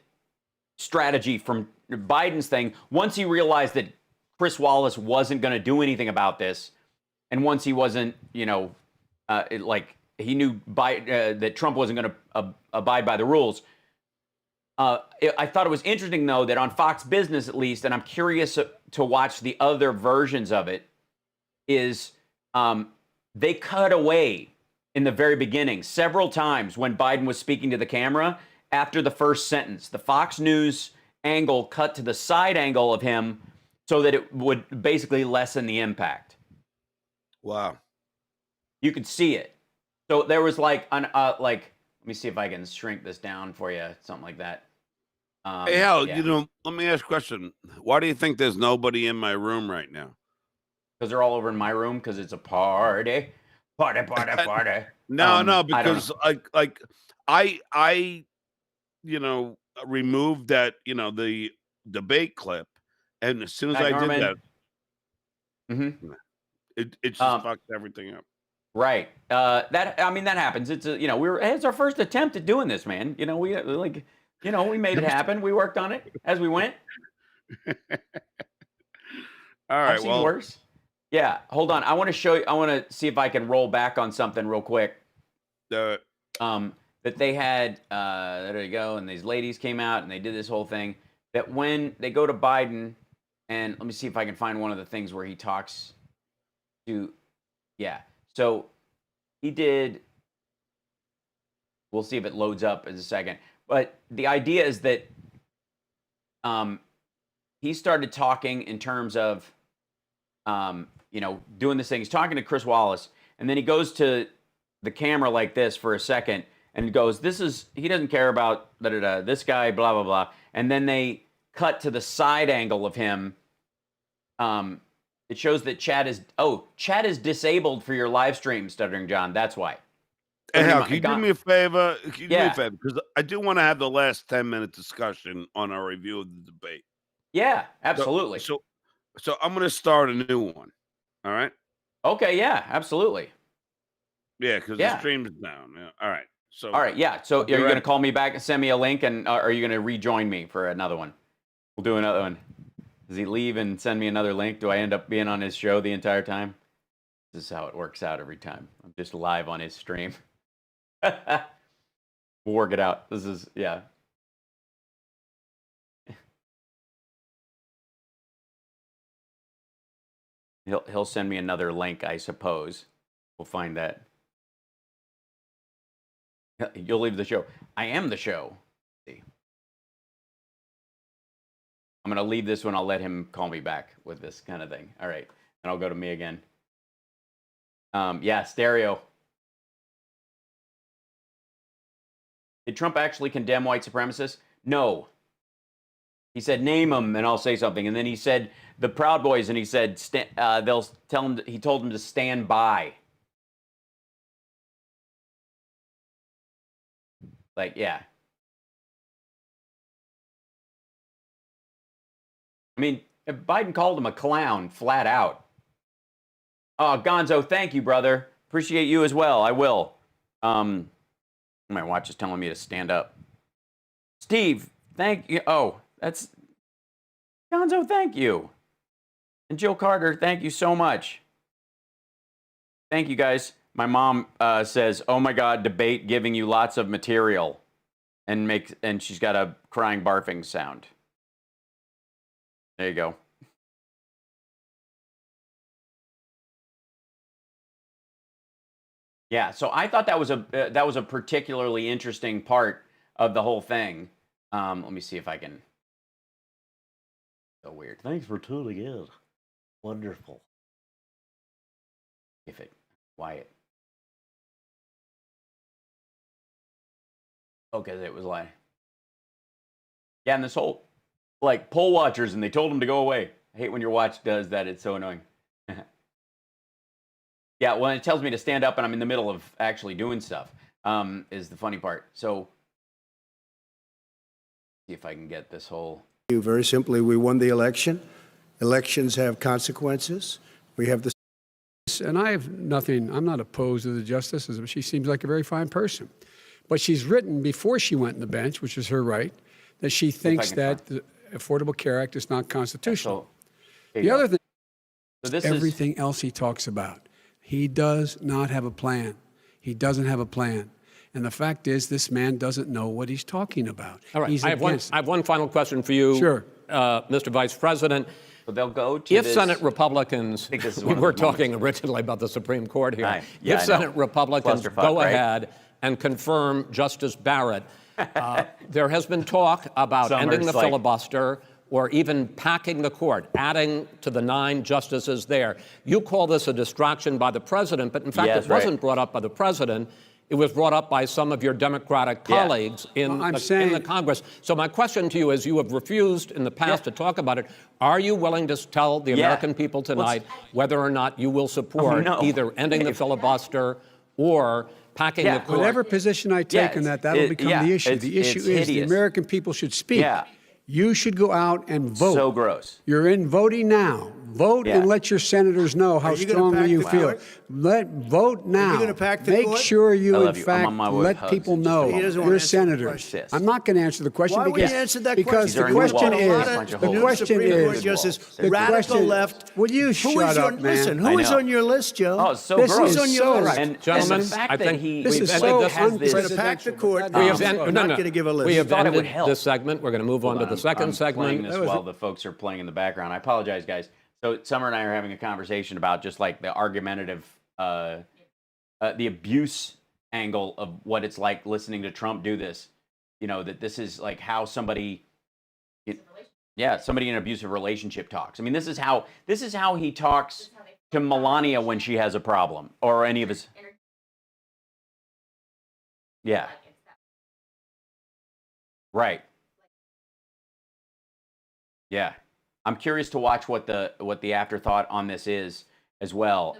strategy from Biden's thing. Once he realized that Chris Wallace wasn't going to do anything about this, and once he wasn't, he knew that Trump wasn't going to abide by the rules. I thought it was interesting, though, that on Fox Business, at least, and I'm curious to watch the other versions of it, is they cut away in the very beginning several times when Biden was speaking to the camera after the first sentence. The Fox News angle cut to the side angle of him so that it would basically lessen the impact. Wow. You could see it. So there was let me see if I can shrink this down for you, something like that. Hey, Hal, let me ask a question. Why do you think there's nobody in my room right now? Because they're all over in my room because it's a party. Party. No, because I removed that, the debate clip, and as soon as I did that, it just fucked everything up. Right. That happens. It's it's our first attempt at doing this, man. We made it happen. We worked on it as we went. All right. I've seen worse. Yeah. Hold on. I want to show you. I want to see if I can roll back on something real quick. That they had. There you go. And these ladies came out and they did this whole thing. That when they go to Biden, And let me see if I can find one of the things where he talks to, yeah. So he did, we'll see if it loads up in a second. But the idea is that he started talking in terms of, you know, doing this thing. He's talking to Chris Wallace, and then he goes to the camera like this for a second and goes, this is, he doesn't care about this guy, blah, blah, blah. And then they cut to the side angle of him. It shows that chat is disabled for your live stream, Stuttering John. That's why. Hey, Hal, can you do me a favor? Can you do me a favor? Because I do want to have the last 10-minute discussion on our review of the debate. Yeah, absolutely. So I'm going to start a new one. All right? Okay, yeah, absolutely. Yeah, because the stream's down. Yeah. All right. So. All right, yeah. So are you going to call me back and send me a link, and are you going to rejoin me for another one? We'll do another one. Does he leave and send me another link? Do I end up being on his show the entire time? This is how it works out every time. I'm just live on his stream. We'll work it out. This is, yeah. He'll send me another link, I suppose. We'll find that. You'll leave the show. I am the show. See. I'm going to leave this one. I'll let him call me back with this kind of thing. All right. And I'll go to me again. Yeah, stereo. Did Trump actually condemn white supremacists? No. He said, name them and I'll say something. And then he said, the Proud Boys, and he said, they'll tell him, he told them to stand by. Like, yeah. I mean, if Biden called him a clown, flat out. Oh, Gonzo, thank you, brother. Appreciate you as well. I will. My watch is telling me to stand up. Steve, thank you. Oh, that's Gonzo, thank you. And Jill Carter, thank you so much. Thank you, guys. My mom says, oh my God, debate giving you lots of material. And she's got a crying, barfing sound. There you go. Yeah, so I thought that was a particularly interesting part of the whole thing. Let me see if I can. So weird. Thanks for tuning in. Wonderful. If it quiet. Okay, it was like. Yeah, and this whole like poll watchers, and they told them to go away. I hate when your watch does that. It's so annoying. Yeah, well, it tells me to stand up, and I'm in the middle of actually doing stuff. Is the funny part. So, see if I can get this whole. Very simply, we won the election. Elections have consequences. We have the. And I have nothing. I'm not opposed to the justice. She seems like a very fine person, but she's written before she went on the bench, which is her right, that she thinks that the Affordable Care Act is not constitutional. So, the other thing. So this everything else he talks about. He does not have a plan. He doesn't have a plan. And the fact is, this man doesn't know what he's talking about. All right. I have one final question for you, sure. Mr. Vice President. So they'll go to if Senate Republicans, we were talking originally about the Supreme Court here. If Senate Republicans go ahead and confirm Justice Barrett, there has been talk about ending the filibuster, or even packing the court, adding to the 9 justices there. You call this a distraction by the president, but in fact, it wasn't brought up by the president. It was brought up by some of your Democratic colleagues in the Congress. So my question to you is, you have refused in the past to talk about it. Are you willing to tell the American people tonight whether or not you will support either ending the filibuster or packing the court? Whatever position I take on that'll become the issue. The issue is the American people should speak. You should go out and vote. So gross. You're in voting now. Vote and let your senators know how you gonna strongly pack you the feel. court? Vote now. gonna pack the Make court? sure I you, in love you. I'm fact, on my way with let hugs people in just a know moment. He doesn't wanna you're answer the senators. question. I'm not going to answer the question Why would because you answer that because question? the question These are is new laws. The new question Supreme Court is justice, the radical question- left. Will you Who shut is up, on, man? Listen, I who is know. on your list, Joe? Oh, it's so This gross. is on your so list? And Gentlemen, the fact I that think he This is like, so has this. We're going to pack the court. we have I'm not going to give a list. We have Thought it would ended help. this segment. We're going to move on to the second I'm segment. playing this while the folks are playing in the background. I apologize, guys. So Summer and I are having a conversation about just like the argumentative, the abuse angle of what it's like listening to Trump do this. You know, that this is like how somebody, somebody in an abusive relationship talks. I mean, this is how he talks to Melania when she has a problem, or any of his. Yeah. Right. Yeah. I'm curious to watch what the afterthought on this is as well.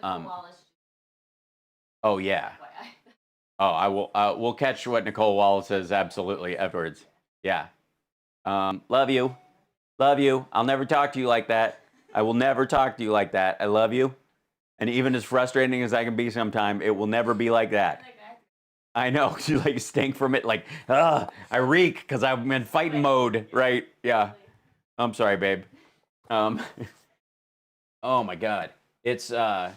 Oh yeah. Oh, I will. We'll catch what Nicole Wallace says absolutely afterwards. Yeah. Love you. Love you. I'll never talk to you like that. I will never talk to you like that. I love you. And even as frustrating as I can be sometime, it will never be like that. I know. You like stink from it. Like, I reek because I'm in fighting mode, right? Yeah. I'm sorry, babe. Oh my God. It's, yeah,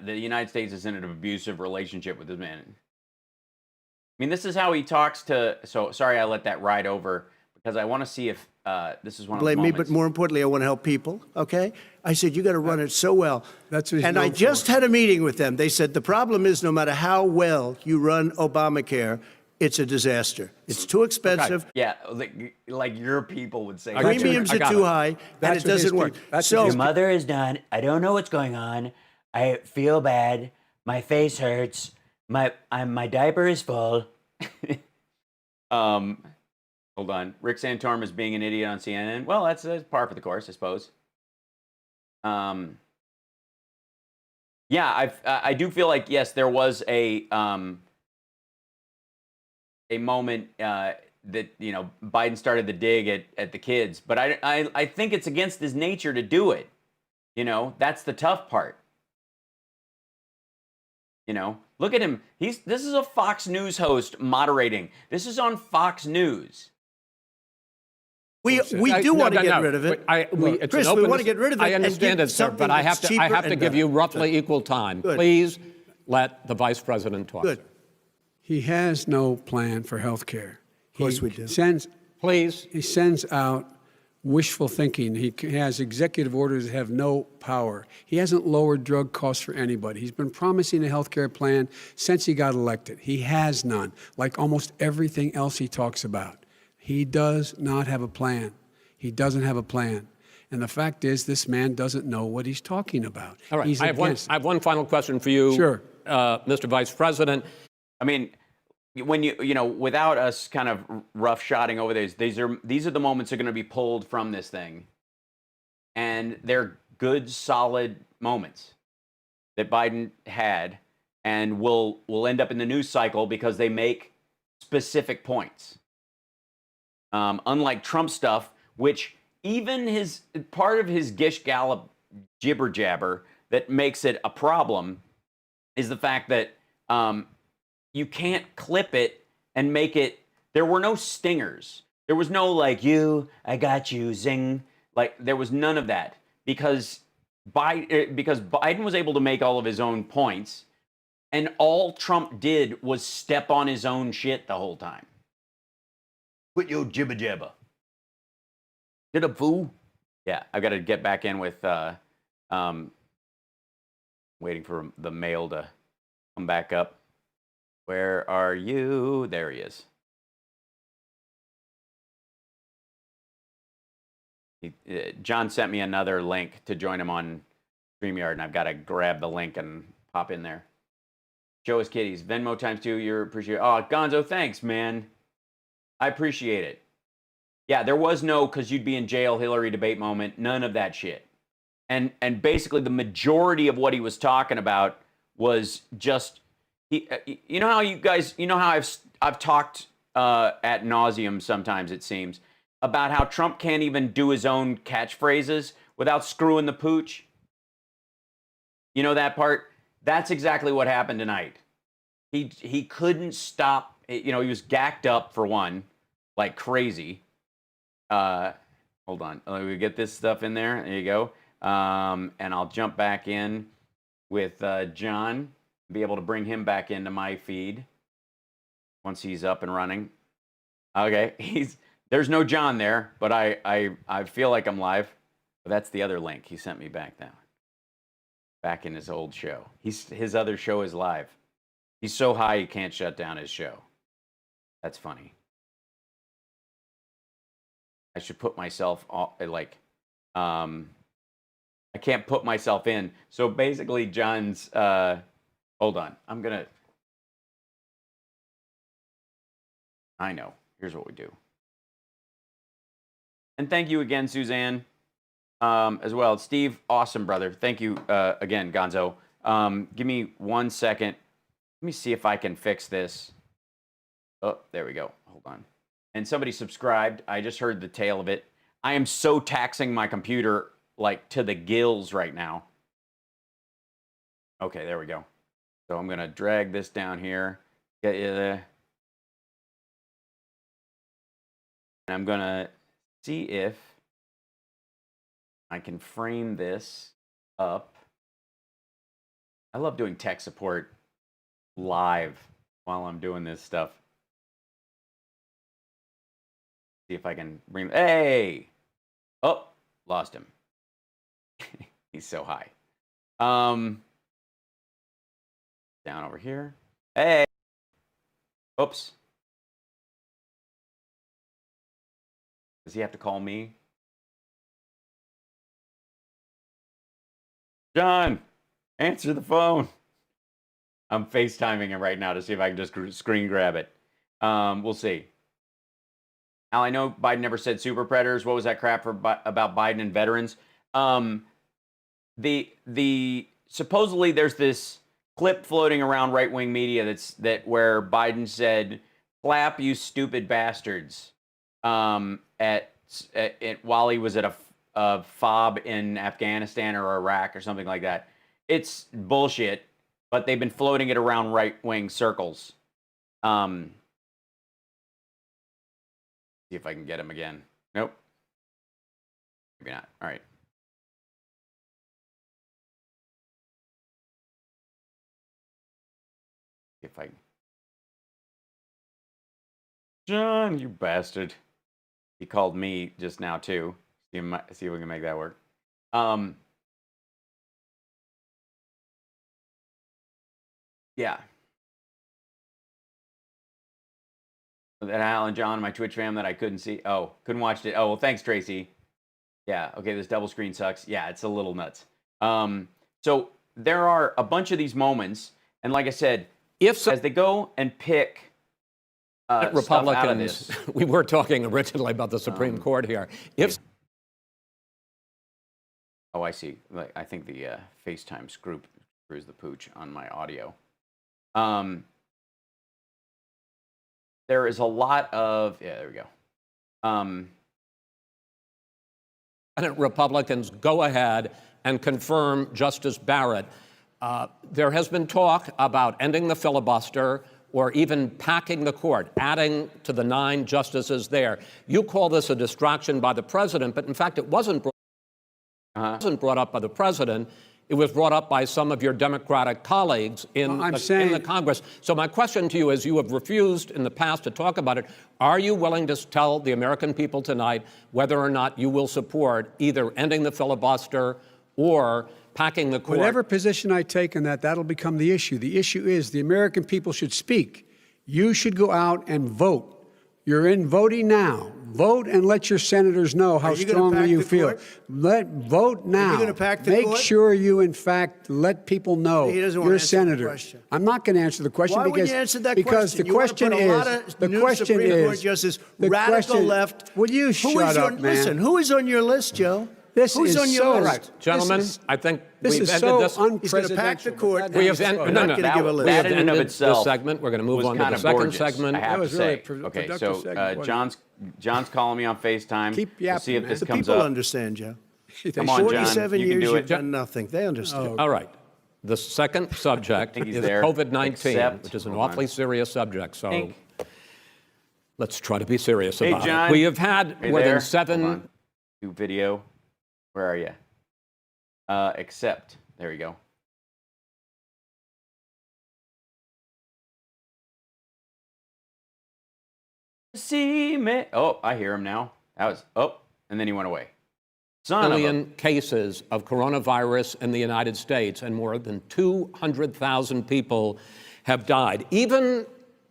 the United States is in an abusive relationship with this man. I mean, this is how he talks to, so sorry I let that ride over because I want to see if this is one of the Blame me, moments. but more importantly, I want to help people, okay? I said, you got to run it so well. That's what he's And I known just for. had a meeting with them. They said the problem is no matter how well you run Obamacare, it's a disaster. It's too expensive. Yeah, like your people would say. Premiums I are got too it. high, and That's it what his doesn't work. people- that's So what Your mother is done. I don't know what's going on. I feel bad. My face hurts. My diaper is full. Hold on. Rick Santorum is being an idiot on CNN. Well, that's par for the course, I suppose. Yeah, I do feel like yes, there was a moment that Biden started the dig at the kids, but I think it's against his nature to do it. That's the tough part. Look at him. This is a Fox News host moderating. This is on Fox News. we do want to get rid of it. It's Chris, an open we want to get rid of it. I understand and it, sir, but I have to give you roughly equal time. Good. Please let the vice president talk. Good. He has no plan for health care. Of course we do. Please. He sends out wishful thinking. He has executive orders that have no power. He hasn't lowered drug costs for anybody. He's been promising a health care plan since he got elected. He has none, like almost everything else he talks about. He does not have a plan. He doesn't have a plan. And the fact is, this man doesn't know what he's talking about. All right. He's I have one final question for you, Sure. Mr. Vice President. I mean, when without us kind of roughshotting over these are the moments that are going to be pulled from this thing, and they're good, solid moments that Biden had, and will end up in the news cycle because they make specific points. Unlike Trump stuff, which even part of his gish gallop jibber jabber that makes it a problem is the fact that you can't clip it and make it. There were no stingers. There was no like I got you, zing. Like there was none of that because Biden was able to make all of his own points, and all Trump did was step on his own shit the whole time. Quit your jibber jabber. Did a fool? Yeah, I've got to get back in with waiting for the mail to come back up. Where are you? There he is. John sent me another link to join him on StreamYard, and I've got to grab the link and pop in there. Joe is kitties. Venmo ×2. You're appreciated. Oh, Gonzo, thanks, man. I appreciate it. Yeah, there was no because you'd be in jail Hillary debate moment. None of that shit. And basically the majority of what he was talking about was just you know how you guys, how I've talked ad nauseum sometimes, it seems. about how Trump can't even do his own catchphrases without screwing the pooch? You know that part? That's exactly what happened tonight. He couldn't stop. You know, he was gacked up for one, like crazy. Hold on. Let me get this stuff in there. There you go. And I'll jump back in with John, be able to bring him back into my feed once he's up and running. Okay, there's no John there, but I feel like I'm live. But that's the other link he sent me back now. Back in his old show. His other show is live. He's so high he can't shut down his show. That's funny. I should put myself like I can't put myself in. So basically, John's, hold on. I know. Here's what we do. And thank you again, Suzanne, as well. Steve, awesome, brother. Thank you again, Gonzo. Give me 1 second. Let me see if I can fix this. Oh, there we go. Hold on. And somebody subscribed. I just heard the tail of it. I am so taxing my computer like to the gills right now. Okay, there we go. So I'm gonna drag this down here. Get you there. And I'm gonna see if I can frame this up. I love doing tech support live while I'm doing this stuff. See if I can bring. Hey! Oh, lost him. He's so high. Down over here. Hey! Oops. Does he have to call me? John, answer the phone. I'm FaceTiming him right now to see if I can just screen grab it. We'll see. Al, I know Biden never said super predators. What was that crap about Biden and veterans? Supposedly there's this clip floating around right-wing media where Biden said, "Clap, you stupid bastards," while he was at a FOB in Afghanistan or Iraq or something like that. It's bullshit, but they've been floating it around right-wing circles. See if I can get him again. Nope. Maybe not. All right. If I... John, you bastard. He called me just now, too. See if we can make that work. Yeah. That Al and John, my Twitch fam that I couldn't see. Oh, couldn't watch it. Oh, well, thanks, Tracy. Yeah, okay, this double screen sucks. Yeah, it's a little nuts. So there are a bunch of these moments, and like I said, as they go and pick Republicans, stuff out of this. We were talking originally about the Supreme Court here. Oh, I see. I think the FaceTime screws the pooch on my audio. There is a lot of, yeah, there we go. Republicans go ahead and confirm Justice Barrett. There has been talk about ending the filibuster or even packing the court, adding to the 9 justices there. You call this a distraction by the president, but in fact, it wasn't brought up by the president. It was brought up by some of your Democratic colleagues in the Congress. So my question to you is, you have refused in the past to talk about it. Are you willing to tell the American people tonight whether or not you will support either ending the filibuster or packing the court? Whatever position I take on that, that'll become the issue. The issue is the American people should speak. You should go out and vote. You're in voting now. Vote and let your senators know how strongly you feel. Vote now. Are you going to pack the Make court? sure you, in fact, let people know He doesn't want you're a to answer the senator. question. I'm not going to answer the question Why because wouldn't you answer that because question? the question is the question Supreme Court is justice, the radical question, left. Will you shut up, man? Listen, who is on your list, Joe? This Who's is on your so, list? All right, gentlemen, I think this we've is ended so this. He's going to pack the court. We have We're ended. not going to give a list. We have That in and of ended this itself segment. We're going to move was on to kind the of second gorgeous, segment. I have was to really say. a Okay, productive so segment, wasn't John's calling me on FaceTime. Keep We'll see if yapping, this The comes people up. understand, Joe. Come on, John. 47 You can years do you've it. done nothing. They understand. All right. The second subject think he's is there, COVID-19, except- which is an hold on. awfully serious subject. So Hank. let's try to be serious Hey, about John. it. We have had Are you more there? than 7. Hold on. Do video. Where are you? Accept. There you go. See me. Oh, I hear him now. That was, and then he went away. Son of a- Million cases of coronavirus in the United States, and more than 200,000 people have died. Even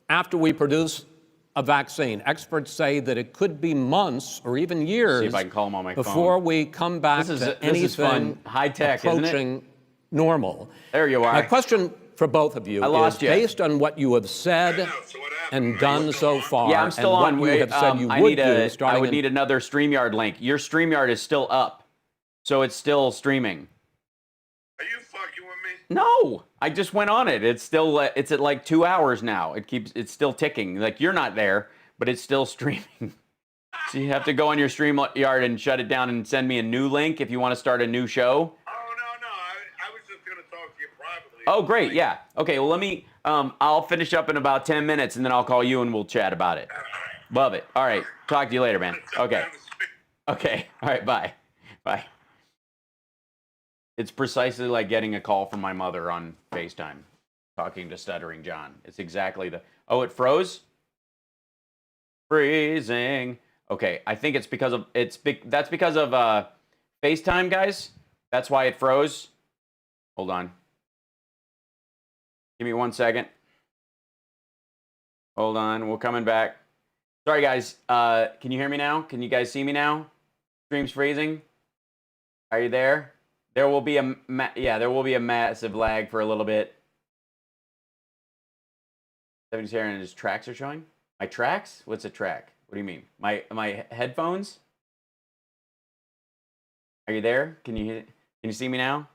after we produce a vaccine, experts say that it could be months or even years See if I can call him on my before phone. we come back This to is fun. anything High tech, isn't it? approaching normal. There you are. My question for both of you I lost is, you. based on what you have said So what happened? and done so far, Yeah, I'm still and on. what you have said you would do starting I would in need another StreamYard link. Your StreamYard is still up, so it's still streaming. Are you fucking with me? No, I just went on it. It's still it's at like 2 hours now. It's still ticking. Like you're not there, but it's still streaming. So you have to go on your StreamYard and shut it down and send me a new link if you want to start a new show. Oh, no. I was just going to talk to you privately. Oh, great. Yeah. Okay. Well, let me. I'll finish up in about 10 minutes, and then I'll call you and we'll chat about it. Love it. All right. Talk to you later, man. Okay. Okay. All right. Bye. Bye. It's precisely like getting a call from my mother on FaceTime, talking to Stuttering John. It's exactly the. Oh, it froze. Freezing. Okay. I think it's because of that's because of FaceTime, guys. That's why it froze. Hold on. Give me 1 second. Hold on, we're coming back. Sorry, guys. Can you hear me now? Can you guys see me now? Stream's freezing. Are you there? There will be a massive lag for a little bit. 70's here and his tracks are showing. My tracks? What's a track? What do you mean? My headphones? Are you there? Can you see me now?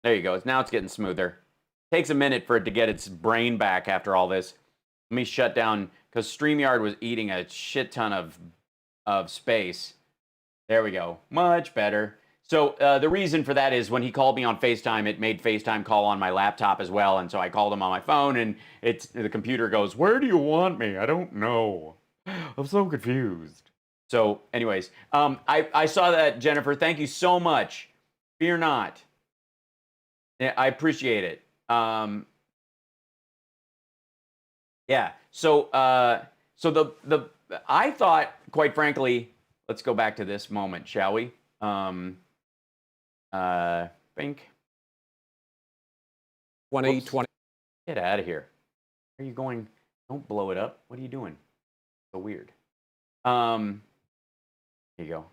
There you go. Now it's getting smoother. Takes a minute for it to get its brain back after all this. Let me shut down, because StreamYard was eating a shit ton of space. There we go. Much better. So the reason for that is when he called me on FaceTime, it made FaceTime call on my laptop as well. And so I called him on my phone, and the computer goes, "Where do you want me? I don't know. I'm so confused." So anyways, I saw that, Jennifer. Thank you so much. Fear not. Yeah, I appreciate it. Yeah. So I thought, quite frankly, let's go back to this moment, shall we? Bink. 2020. Get out of here. Where are you going? Don't blow it up. What are you doing? So weird. Here you go.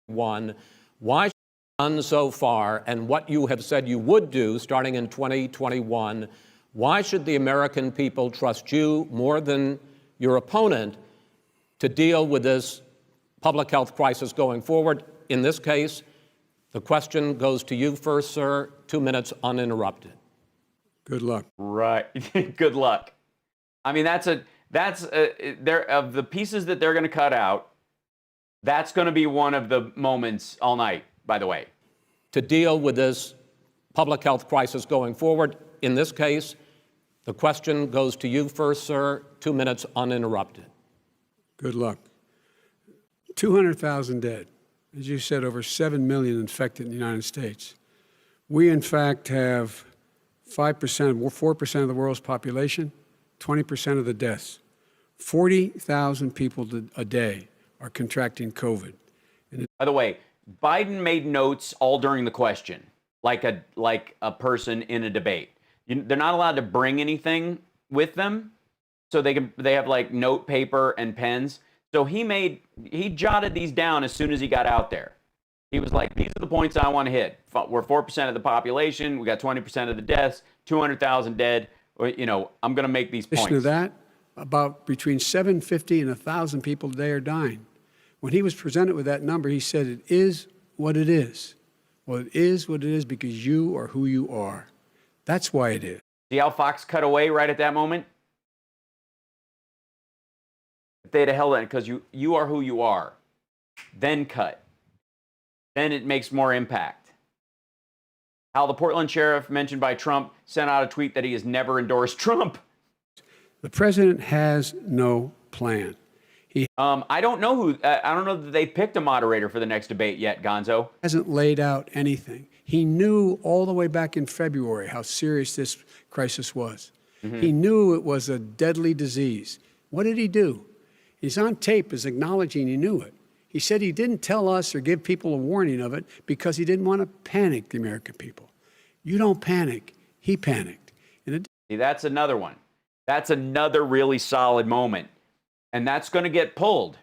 One, why done so far, and what you have said you would do starting in 2021, why should the American people trust you more than your opponent to deal with this public health crisis going forward? In this case, the question goes to you first, sir. 2 minutes uninterrupted. Good luck. Right. Good luck. I mean, that's of the pieces that they're going to cut out, that's going to be one of the moments all night, by the way. To deal with this public health crisis going forward, in this case, the question goes to you first, sir. 2 minutes uninterrupted. Good luck. 200,000 dead. As you said, over 7 million infected in the United States. We, in fact, have 4% of the world's population, 20% of the deaths. 40,000 people a day are contracting COVID. By the way, Biden made notes all during the question, like a person in a debate. They're not allowed to bring anything with them, so they have like note paper and pens. So he jotted these down as soon as he got out there. He was like, these are the points I want to hit. We're 4% of the population. We got 20% of the deaths, 200,000 dead. I'm going to make these points. In addition to that, about between 750 and 1,000 people a day are dying. When he was presented with that number, he said, it is what it is. Well, it is what it is because you are who you are. That's why it is. See how Fox cut away right at that moment? If they'd have held it, because you are who you are, then cut. Then it makes more impact. How the Portland sheriff, mentioned by Trump, sent out a tweet that he has never endorsed Trump. The president has no plan. I don't know that they picked a moderator for the next debate yet, Gonzo. Hasn't laid out anything. He knew all the way back in February how serious this crisis was. He knew it was a deadly disease. What did he do? He's on tape as acknowledging he knew it. He said he didn't tell us or give people a warning of it because he didn't want to panic the American people. You don't panic. He panicked. See, that's another one. That's another really solid moment. And that's going to get pulled.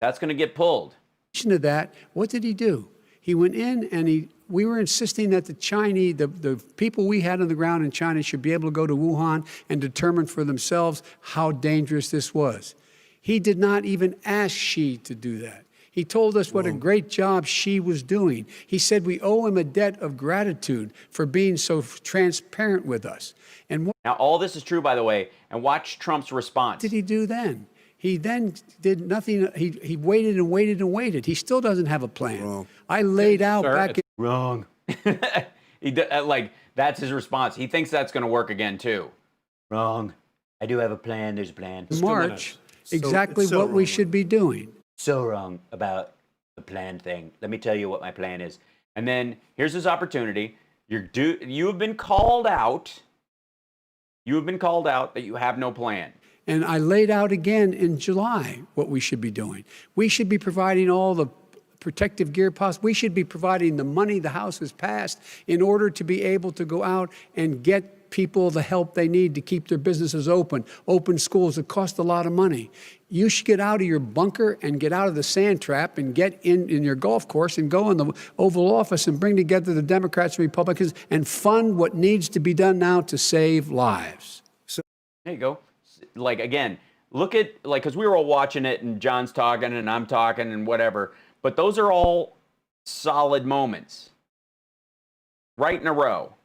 That's going to get pulled. In addition to that, what did he do? He went in and we were insisting that the Chinese, the people we had on the ground in China should be able to go to Wuhan and determine for themselves how dangerous this was. He did not even ask Xi to do that. He told us what a great job Xi was doing. He said we owe him a debt of gratitude for being so transparent with us. And now, all this is true, by the way, and watch Trump's response. What did he do then? He then did nothing. He waited and waited and waited. He still doesn't have a plan. Wrong. I laid out back in Wrong. That's his response. He thinks that's going to work again, too. Wrong. I do have a plan. There's a plan. March exactly what we should be doing. So wrong about the plan thing. Let me tell you what my plan is. And then here's his opportunity. You have been called out. You have been called out that you have no plan. And I laid out again in July what we should be doing. We should be providing all the protective gear possible. We should be providing the money the House has passed in order to be able to go out and get people the help they need to keep their businesses open schools. It costs a lot of money. You should get out of your bunker and get out of the sand trap and get in your golf course and go in the Oval Office and bring together the Democrats and Republicans and fund what needs to be done now to save lives. There you go. Like, again, look at, because we were all watching it and John's talking and I'm talking and whatever, but those are all solid moments right in a row.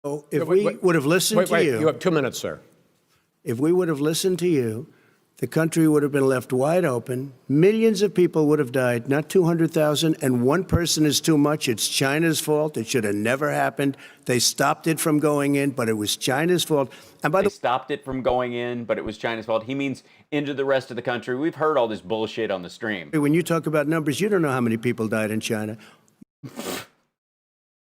So if we would have listened to you. You have 2 minutes, sir. If we would have listened to you, the country would have been left wide open. Millions of people would have died, not 200,000, and one person is too much. It's China's fault. It should have never happened. They stopped it from going in, but it was China's fault. And by They stopped it from going in, but it was China's fault. He means into the rest of the country. We've heard all this bullshit on the stream. when you talk about numbers, you don't know how many people died in China.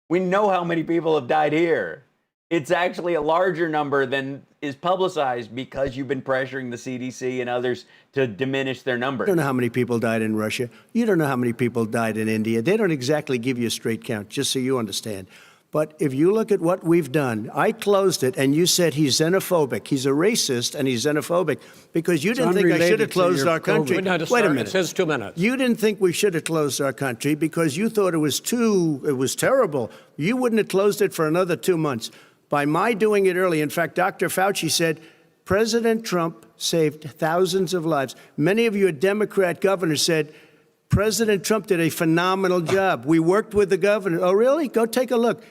We know how many people have died here. It's actually a larger number than is publicized because you've been pressuring the CDC and others to diminish their numbers. You don't know how many people died in Russia. You don't know how many people died in India. They don't exactly give you a straight count, just so you understand. But if you look at what we've done, I closed it, and you said he's xenophobic. He's a racist, and he's xenophobic because you didn't think I should have closed our country. Wait a minute. It says 2 minutes. You didn't think we should have closed our country because you thought it was terrible. You wouldn't have closed it for another 2 months. By my doing it early, in fact, Dr. Fauci said, President Trump saved thousands of lives. Many of you Democrat governors said, President Trump did a phenomenal job. We worked with the governor. Oh, really? Go take a look.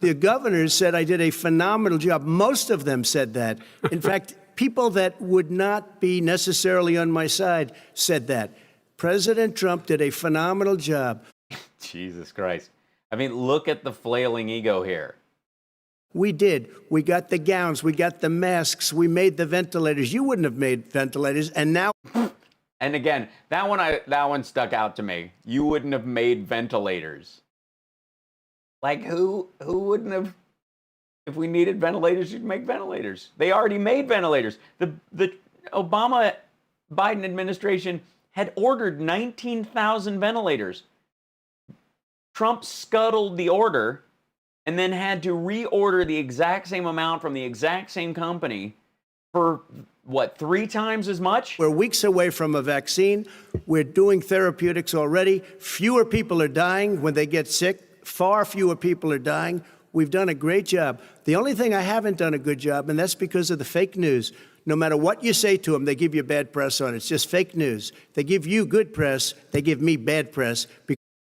The governors said I did a phenomenal job. Most of them said that. In fact, people that would not be necessarily on my side said that. President Trump did a phenomenal job. Jesus Christ. I mean, look at the flailing ego here. We did. We got the gowns. We got the masks. We made the ventilators. You wouldn't have made ventilators. And now. And again, that one stuck out to me. You wouldn't have made ventilators. Like, who wouldn't have? If we needed ventilators, you'd make ventilators. They already made ventilators. The Obama-Biden administration had ordered 19,000 ventilators. Trump scuttled the order and then had to reorder the exact same amount from the exact same company for, 3 times as much? We're weeks away from a vaccine. We're doing therapeutics already. Fewer people are dying when they get sick. Far fewer people are dying. We've done a great job. The only thing I haven't done a good job, and that's because of the fake news. No matter what you say to them, they give you bad press on it. It's just fake news. They give you good press. They give me bad press.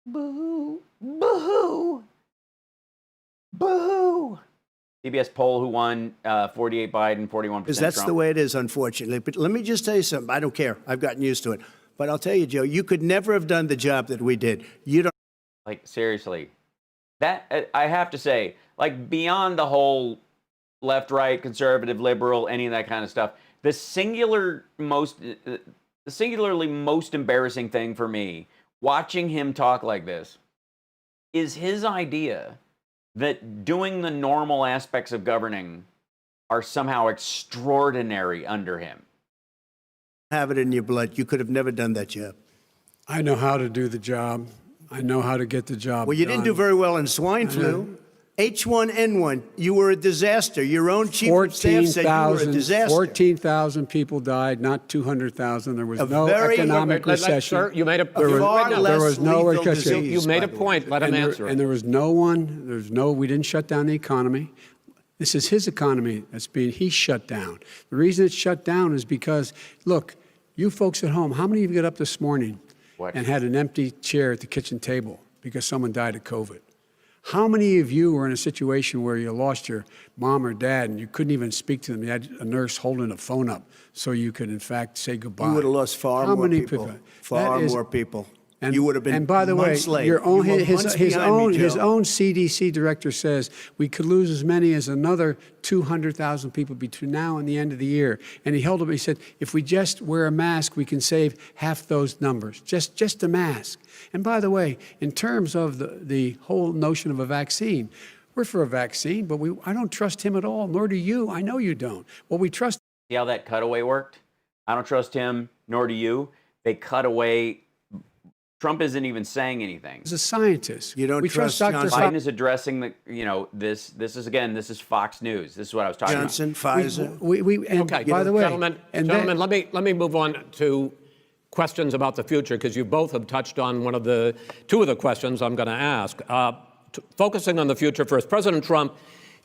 Boo-hoo. Boo-hoo. Boo-hoo. CBS poll who won 48 Biden, 41% Because that's Trump. the way it is, unfortunately. But let me just tell you something. I don't care. I've gotten used to it. But I'll tell you, Joe, you could never have done the job that we did. You don't. Like, seriously. That, I have to say, like, beyond the whole left, right, conservative, liberal, any of that kind of stuff, the singularly most embarrassing thing for me, watching him talk like this, is his idea that doing the normal aspects of governing are somehow extraordinary under him. Have it in your blood. You could have never done that job. I know how to do the job. I know how to get the job Well, you didn't do very well in swine flu. H1N1, you were a disaster. Your own chief of staff said you were a disaster. 14,000 people died, not 200,000. There was A no very- economic recession. Sir, you made a Far there was less no lethal recession. disease, you made by a the way. point. Let him answer. And there was no one, we didn't shut down the economy. This is his economy he's shut down. The reason it's shut down is because, look, you folks at home, how many of you got up this morning and had an empty chair at the kitchen table because someone died of COVID? How many of you were in a situation where you lost your mom or dad and you couldn't even speak to them? You had a nurse holding a phone up so you could, in fact, say goodbye. You would have lost far more people. Far more people. You would have been And by the way, months late. your own, You were his months behind me, his Joe. own CDC director says we could lose as many as another 200,000 people between now and the end of the year. And he held up, he said, if we just wear a mask, we can save half those numbers. Just a mask. And by the way, in terms of the whole notion of a vaccine, we're for a vaccine, but I don't trust him at all, nor do you. I know you don't. Well, we trust. See how that cutaway worked? I don't trust him, nor do you. They cut away. Trump isn't even saying anything. As a scientist, you don't we trust Dr. Johnson? Biden is addressing this is Fox News. This is what I was talking Johnson, about. Pfizer. Okay, by the way, gentlemen, let me move on to questions about the future, because you both have touched on two of the questions I'm going to ask. Focusing on the future first, President Trump,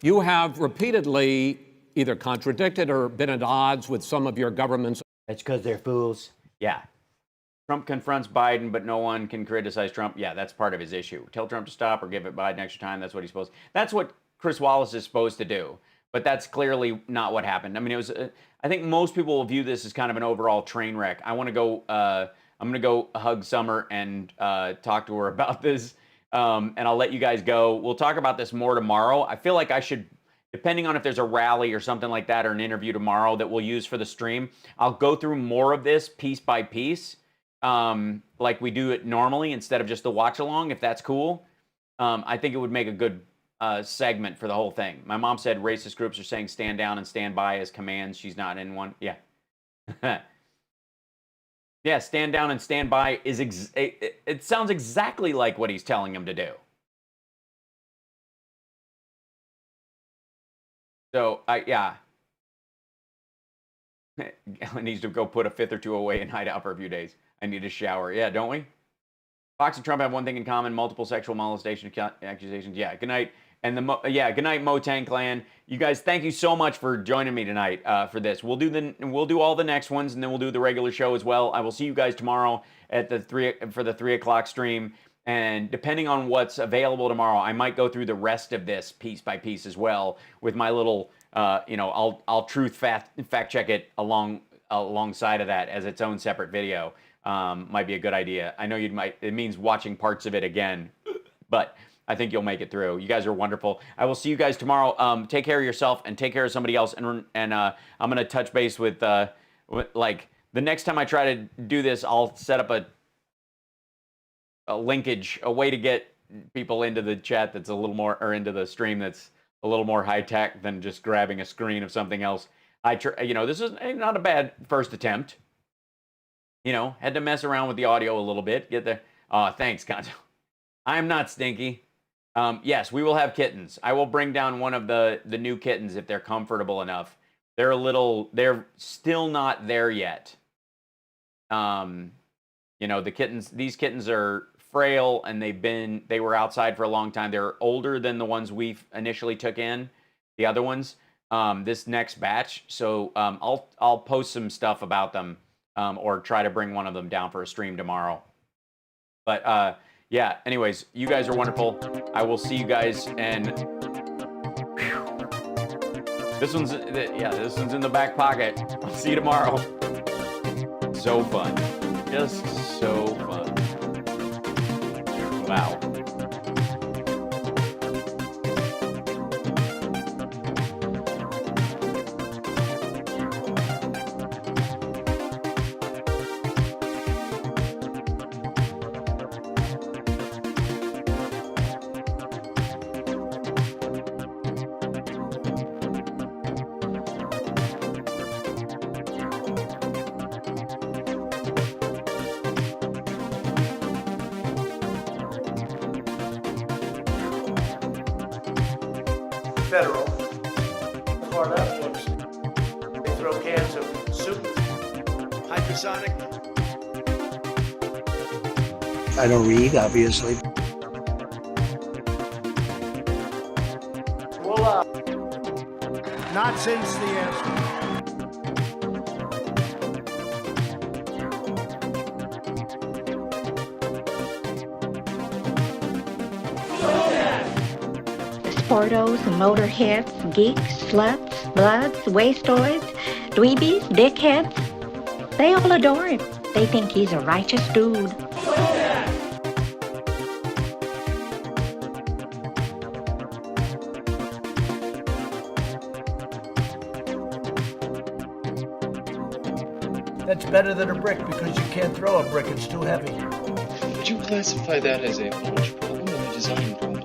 you have repeatedly either contradicted or been at odds with some of your government's. That's because they're fools. Yeah. Trump confronts Biden, but no one can criticize Trump. Yeah, that's part of his issue. Tell Trump to stop or give it Biden extra time. That's what he's supposed. That's what Chris Wallace is supposed to do. But that's clearly not what happened. I mean, it was. I think most people will view this as kind of an overall train wreck. I want to go. I'm going to go hug Summer and talk to her about this. And I'll let you guys go. We'll talk about this more tomorrow. I feel like I should, depending on if there's a rally or something like that or an interview tomorrow that we'll use for the stream, I'll go through more of this piece by piece. Like we do it normally instead of just the watch along, if that's cool. I think it would make a good segment for the whole thing. My mom said racist groups are saying stand down and stand by as commands. She's not in one. Yeah. Yeah, stand down and stand by is it sounds exactly like what he's telling them to do. So, yeah. Ellen needs to go put a fifth or two away and hide out for a few days. I need a shower. Yeah, don't we? Fox and Trump have one thing in common: multiple sexual molestation accusations. Yeah, good night. And good night, Mo-Tang Clan. You guys, thank you so much for joining me tonight for this. We'll do all the next ones, and then we'll do the regular show as well. I will see you guys tomorrow at the 3 o'clock stream. And depending on what's available tomorrow, I might go through the rest of this piece by piece as well with my little, I'll truth fact check it alongside of that as its own separate video. Might be a good idea. I know it means watching parts of it again, but I think you'll make it through. You guys are wonderful. I will see you guys tomorrow. Take care of yourself and take care of somebody else. And I'm going to touch base with like the next time I try to do this, I'll set up a linkage, a way to get people into the chat that's a little more, or into the stream that's a little more high tech than just grabbing a screen of something else. This is not a bad first attempt. Had to mess around with the audio a little bit. Get there. Thanks, Gonzo. I'm not stinky. Yes, we will have kittens. I will bring down one of the new kittens if they're comfortable enough. They're still not there yet. The kittens, these kittens are frail and they were outside for a long time. They're older than the ones we initially took in, the other ones. This next batch. So I'll post some stuff about them or try to bring one of them down for a stream tomorrow. But yeah, anyways, you guys are wonderful. I will see you guys, and this one's in the back pocket. I'll see you tomorrow. So fun. Just so fun. Wow. Federal. Far left ones. They throw cans of soup. Hypersonic. I don't read, obviously. Voila. Nonsense, the answer. Sportos, motorheads, geeks, sluts, bloods, wastoids, dweebies, dickheads. They all adore him. They think he's a righteous dude. That's better than a brick because you can't throw a brick, it's too heavy. Would you classify that as a launch problem or a design problem?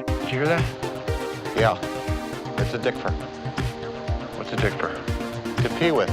Did you hear that? Yeah. It's a dickper. What's a dickper? To pee with.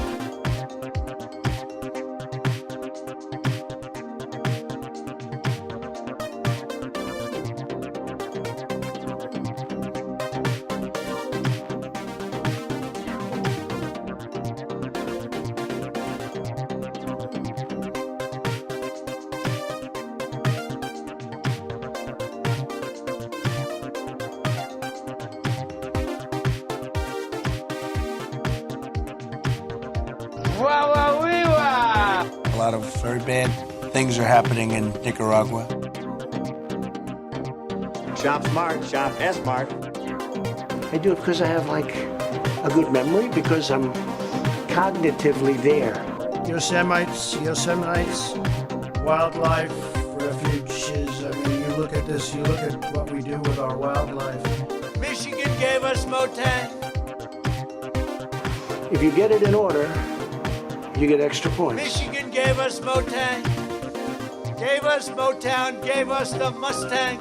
A lot of very bad things are happening in Nicaragua. Shop smart, shop S-smart. I do it because I have, like, a good memory, because I'm cognitively there. Yosemite, wildlife, refuges. I mean, you look at this, you look at what we do with our wildlife. Michigan gave us Motown. If you get it in order, you get extra points. Michigan gave us Motown. Gave us Motown, gave us the Mustang.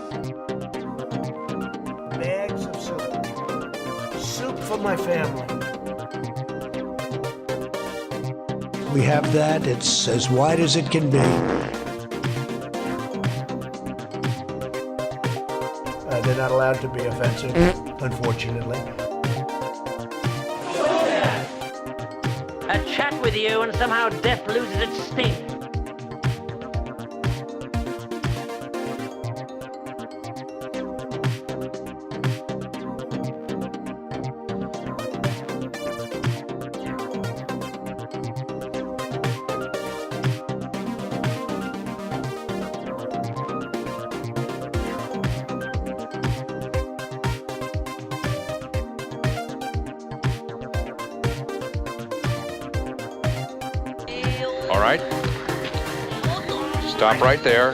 Bags of soup. Soup for my family. We have that. It's as wide as it can be. They're not allowed to be offensive, unfortunately. A chat with you and somehow death loses its sting. All right? Stop right there,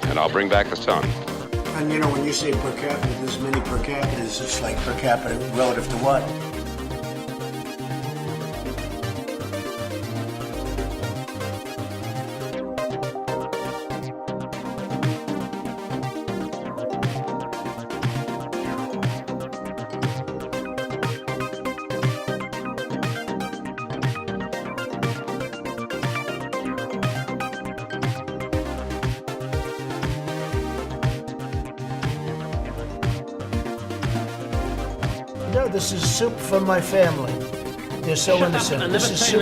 and I'll bring back the sun. And you know, when you say per capita, there's many per capitas. It's like per capita relative to what? this is soup for my family. They're so innocent. This is soup